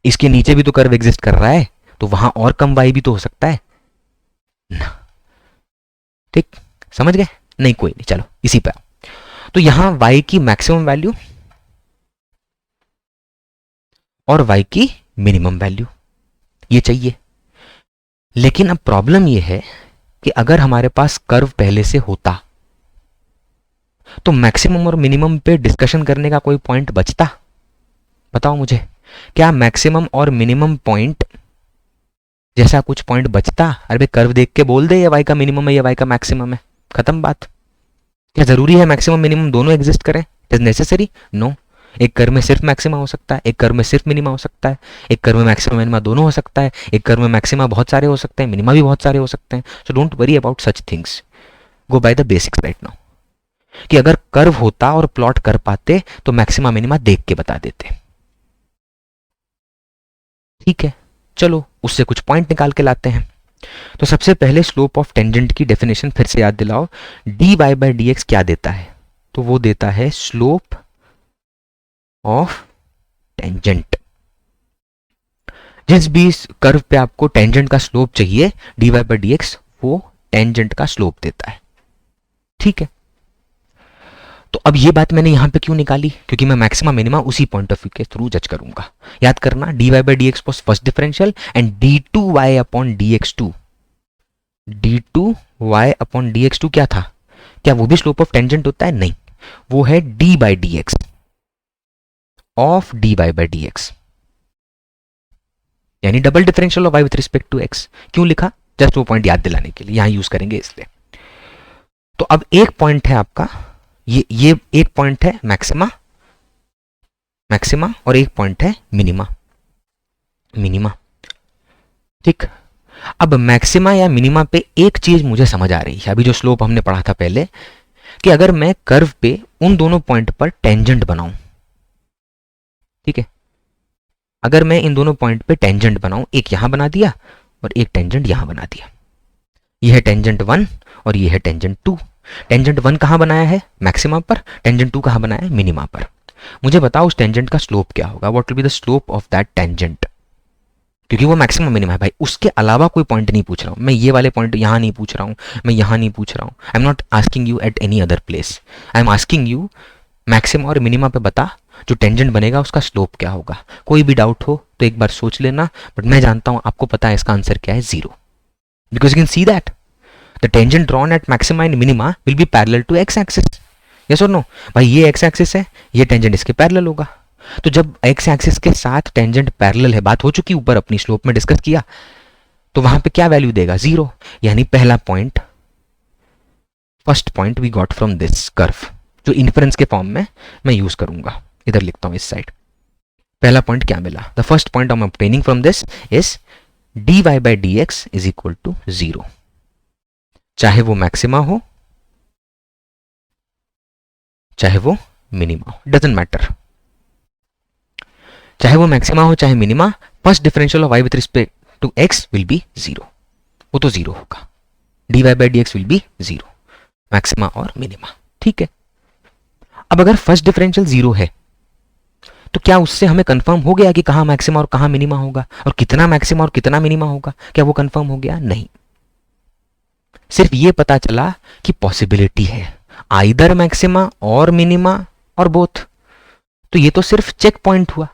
इसके नीचे भी तो कर्व एग्जिस्ट कर रहा है, तो वहां और कम y भी तो हो सकता है ना। ठीक, समझ गए, नहीं कोई नहीं, चलो इसी पे। तो यहां y की मैक्सिमम वैल्यू और y की मिनिमम वैल्यू ये चाहिए। लेकिन अब प्रॉब्लम ये है कि अगर हमारे पास कर्व पहले से होता तो मैक्सिमम और मिनिमम पे डिस्कशन करने का कोई पॉइंट बचता, बताओ मुझे, क्या मैक्सिमम और मिनिमम पॉइंट जैसा कुछ पॉइंट बचता। अरे भाई कर्व देख के बोल दे ये y का मिनिमम है, ये y का मैक्सिमम है, खत्म बात। क्या जरूरी है मैक्सिमम मिनिमम दोनों एग्जिस्ट करें, इट इज नेसेसरी, नो। एक कर्व में सिर्फ मैक्सिमा हो सकता है, एक कर्व में सिर्फ मिनिमा हो सकता है, एक कर्व में मैक्सिमम मिनिमा दोनों हो सकता है, एक कर्व में मैक्सिमा बहुत सारे हो सकते हैं, मिनिमा भी बहुत सारे हो सकते हैं। So don't worry about such things, go by the basics right now. कि अगर कर्व होता और प्लॉट कर पाते तो मैक्सिमा मिनिमा देख के बता देते। ठीक है, चलो उससे कुछ पॉइंट निकाल के लाते हैं। तो सबसे पहले स्लोप ऑफ टेंजेंट की डेफिनेशन फिर से याद दिलाओ, dy बाई डी एक्स क्या देता है, तो वो देता है स्लोप ऑफ टेंजेंट। जिस भी कर्व पे आपको टेंजेंट का स्लोप चाहिए dy बाई डी एक्स वो टेंजेंट का स्लोप देता है। ठीक है, तो अब ये बात मैंने यहां पे क्यों निकाली, क्योंकि मैं मैक्सिमा मिनिमा उसी पॉइंट ऑफ व्यू के थ्रू जज करूंगा। याद करना, dy by dx was first differential and d2y अपॉन dx2, d2y अपॉन dx2 क्या था? क्या वो भी स्लोप ऑफ टेंजेंट होता है? नहीं, वो है d by dx of dy by dx, यानी double differential of y with respect to x। क्यों लिखा? जस्ट वो पॉइंट याद दिलाने के लिए, यहां यूज करेंगे इसलिए। तो अब एक पॉइंट है आपका, ये एक पॉइंट है मैक्सिमा, मैक्सिमा, और एक पॉइंट है मिनिमा, मिनिमा। ठीक, अब मैक्सिमा या मिनिमा पे एक चीज मुझे समझ आ रही है, अभी जो स्लोप हमने पढ़ा था पहले, कि अगर मैं कर्व पे उन दोनों पॉइंट पर टेंजेंट बनाऊं, ठीक है, अगर मैं इन दोनों पॉइंट पे टेंजेंट बनाऊं, एक यहां बना दिया और एक टेंजेंट यहां बना दिया, यह है टेंजेंट 1 और यह है टेंजेंट 2। टेंजेंट 1 कहां बनाया है? मैक्सिमा पर। टेंजेंट 2 कहां बनाया है? मिनिमा पर। मुझे बताओ उस टेंजेंट का स्लोप क्या होगा, what will be the slope of that tangent, क्योंकि वो मैक्सिमम मिनिमा है भाई, उसके अलावा कोई पॉइंट नहीं पूछ रहा हूं मैं, ये वाले पॉइंट यहां नहीं पूछ रहा हूं मैं, यहां नहीं पूछ रहा हूं। I am not asking you at any other place, I am asking you maxima और मिनिमा पे बता जो टेंजेंट बनेगा उसका स्लोप क्या होगा। कोई भी डाउट हो तो एक बार सोच लेना, बट मैं जानता हूं आपको पता है इसका आंसर क्या है, 0, because you can see that the tangent drawn at maxima and minima will be parallel to x axis. Yes और नो? भाई ये एक्स एक्सिस है, ये टेंजेंट इसके पैरेलल होगा। तो जब एक्स एक्सिस के साथ टेंजेंट पैरेलल है, बात हो चुकी ऊपर अपनी स्लोप में डिस्कस किया, तो वहां पे क्या वैल्यू देगा? 0। यानी पहला point, first point we got from this curve, जो इन्फरेंस के फॉर्म में मैं यूज करूंगा, इधर लिखता हूं इस साइड। पहला पॉइंट क्या मिला? The first point I am obtaining from this is dy by dx is equal to 0, चाहे वो मैक्सिमा हो चाहे वो मिनिमा हो, डजंट मैटर, चाहे वो मैक्सिमा हो चाहे minima, first differential of y with respect to x will be 0, वो तो 0 होगा। dy by dx will be 0, maxima और मिनिमा। ठीक है, अब अगर फर्स्ट डिफरेंशियल 0 है तो क्या उससे हमें कंफर्म हो गया कि कहां मैक्सिमा और कहां मिनिमा होगा, और कितना मैक्सिमा और कितना मिनिमा होगा? क्या वो कंफर्म हो गया? नहीं, सिर्फ ये पता चला कि पॉसिबिलिटी है आइदर मैक्सिमा और मिनिमा और बोथ। तो ये तो सिर्फ चेक पॉइंट हुआ।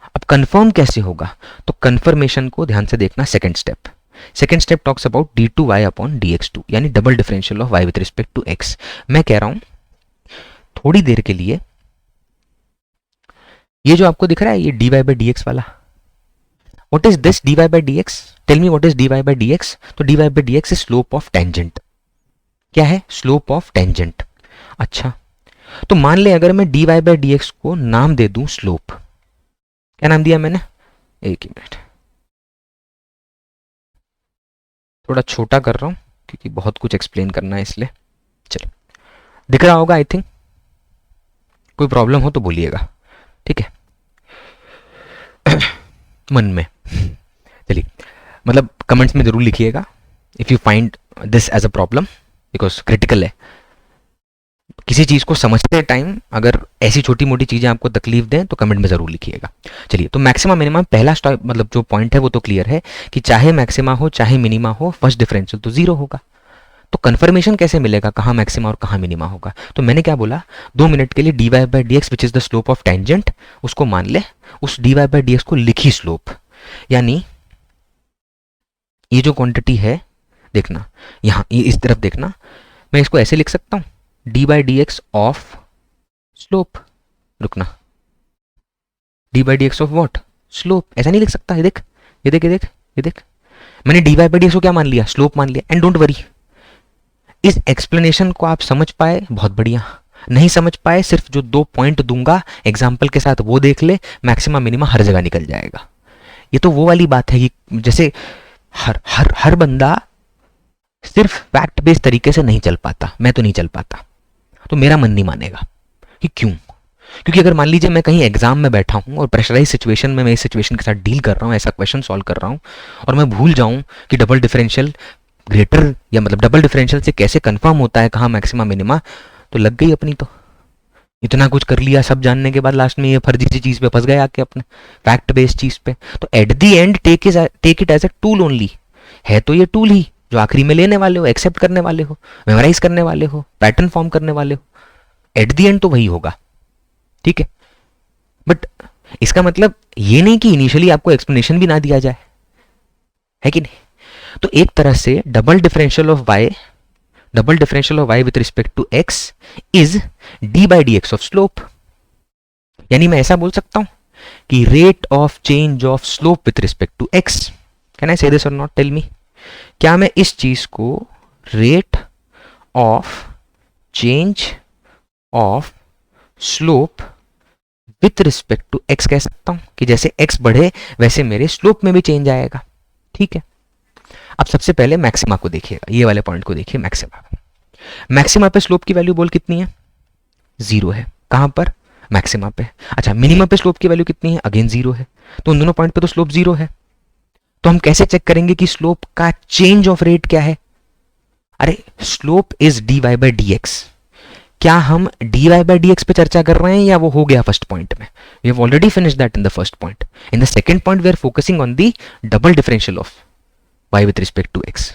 अब कंफर्म कैसे होगा? तो कंफर्मेशन को ध्यान से देखना। Second step, second step talks about d2y अपॉन dx2, यानी double differential of y with respect to x। मैं कह रहा हूं थोड़ी देर के लिए ये जो आपको दिख रहा है ये dy by dx वाला, what is this dy by dx? Tell me what is dy by dx? तो dy by dx is slope of tangent. क्या है? Slope of tangent. अच्छा, तो मान ले अगर मैं dy by dx को नाम दे दूं स्लोप, क्या नाम दिया मैंने? एक ही मिनट, थोड़ा छोटा कर रहा हूं क्योंकि बहुत कुछ एक्सप्लेन करना है इसलिए। चलो, दिख रहा होगा आई थिंक, कोई प्रॉब्लम हो तो बोलिएगा, ठीक है? मन में चलिए, मतलब कमेंट्स में जरूर लिखिएगा if you find this as a problem, because critical है। किसी चीज को समझते टाइम अगर ऐसी छोटी मोटी चीजें आपको तकलीफ दें तो कमेंट में जरूर लिखिएगा। चलिए, तो मैक्सिमा मिनिमा पहला मतलब जो पॉइंट है वो तो क्लियर है कि चाहे मैक्सिमा हो चाहे मिनिमा हो, फर्स्ट डिफरेंशियल तो 0 होगा। तो कंफर्मेशन कैसे मिलेगा कहाँ मैक्सिमा और कहाँ मिनिमा होगा? तो मैंने क्या बोला, 2 मिनट के लिए dy by dx which is the slope of tangent, उसको मान ले, उस dy by dx को लिखी स्लोप, यानी ये जो क्वांटिटी है, देखना यहां, ये इस तरफ देखना, मैं इसको ऐसे लिख सकता हूं dy by dx of slope, रुकना, dy by dx of what? Slope. ऐसा नहीं लिख सकता, ये देख, ये देख, ये देख, ये देख, मैंने dy by dx को क्या मान लिया? स्लोप मान लिया। एंड डोंट वरी, इस एक्सप्लेनेशन को आप समझ पाए, बहुत बढ़िया। नहीं समझ पाए, सिर्फ जो 2 पॉइंट दूंगा एग्जाम्पल के साथ वो देख ले, मैक्सिमा मिनिमा हर जगह निकल जाएगा। ये तो वो वाली बात है कि जैसे हर बंदा सिर्फ फैक्ट बेस्ड तरीके से नहीं चल पाता, मैं तो नहीं चल पाता, तो मेरा मन नहीं मानेगा कि क्यों? क्योंकि अगर मान लीजिए मैं कहीं एग्जाम में बैठा हूं और प्रेशराइज सिचुएशन में मैं इस सिचुएशन के साथ डील कर रहा हूं, ऐसा क्वेश्चन सॉल्व कर रहा हूं, और मैं भूल जाऊं कि डबल डिफरेंशियल ग्रेटर, या मतलब डबल डिफरेंशियल से कैसे कंफर्म होता है कहाँ मैक्सिमा मिनिमा, तो लग गई अपनी। तो इतना कुछ कर लिया सब जानने के बाद लास्ट में ये फर्जी सी चीज पे फंस गए आके, अपने फैक्ट बेस्ड चीज पे। तो at the end take it as a tool only, है तो ये टूल ही, जो आखिरी में लेने वाले हो, एक्सेप्ट करने वाले हो, मेमोराइज करने वाले हो, पैटर्न फॉर्म करने वाले हो, एट द एंड तो वही होगा, ठीक है। बट इसका मतलब ये नहीं कि इनिशियली आपको एक्सप्लेनेशन भी ना दिया जाए, है कि नहीं। तो एक तरह से double differential of y with respect to x is d by d x of slope. यानी मैं ऐसा बोल सकता हूं कि rate of change of slope with respect to x, can I say this और नॉट, टेल मी। क्या मैं इस चीज को rate of change of slope with respect to x कह सकता हूं कि जैसे x बढ़े वैसे मेरे स्लोप में भी चेंज आएगा, ठीक है। अब सबसे पहले मैक्सिमा को देखिएगा, ये वाले पॉइंट को देखिए। मैक्सिमा पे स्लोप की वैल्यू बोल कितनी है, 0 है। कहां पर, मैक्सिमा पे। अच्छा, मिनिमा पे स्लोप की वैल्यू कितनी है, अगेन 0 है। तो उन दोनों पॉइंट पे तो स्लोप 0 है। तो हम कैसे चेक करेंगे कि स्लोप का चेंज ऑफ रेट क्या है। अरे slope is dy by d x. क्या हम dy बाई डी एक्स पे चर्चा कर रहे हैं या वो हो गया फर्स्ट पॉइंट में। We have already finished that in the first point. In the second point we are focusing on the double differential of y with respect to x।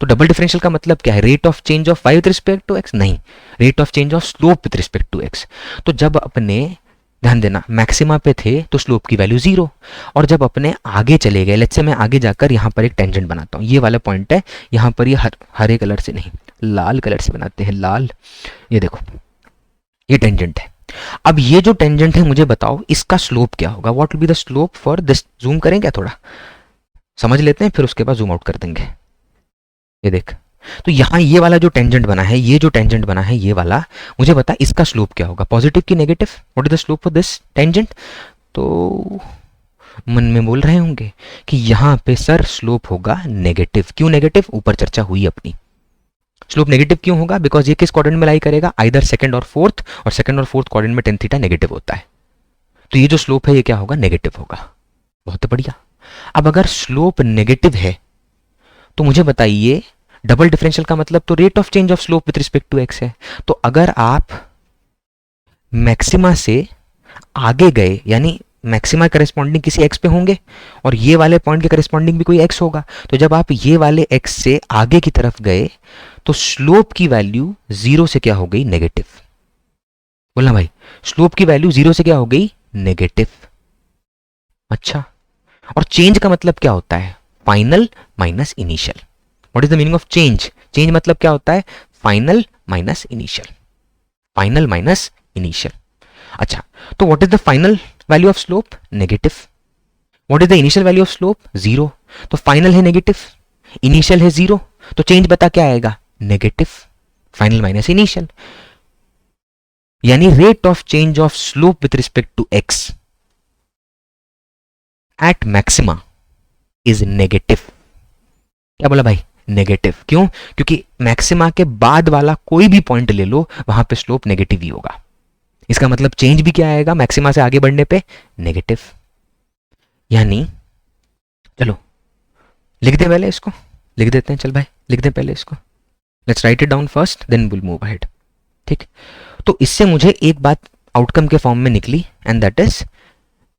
तो डबल डिफरेंशियल का मतलब क्या है, rate of change of y with respect to x, नहीं, rate of change of slope with respect to x। तो जब अपने, ध्यान देना, मैक्सिमा पे थे तो स्लोप की वैल्यू 0, और जब अपने आगे चले गए, लेट्स से मैं आगे जाकर यहां पर एक टेंजेंट बनाता हूं, ये वाला पॉइंट है, यहां पर ये हरे कलर से नहीं लाल कलर से बनाते हैं, लाल, ये देखो ये टेंजेंट है। अब ये जो टेंजेंट है मुझे बताओ इसका स्लोप क्या होगा, what will be the slope for this. Zoom करें क्या, थोड़ा समझ लेते हैं, फिर उसके बाद जूम आउट कर देंगे। ये देख, तो यहां ये वाला जो टेंजेंट बना है, ये जो टेंजेंट बना है ये वाला, मुझे बता इसका स्लोप क्या होगा, पॉजिटिव की negative, what is the slope for this tangent. तो मन में बोल रहे होंगे कि यहां पे सर स्लोप होगा नेगेटिव। क्यों नेगेटिव, ऊपर चर्चा हुई अपनी। स्लोप नेगेटिव क्यों होगा, बिकॉज ये किस क्वाड्रेंट में लाई करेगा, आइदर सेकंड और फोर्थ, और सेकंड और फोर्थ क्वाड्रेंट में टेन थीटा नेगेटिव होता है। तो ये जो स्लोप है ये क्या होगा, नेगेटिव होगा। बहुत बढ़िया। अब अगर स्लोप नेगेटिव है तो मुझे बताइए, डबल डिफरेंशियल का मतलब तो rate of change of slope with respect to x है। तो अगर आप मैक्सिमा से आगे गए, यानी मैक्सिमा करेस्पॉन्डिंग किसी x पे होंगे और ये वाले पॉइंट के करेस्पॉन्डिंग भी कोई x होगा, तो जब आप ये वाले x से आगे की तरफ गए तो स्लोप की वैल्यू 0 से क्या हो गई, नेगेटिव। बोलना भाई, स्लोप की वैल्यू 0 से क्या हो गई, नेगेटिव। अच्छा, और चेंज का मतलब क्या होता है, final minus initial. What is the meaning of change, change मतलब क्या होता है, final minus initial, final minus initial. अच्छा, तो what is the final value of slope, negative. What is the initial value of slope, 0। तो final है negative, initial है 0, तो चेंज बता क्या आएगा, नेगेटिव, फाइनल माइनस इनिशियल। यानी rate of change of slope with respect to x at maxima is negative. क्या बोला भाई, नेगेटिव। क्यों, क्योंकि मैक्सिमा के बाद वाला कोई भी पॉइंट ले लो वहां पे स्लोप नेगेटिव ही होगा। इसका मतलब चेंज भी क्या आएगा, मैक्सिमा से आगे बढ़ने पे नेगेटिव। यानी चलो लिख दे, पहले इसको लिख देते हैं, चल भाई लिख दे पहले इसको, let's write it down first then will move ahead. ठीक, तो इससे मुझे एक बात आउटकम के फॉर्म में निकली, एंड दैट इज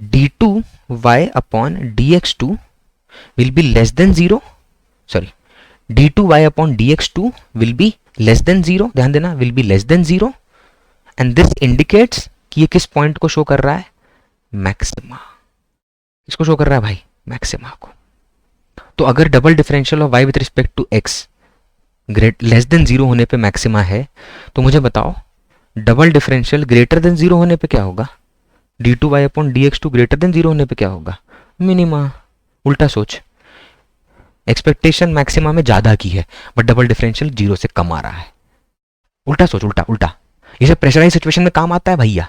d2y अपॉन dx2 will be less than 0, sorry d2y अपॉन dx2 will be less than 0, ध्यान देना, will be less than 0, and this indicates कि ये किस पॉइंट को शो कर रहा है, मैक्सिमा। इसको शो कर रहा है भाई, मैक्सिमा को। तो अगर double differential of y with respect to x less than 0 होने पे मैक्सिमा है, तो मुझे बताओ डबल डिफरेंशियल ग्रेटर देन 0 होने पे क्या होगा, d2y अपॉन dx2 ग्रेटर देन 0 होने पे क्या होगा, मिनिमा। उल्टा सोच, एक्सपेक्टेशन मैक्सिमा में ज्यादा की है बट डबल डिफरेंशियल 0 से कम आ रहा है। उल्टा सोच, उल्टा उल्टा। ये सब प्रेशराइज सिचुएशन में काम आता है भैया।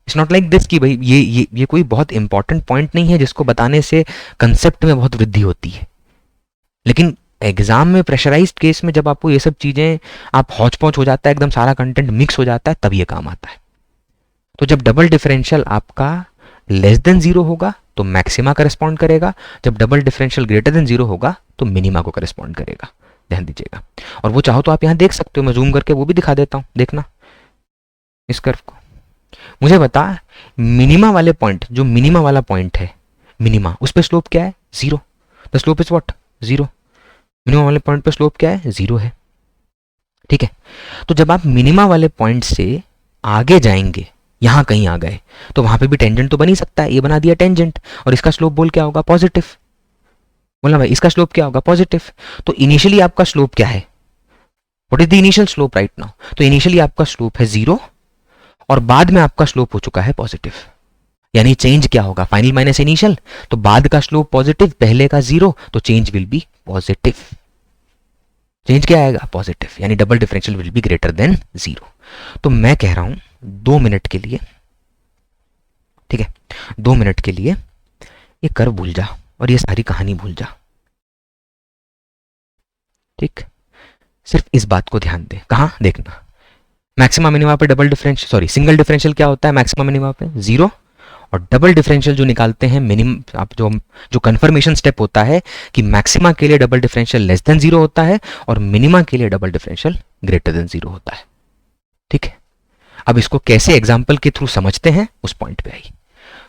इट्स नॉट लाइक दिस कि भाई ये कोई बहुत इंपॉर्टेंट पॉइंट नहीं है जिसको बताने से कंसेप्ट में बहुत वृद्धि होती है, लेकिन एग्जाम में प्रेशराइज्ड केस में जब आपको ये सब चीजें, आप हौच पौच हो जाता है, एकदम सारा कंटेंट मिक्स हो जाता है, तब ये काम आता है। तो जब डबल डिफरेंशियल आपका लेस देन 0 होगा तो मैक्सिमा करेस्पॉन्ड करेगा, जब डबल डिफरेंशियल ग्रेटर देन 0 होगा तो मिनिमा को करेस्पॉन्ड करेगा। ध्यान दीजिएगा। और वो चाहो तो आप यहां देख सकते हो, मैं जूम करके वो भी दिखा देता हूं, देखना इस कर्व को। मुझे बता, मिनिमा वाले पॉइंट, जो मिनिमा वाला पॉइंट है, मिनिमा, उस पे स्लोप क्या है, 0। The slope is what, 0। Minimum वाले पॉइंट पे स्लोप क्या है, 0 है। ठीक है, तो जब आप मिनिमा वाले पॉइंट से आगे जाएंगे, यहां कहीं आ गए, तो वहां पे भी टेंजेंट तो बन ही सकता है, ये बना दिया टेंजेंट, और इसका स्लोप बोल क्या होगा, पॉजिटिव। बोला भाई इसका स्लोप क्या होगा, पॉजिटिव। तो इनिशियली आपका स्लोप क्या है, what is the initial slope right now, तो इनिशियली आपका स्लोप है 0 और बाद में आपका स्लोप हो चुका है पॉजिटिव। यानी चेंज क्या होगा, फाइनल माइनस इनिशियल, तो बाद का स्लोप पॉजिटिव, पहले का 0, तो change will be positive. Change क्या आएगा, पॉजिटिव, यानी double differential will be greater than 0। तो मैं कह रहा हूं 2 मिनट के लिए, ठीक है, 2 मिनट के लिए ये कर्व भूल जा और ये सारी कहानी भूल जा। ठीक, सिर्फ इस बात को ध्यान दे, कहां देखना, मैक्सिमम मिनिमा पे double differential, sorry single differential क्या होता है मैक्सिमम मिनिमा पे, 0, और डबल डिफरेंशियल जो निकालते हैं मिनिमम, आप जो कंफर्मेशन स्टेप होता है कि मैक्सिमा के लिए डबल डिफरेंशियल लेस देन 0 होता है और मिनिमा के लिए डबल डिफरेंशियल ग्रेटर देन 0 होता है। ठीक है, अब इसको कैसे एग्जांपल के थ्रू समझते हैं उस पॉइंट पे आई।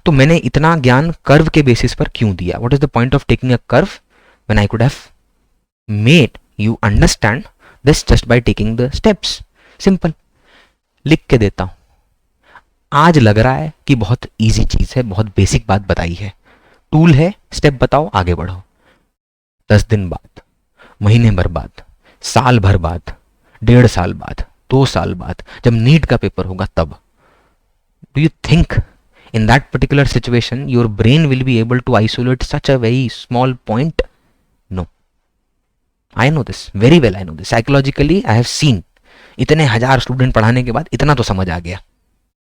तो मैंने इतना ज्ञान कर्व के बेसिस पर क्यों दिया, what is the point of taking a curve when I could have made you understand this just by taking the steps. Simple लिख के देता हूं, आज लग रहा है कि बहुत इजी चीज है, बहुत बेसिक बात बताई है, टूल है, स्टेप बताओ आगे बढ़ो। 10 दिन बाद, महीने भर बाद, साल भर बाद, 1.5 साल बाद, 2 साल बाद, जब नीट का पेपर होगा तब, do you think in that particular situation your brain will be able to isolate such a very small point? No, I know this very well, I know this psychologically, I have seen, इतने हजार student पढ़ाने के बाद इतना तो समझ आ गया,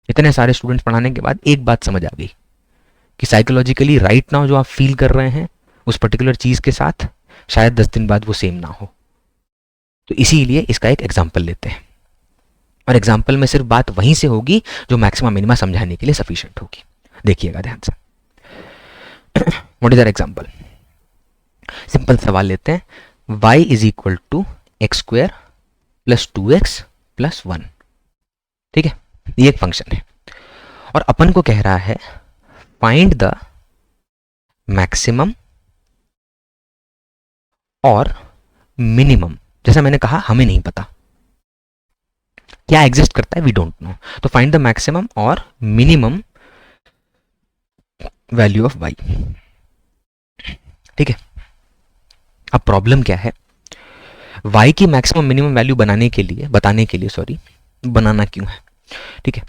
इतने सारे स्टूडेंट्स पढ़ाने के बाद एक बात समझ आ गई कि साइकोलॉजिकली राइट नाउ जो आप फील कर रहे हैं उस पर्टिकुलर चीज के साथ शायद 10 दिन बाद वो सेम ना हो। तो इसीलिए इसका एक एग्जाम्पल लेते हैं, और एग्जाम्पल में सिर्फ बात वहीं से होगी जो मैक्सिमम मिनिमा समझाने के लिए सफिशिएंट होगी। देखिएगा ध्यान से, what is our example, simple सवाल लेते हैं, y is equal to x square plus 2x plus 1। ठीक है, ये एक फंक्शन है और अपन को कह रहा है फाइंड द मैक्सिमम और मिनिमम। जैसा मैंने कहा हमें नहीं पता क्या एग्जिस्ट करता है, वी डोंट नो, तो फाइंड द मैक्सिमम और मिनिमम वैल्यू ऑफ y। ठीक है, अब प्रॉब्लम क्या है, y की मैक्सिमम मिनिमम वैल्यू बताने के लिए सॉरी, बनाना क्यों है, ठीक है,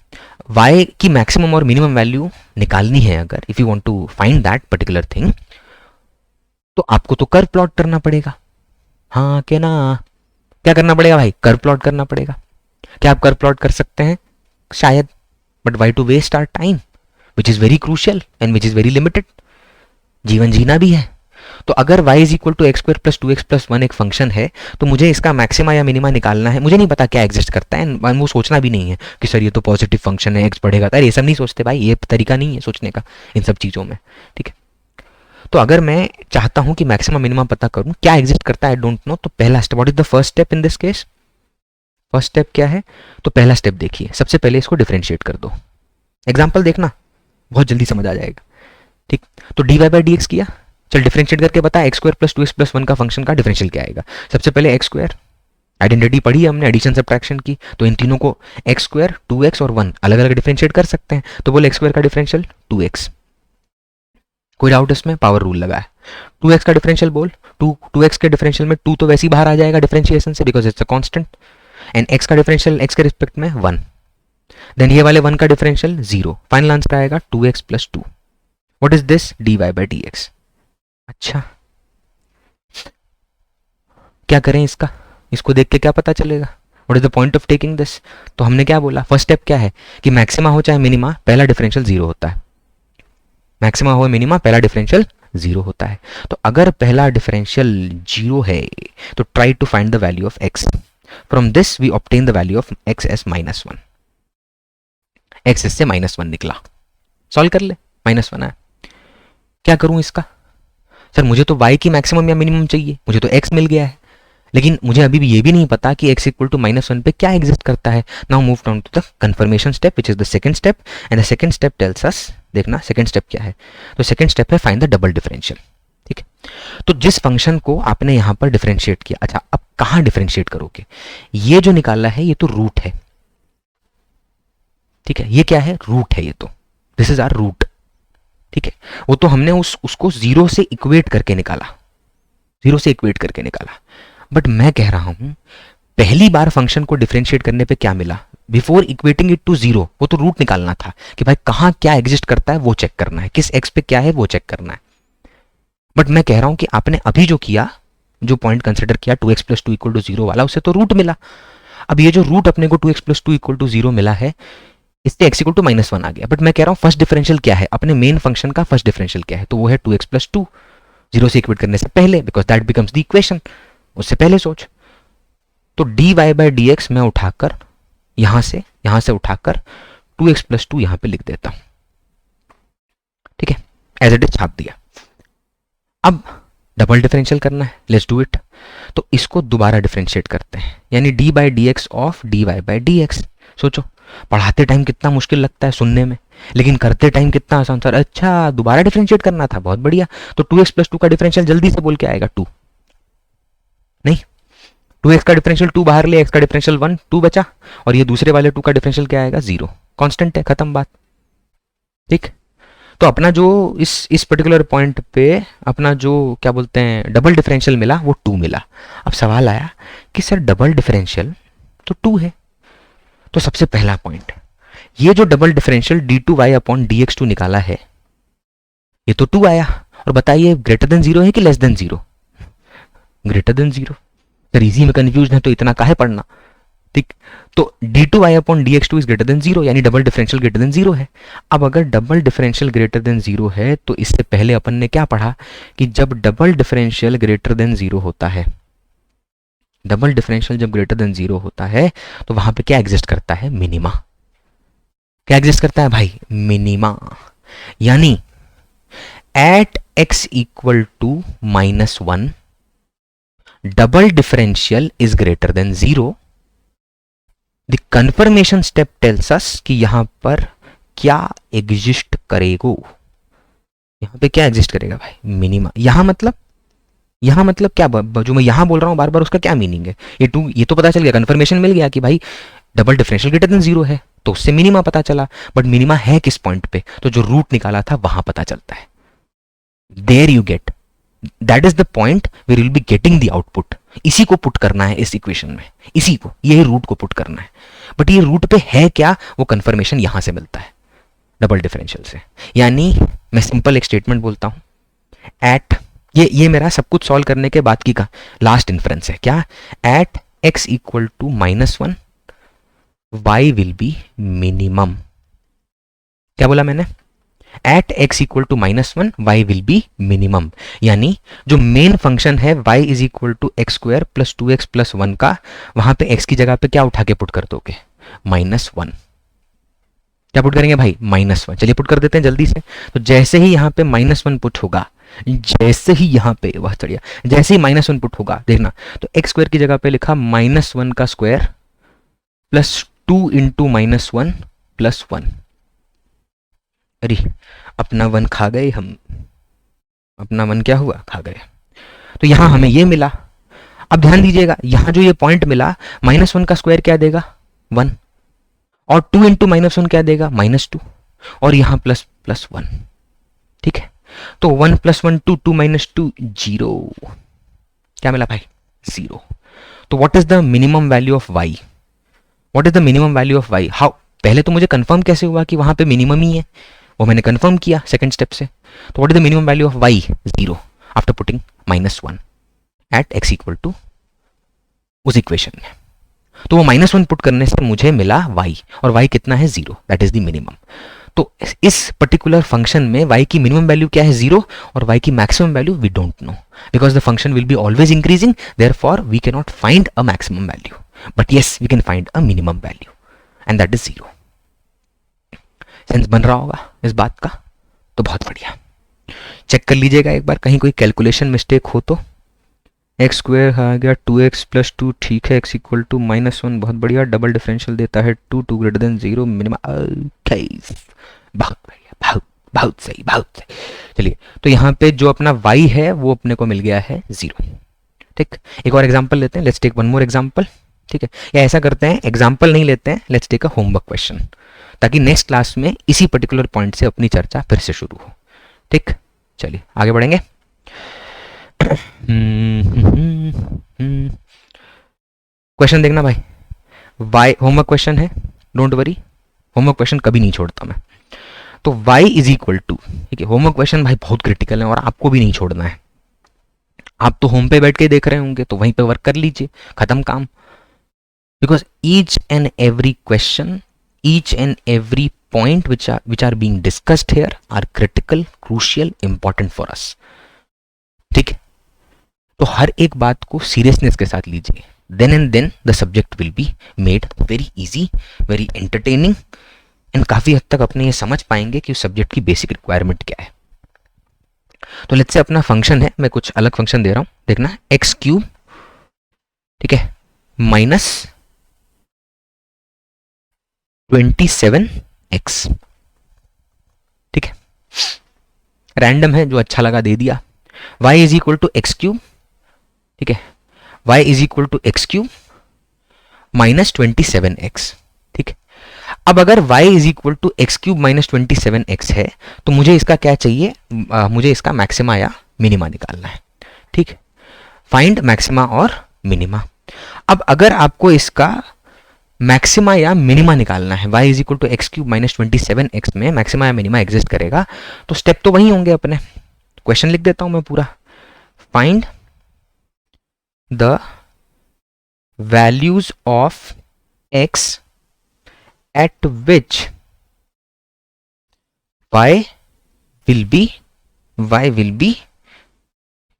y की मैक्सिमम और मिनिमम वैल्यू निकालनी है अगर, if you want to find that particular thing, तो आपको तो कर्व प्लॉट करना पड़ेगा। हाँ क्या ना, क्या करना पड़ेगा भाई, कर्व प्लॉट करना पड़ेगा। क्या आप कर्व प्लॉट कर सकते हैं, शायद, but why to waste our time which is very crucial and which is very limited, जीवन जीना भी है। तो अगर y is equal to x square plus 2x plus 1 एक फंक्शन है, तो मुझे इसका मैक्सिमा या मिनिमा निकालना है। मुझे नहीं पता क्या एग्जिस्ट करता है, वो सोचना भी नहीं है कि सर ये तो पॉजिटिव फंक्शन है, x बढ़ेगा, अरे ये सब नहीं सोचते भाई, ये तरीका नहीं है सोचने का इन सब चीज़ों में। ठीक है, तो अगर मैं चाहता हूं कि मैक्सिमम मिनिमम पता करूं क्या एग्जिस्ट करता है, आई डोंट नो, तो पहला step, what is the first step in this case, first step क्या है, तो पहला स्टेप देखिए, सबसे पहले इसको डिफरेंशिएट कर दो। एग्जाम्पल देखना, बहुत जल्दी समझ आ जाएगा। ठीक, तो dy बाई डी एक्स किया, चल डिफरेंशिएट करके बता x square plus 2x plus 1 का फंक्शन का डिफरेंशियल क्या आएगा। सबसे पहले एक्स स्क्वायर, आइडेंटिटी पढ़ी है हमने एडिशन सब्ट्रैक्शन की, तो इन तीनों को एक्स स्क्वायर 2x और 1 अलग अलग डिफरेंशिएट कर सकते हैं, तो बोले एक्स स्क्वायर का डिफरेंशियल 2x, कोई डाउट इसमें, पावर रूल लगा है। 2x का डिफरेंशियल बोल, 2x के डिफरेंशियल में 2 तो वैसे ही बाहर आ जाएगा डिफरेंशिएशन से, because it's a constant, and x का डिफरेंशियल x के रिस्पेक्ट में 1, देन ये वाले 1 का डिफरेंशियल 0, फाइनल आंसर आएगा 2x plus 2। What is this, dy by d x. अच्छा क्या करें इसका, इसको देख के क्या पता चलेगा, what is the point of taking this. तो हमने क्या बोला, फर्स्ट स्टेप क्या है कि मैक्सिमा हो चाहे मिनिमा, पहला डिफरेंशियल 0 होता है, मैक्सिमा हो मिनिमा, पहला डिफरेंशियल 0 होता है। तो अगर पहला डिफरेंशियल 0 है तो try to find the value of x, from this we obtain the value of x as -1, x इससे -1 निकला, सॉल्व कर ले, -1 है। क्या करूं इसका, सर मुझे तो y की मैक्सिमम या मिनिमम चाहिए, मुझे तो x मिल गया है, लेकिन मुझे अभी भी ये भी नहीं पता कि x इक्वल टू -1 पे क्या एग्जिस्ट करता है। Now move down to the confirmation step which is the second step, and the second step tells us, देखना सेकंड स्टेप क्या है, तो सेकंड स्टेप है फाइंड द डबल डिफरेंशियल। ठीक है। तो जिस फंक्शन को आपने यहां पर डिफरेंशिएट किया, अच्छा अब कहां डिफरेंशिएट करोगे, ये जो निकाला है ये तो रूट है, ठीक है, ये क्या है, रूट है, ये तो दिस इज आवर रूट, ठीक है। वो तो हमने उसको जीरो से इक्वेट करके निकाला, जीरो से इक्वेट करके निकाला। बट मैं कह रहा हूं पहली बार फंक्शन को डिफरेंशिएट करने पे क्या मिला, before equating it to zero, वो तो रूट निकालना था कि भाई कहां क्या एग्जिस्ट करता है वो चेक करना है, किस एक्स पे क्या है वो चेक करना है। बट मैं कह रहा हूं कि आपने अभी जो किया, जो पॉइंट कंसिडर किया 2x + 2 = 0 वाला, उससे तो रूट मिला। अब ये जो रूट अपने को 2x + 2 = 0 मिला है, इससे x = -1 आ गया। बट मैं कह रहा हूं फर्स्ट डिफरेंशियल क्या है, अपने मेन फंक्शन का फर्स्ट डिफरेंशियल क्या है, तो वो है 2x + 2, जीरो से इक्वेट करने से पहले, because that becomes the equation, उससे पहले सोच। तो dy/dx मैं उठाकर यहां से उठाकर 2x + 2 यहां पे लिख देता हूं, ठीक है, एज इट इज छाप दिया। अब डबल डिफरेंशियल करना है, लेट्स डू इट। तो इसको दोबारा डिफरेंशिएट करते हैं, यानी d/dx ऑफ dy/dx। सोचो पढ़ाते टाइम कितना मुश्किल लगता है सुनने में, लेकिन करते टाइम कितना आसान सर, अच्छा दोबारा डिफरेंशिएट करना था, बहुत बढ़िया। तो 2x + 2 का डिफरेंशियल जल्दी से बोल के आएगा 2, नहीं 2x का डिफरेंशियल 2 बाहर ले, x का डिफरेंशियल 1, 2 बचा, और ये दूसरे वाले 2 का डिफरेंशियल क्या आएगा, 0, कांस्टेंट है, खत्म बात, ठीक। तो अपना जो इस पर्टिकुलर पॉइंट पे अपना जो क्या बोलते हैं डबल डिफरेंशियल मिला वो 2 मिला। अब सवाल आया कि सर डबल डिफरेंशियल तो 2 है, तो सबसे पहला पॉइंट, ये जो डबल डिफरेंशियल d2y/dx2 निकाला है, ये तो 2 आया, और बताइए ग्रेटर देन 0 है कि less than 0, greater than 0। Sir easy में कंफ्यूज है तो इतना काहे पढ़ना, ठीक। तो d2y/dx2 इज ग्रेटर देन 0, यानी डबल डिफरेंशियल ग्रेटर देन 0 है। अब अगर डबल डिफरेंशियल ग्रेटर देन 0 है तो इससे पहले अपन ने क्या पढ़ा कि जब डबल डिफरेंशियल ग्रेटर देन 0 होता है, डबल डिफरेंशियल जब ग्रेटर देन 0 होता है तो वहां पे क्या एग्जिस्ट करता है, मिनिमा। क्या एग्जिस्ट करता है भाई, मिनिमा। यानी at x = -1 double differential is greater than 0। The confirmation step tells us कि यहां पर क्या एग्जिस्ट करेगा, यहां पे क्या एग्जिस्ट करेगा भाई, मिनिमा। यहां मतलब क्या, जो मैं यहां बोल रहा हूं बार बार उसका क्या मीनिंग है, ये तो पता चल गया, कन्फर्मेशन मिल गया कि भाई डबल डिफरेंशियल ग्रेटर देन 0 है, तो उससे मिनिमा पता चला। बट मिनिमा है किस पॉइंट पे, तो जो रूट निकाला था वहां पता चलता है। There you get, that is the point where you will be getting the output. इसी को पुट करना है इस इक्वेशन में, इसी को, यही रूट को पुट करना है। बट ये रूट पे है क्या, वो कंफर्मेशन यहां से मिलता है डबल डिफरेंशियल से। यानी मैं सिंपल एक स्टेटमेंट बोलता हूं, एट ये मेरा सब कुछ सॉल्व करने के बाद की का लास्ट इन्फ्रेंस है, क्या, at x = -1 y will be minimum. क्या बोला मैंने, at x = -1 y will be minimum. यानी जो मेन फंक्शन है y = x² + 2x + 1 का, वहां पे x की जगह पे क्या उठा के पुट कर दोगे, -1। क्या पुट करेंगे भाई, -1। चलिए पुट कर देते हैं जल्दी से। तो जैसे ही यहां पे -1 पुट होगा, जैसे ही यहां पे वह चढ़िया, जैसे ही -1 पुट होगा, देखना, तो x² की जगह पे लिखा -1 का स्क्वायर + 2 × -1 + 1। अरे अपना 1 खा गए हम, अपना 1 क्या हुआ, खा गए। तो यहां हमें ये मिला। अब ध्यान दीजिएगा, यहां जो ये पॉइंट मिला, -1 का स्क्वायर क्या देगा, 1, और 2 × -1 क्या देगा, -2, और यहां ++1, ठीक है। तो 1 + 1 2, 2 - 2 0, क्या मिला भाई, 0। तो what is the minimum value of y, what is the minimum value of y, how, पहले तो मुझे कंफर्म कैसे हुआ कि वहां पे मिनिमम ही है, वो मैंने कंफर्म किया सेकंड स्टेप से। तो what is the minimum value of y, 0 after putting -1 at x = उस इक्वेशन में। तो वो -1 पुट करने से मुझे मिला y, और y कितना है, 0, दैट इज द मिनिमम। तो इस पर्टिकुलर फंक्शन में y की मिनिमम वैल्यू क्या है, 0, और y की maximum value we don't know, because the function will be always increasing, therefore we can not find a maximum value, but yes we can find a minimum value, and that is 0। Sense बन रहा होगा इस बात का, तो बहुत बढ़िया। Check कर लीजिएगा एक बार, कहीं कोई कैलकुलेशन मिस्टेक हो तो। x² आ गया 2x + 2, ठीक है, x = -1, बहुत बढ़िया। डबल डिफरेंशियल देता है 2, 2 > 0 मिनिमम, बहुत बढ़िया, बहुत बहुत सही, बहुत सही। चलिए, तो यहाँ पे जो अपना y है वो अपने को मिल गया है 0। ठीक, एक और एग्जांपल लेते हैं, let's take one more example. ठीक है, या ऐसा करते हैं, एग्जांपल नहीं लेते हैं, let's take a homework question, ताकि नेक्स्ट क्लास में इसी पर्टिकुलर पॉइंट से अपनी चर्चा फिर से शुरू हो। ठीक, चलिए आगे बढ़ेंगे। क्वेश्चन देखना भाई, y होमवर्क क्वेश्चन है, डोंट वरी, होमवर्क क्वेश्चन कभी नहीं छोड़ता मैं। तो y इज इक्वल टू, ठीक है, होमवर्क क्वेश्चन भाई बहुत क्रिटिकल है और आपको भी नहीं छोड़ना है। आप तो होम पे बैठ के देख रहे होंगे, तो वहीं पे वर्क कर लीजिए, खत्म काम। Because each and every question, each and every point which are being discussed here are critical, crucial, important for us. ठीक है, तो हर एक बात को सीरियसनेस के साथ लीजिए, then and then the subject will be made very easy, very entertaining, and काफी हद तक अपने ये समझ पाएंगे कि उस सब्जेक्ट की बेसिक रिक्वायरमेंट क्या है। तो लेट्स से अपना फंक्शन है, मैं कुछ अलग फंक्शन दे रहा हूं, देखना, एक्स क्यूब, ठीक है, माइनस 27x। ठीक है, रैंडम है, जो अच्छा लगा दे दिया। y is equal to x cube, ठीक है, y is equal to x cube minus 27x। ठीक है, अब अगर y is equal to x cube minus 27x है, तो मुझे इसका क्या चाहिए, मुझे इसका मैक्सिमा या मिनिमा निकालना है। ठीक है, फाइंड मैक्सिमा और मिनिमा। अब अगर आपको इसका मैक्सिमा या मिनिमा निकालना है, y is equal to x cube minus 27x में मैक्सिमा या मिनिमा एग्जिस्ट करेगा, तो स्टेप तो वही होंगे अपने। क्वेश्चन लिख देता हूं मैं पूरा, find the values of x at which y will be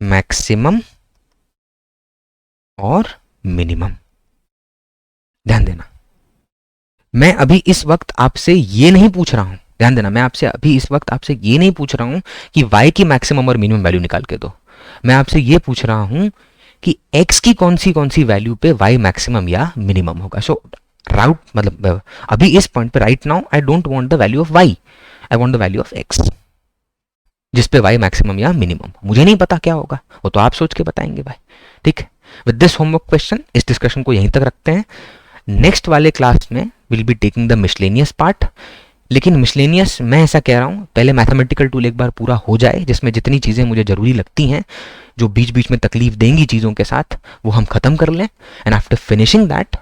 maximum और मिनिमम। ध्यान देना, मैं अभी इस वक्त आपसे ये नहीं पूछ रहा हूं, ध्यान देना, मैं आपसे अभी इस वक्त आपसे ये नहीं पूछ रहा हूं कि y की मैक्सिमम और मिनिमम वैल्यू निकाल के दो। मैं आपसे ये पूछ रहा हूं कि x की कौन सी वैल्यू पे y मैक्सिमम या मिनिमम होगा। सो राउट, मतलब अभी इस पॉइंट पे right now I don't want the value of y, I want the value of x, जिस पे y मैक्सिमम या मिनिमम। मुझे नहीं पता क्या होगा, वो तो आप सोच के बताएंगे भाई। ठीक है, विद दिस होमवर्क क्वेश्चन इस डिस्कशन को यहीं तक रखते हैं। नेक्स्ट वाले क्लास में will be taking the miscellaneous part, लेकिन मिसलेनियस मैं ऐसा कह रहा हूं, पहले मैथमेटिकल टूल एक बार पूरा हो जाए, जिसमें जितनी चीजें मुझे जरूरी लगती हैं, जो बीच बीच में तकलीफ देंगी चीजों के साथ, वो हम खत्म कर लें। एंड आफ्टर फिनिशिंग दैट,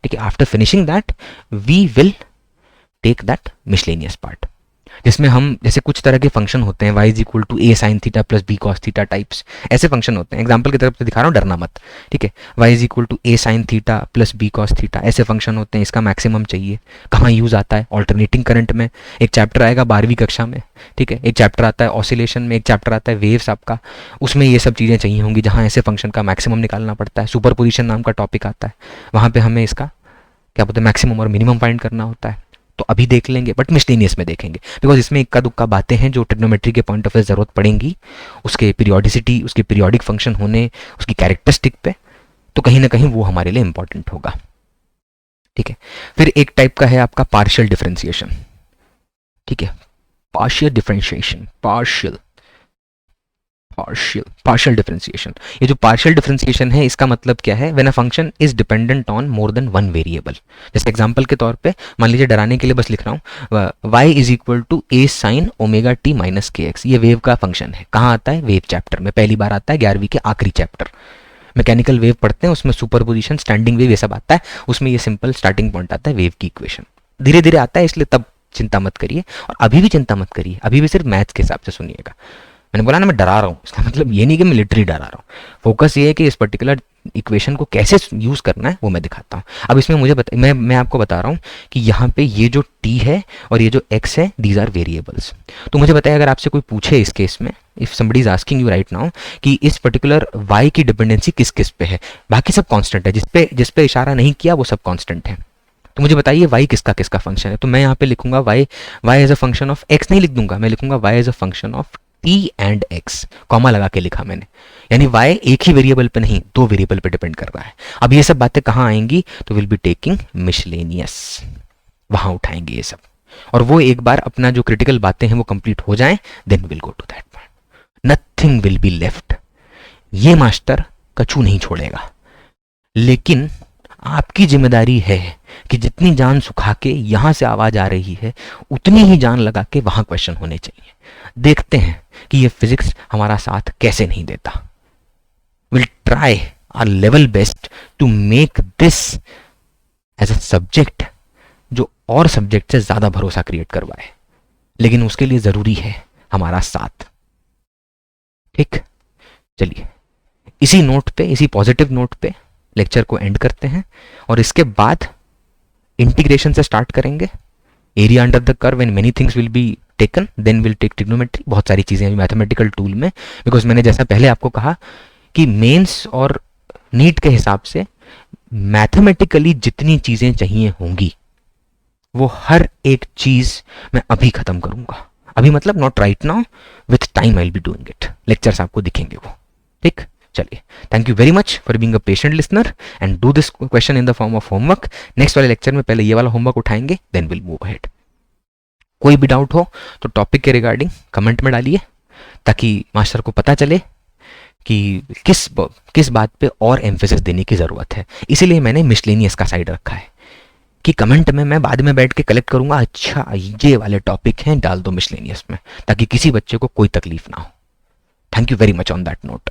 ठीक है, after finishing that we will take that miscellaneous part, जिसमें हम, जैसे कुछ तरह के फंक्शन होते हैं, y is equal to a sin theta plus b cos theta types, ऐसे फंक्शन होते हैं। एग्जांपल की तरफ से दिखा रहा हूँ, डरना मत। ठीक है, y is equal to a sin theta plus b cos theta, ऐसे फंक्शन होते हैं। इसका मैक्सिमम चाहिए, कहाँ यूज आता है, ऑल्टरनेटिंग करंट में। एक चैप्टर आएगा 12वीं कक्षा में, ठीक है, एक चैप्टर आता है ऑसिलेशन में, एक चैप्टर आता है वेव्स आपका, उसमें ये सब चीज़ें चाहिए होंगी, जहाँ ऐसे फंक्शन का मैक्सिमम निकालना पड़ता है। सुपरपोजिशन नाम का टॉपिक आता है, वहाँ पे हमें इसका क्या बोलते हैं, मैक्सिमम और मिनिमम फाइंड करना होता है। तो अभी देख लेंगे, बट मिसलेनियस में देखेंगे, बिकॉज इसमें इक्का दुक्का बातें हैं जो ट्रिग्नोमेट्री के पॉइंट ऑफ व्यू जरूरत पड़ेंगी, उसके पीरियोडिसिटी, उसके पीरियोडिक फंक्शन होने, उसकी कैरेक्टरिस्टिक पे, तो कहीं ना कहीं वो हमारे लिए इंपॉर्टेंट होगा। ठीक है, फिर एक टाइप का है आपका पार्शियल डिफरेंशिएशन। ठीक है, पार्शियल डिफरेंशिएशन, पार्शियल डिफरेंशिएशन। ये जो पार्शियल डिफरेंशिएशन है, इसका मतलब क्या है, when a function is dependent on more than one variable. जैसे एग्जांपल के तौर पे मान लीजिए, डराने के लिए बस लिख रहा हूँ, y is equal to a sin omega t minus kx। ये वेव का फंक्शन है, कहाँ आता है, वेव चैप्टर में पहली बार आता है, 11वीं के आखिरी चैप्टर, मैकेनिकल वेव पढ़ते हैं, उसमें सुपरपोजिशन, स्टैंडिंग वेव, ये सब आता है। उसमें ये सिंपल स्टार्टिंग पॉइंट आता है वेव की इक्वेशन, धीरे धीरे आता है, इसलिए तब चिंता मत करिए, और अभी भी चिंता मत करिए, अभी भी सिर्फ मैथ्स के हिसाब से सुनिएगा। मैंने बोला ना, मैं डरा रहा हूँ, इसका मतलब ये नहीं कि मैं लिटरली डरा रहा हूँ। फोकस ये है कि इस पर्टिकुलर इक्वेशन को कैसे यूज़ करना है, वो मैं दिखाता हूँ। अब इसमें मुझे मैं आपको बता रहा हूँ कि यहाँ पे ये जो t है और ये जो x है, दीज आर वेरिएबल्स। तो मुझे बताइए, अगर आपसे कोई पूछे इस केस में, if somebody is asking you right now कि इस पर्टिकुलर y की डिपेंडेंसी किस किस पे है, बाकी सब कॉन्स्टेंट है, जिस पे इशारा नहीं किया वो सब कॉन्स्टेंट है, तो मुझे बताइए y किसका किसका फंक्शन है। तो मैं यहाँ पे लिखूंगा y as a function of x नहीं लिख दूंगा, मैं लिखूंगा y as a function of t and x, comma लगा के लिखा मैंने, यानी y एक ही वेरिएबल पे नहीं, दो वेरिएबल पे डिपेंड कर रहा है। अब ये सब बातें कहाँ आएंगी, तो विल बी टेकिंग मिसलेनियस, वहां उठाएंगे ये सब। और वो एक बार अपना जो क्रिटिकल बातें हैं वो कंप्लीट हो जाएं, then will go to that point. Nothing will be left. ये मास्टर कछू नहीं छोड़ेगा, लेकिन आपकी जिम्मेदारी है कि जितनी जान सुखा के यहां से आवाज आ रही है उतनी ही जान लगा के वहां क्वेश्चन होने चाहिए। देखते हैं कि ये फिजिक्स हमारा साथ कैसे नहीं देता। Will try our level best to make this as a subject जो और सब्जेक्ट से ज्यादा भरोसा क्रिएट करवाए, लेकिन उसके लिए जरूरी है हमारा साथ। ठीक, चलिए इसी नोट पे, इसी पॉजिटिव नोट पे लेक्चर को एंड करते हैं और इसके बाद इंटीग्रेशन से स्टार्ट करेंगे। Area under the curve and many things will be taken, then will take trigonometry. बहुत सारी चीजें मैथमेटिकल टूल में, बिकॉज मैंने जैसा पहले आपको कहा कि मेंस और नीट के हिसाब से मैथमेटिकली जितनी चीजें चाहिए होंगी वो हर एक चीज मैं अभी खत्म करूंगा। अभी मतलब not right now, with time I will be doing it. Lectures आपको दिखेंगे वो। ठीक, चलिए, thank you very much for being a patient listener and do this question in the form of homework. Next वाले लेक्चर में पहले ये वाला होमवर्क उठाएंगे, देन विल मूव अहेड। कोई भी डाउट हो तो टॉपिक के रिगार्डिंग कमेंट में डालिए, ताकि मास्टर को पता चले कि किस बात पे और एम्फेसिस देने की जरूरत है। इसीलिए मैंने मिसलेनियस का साइड रखा है कि कमेंट में मैं बाद में बैठ के कलेक्ट करूंगा, अच्छा ये वाले टॉपिक हैं, डाल दो मिसलेनियस में, ताकि किसी बच्चे को कोई तकलीफ ना हो। Thank you very much on that note.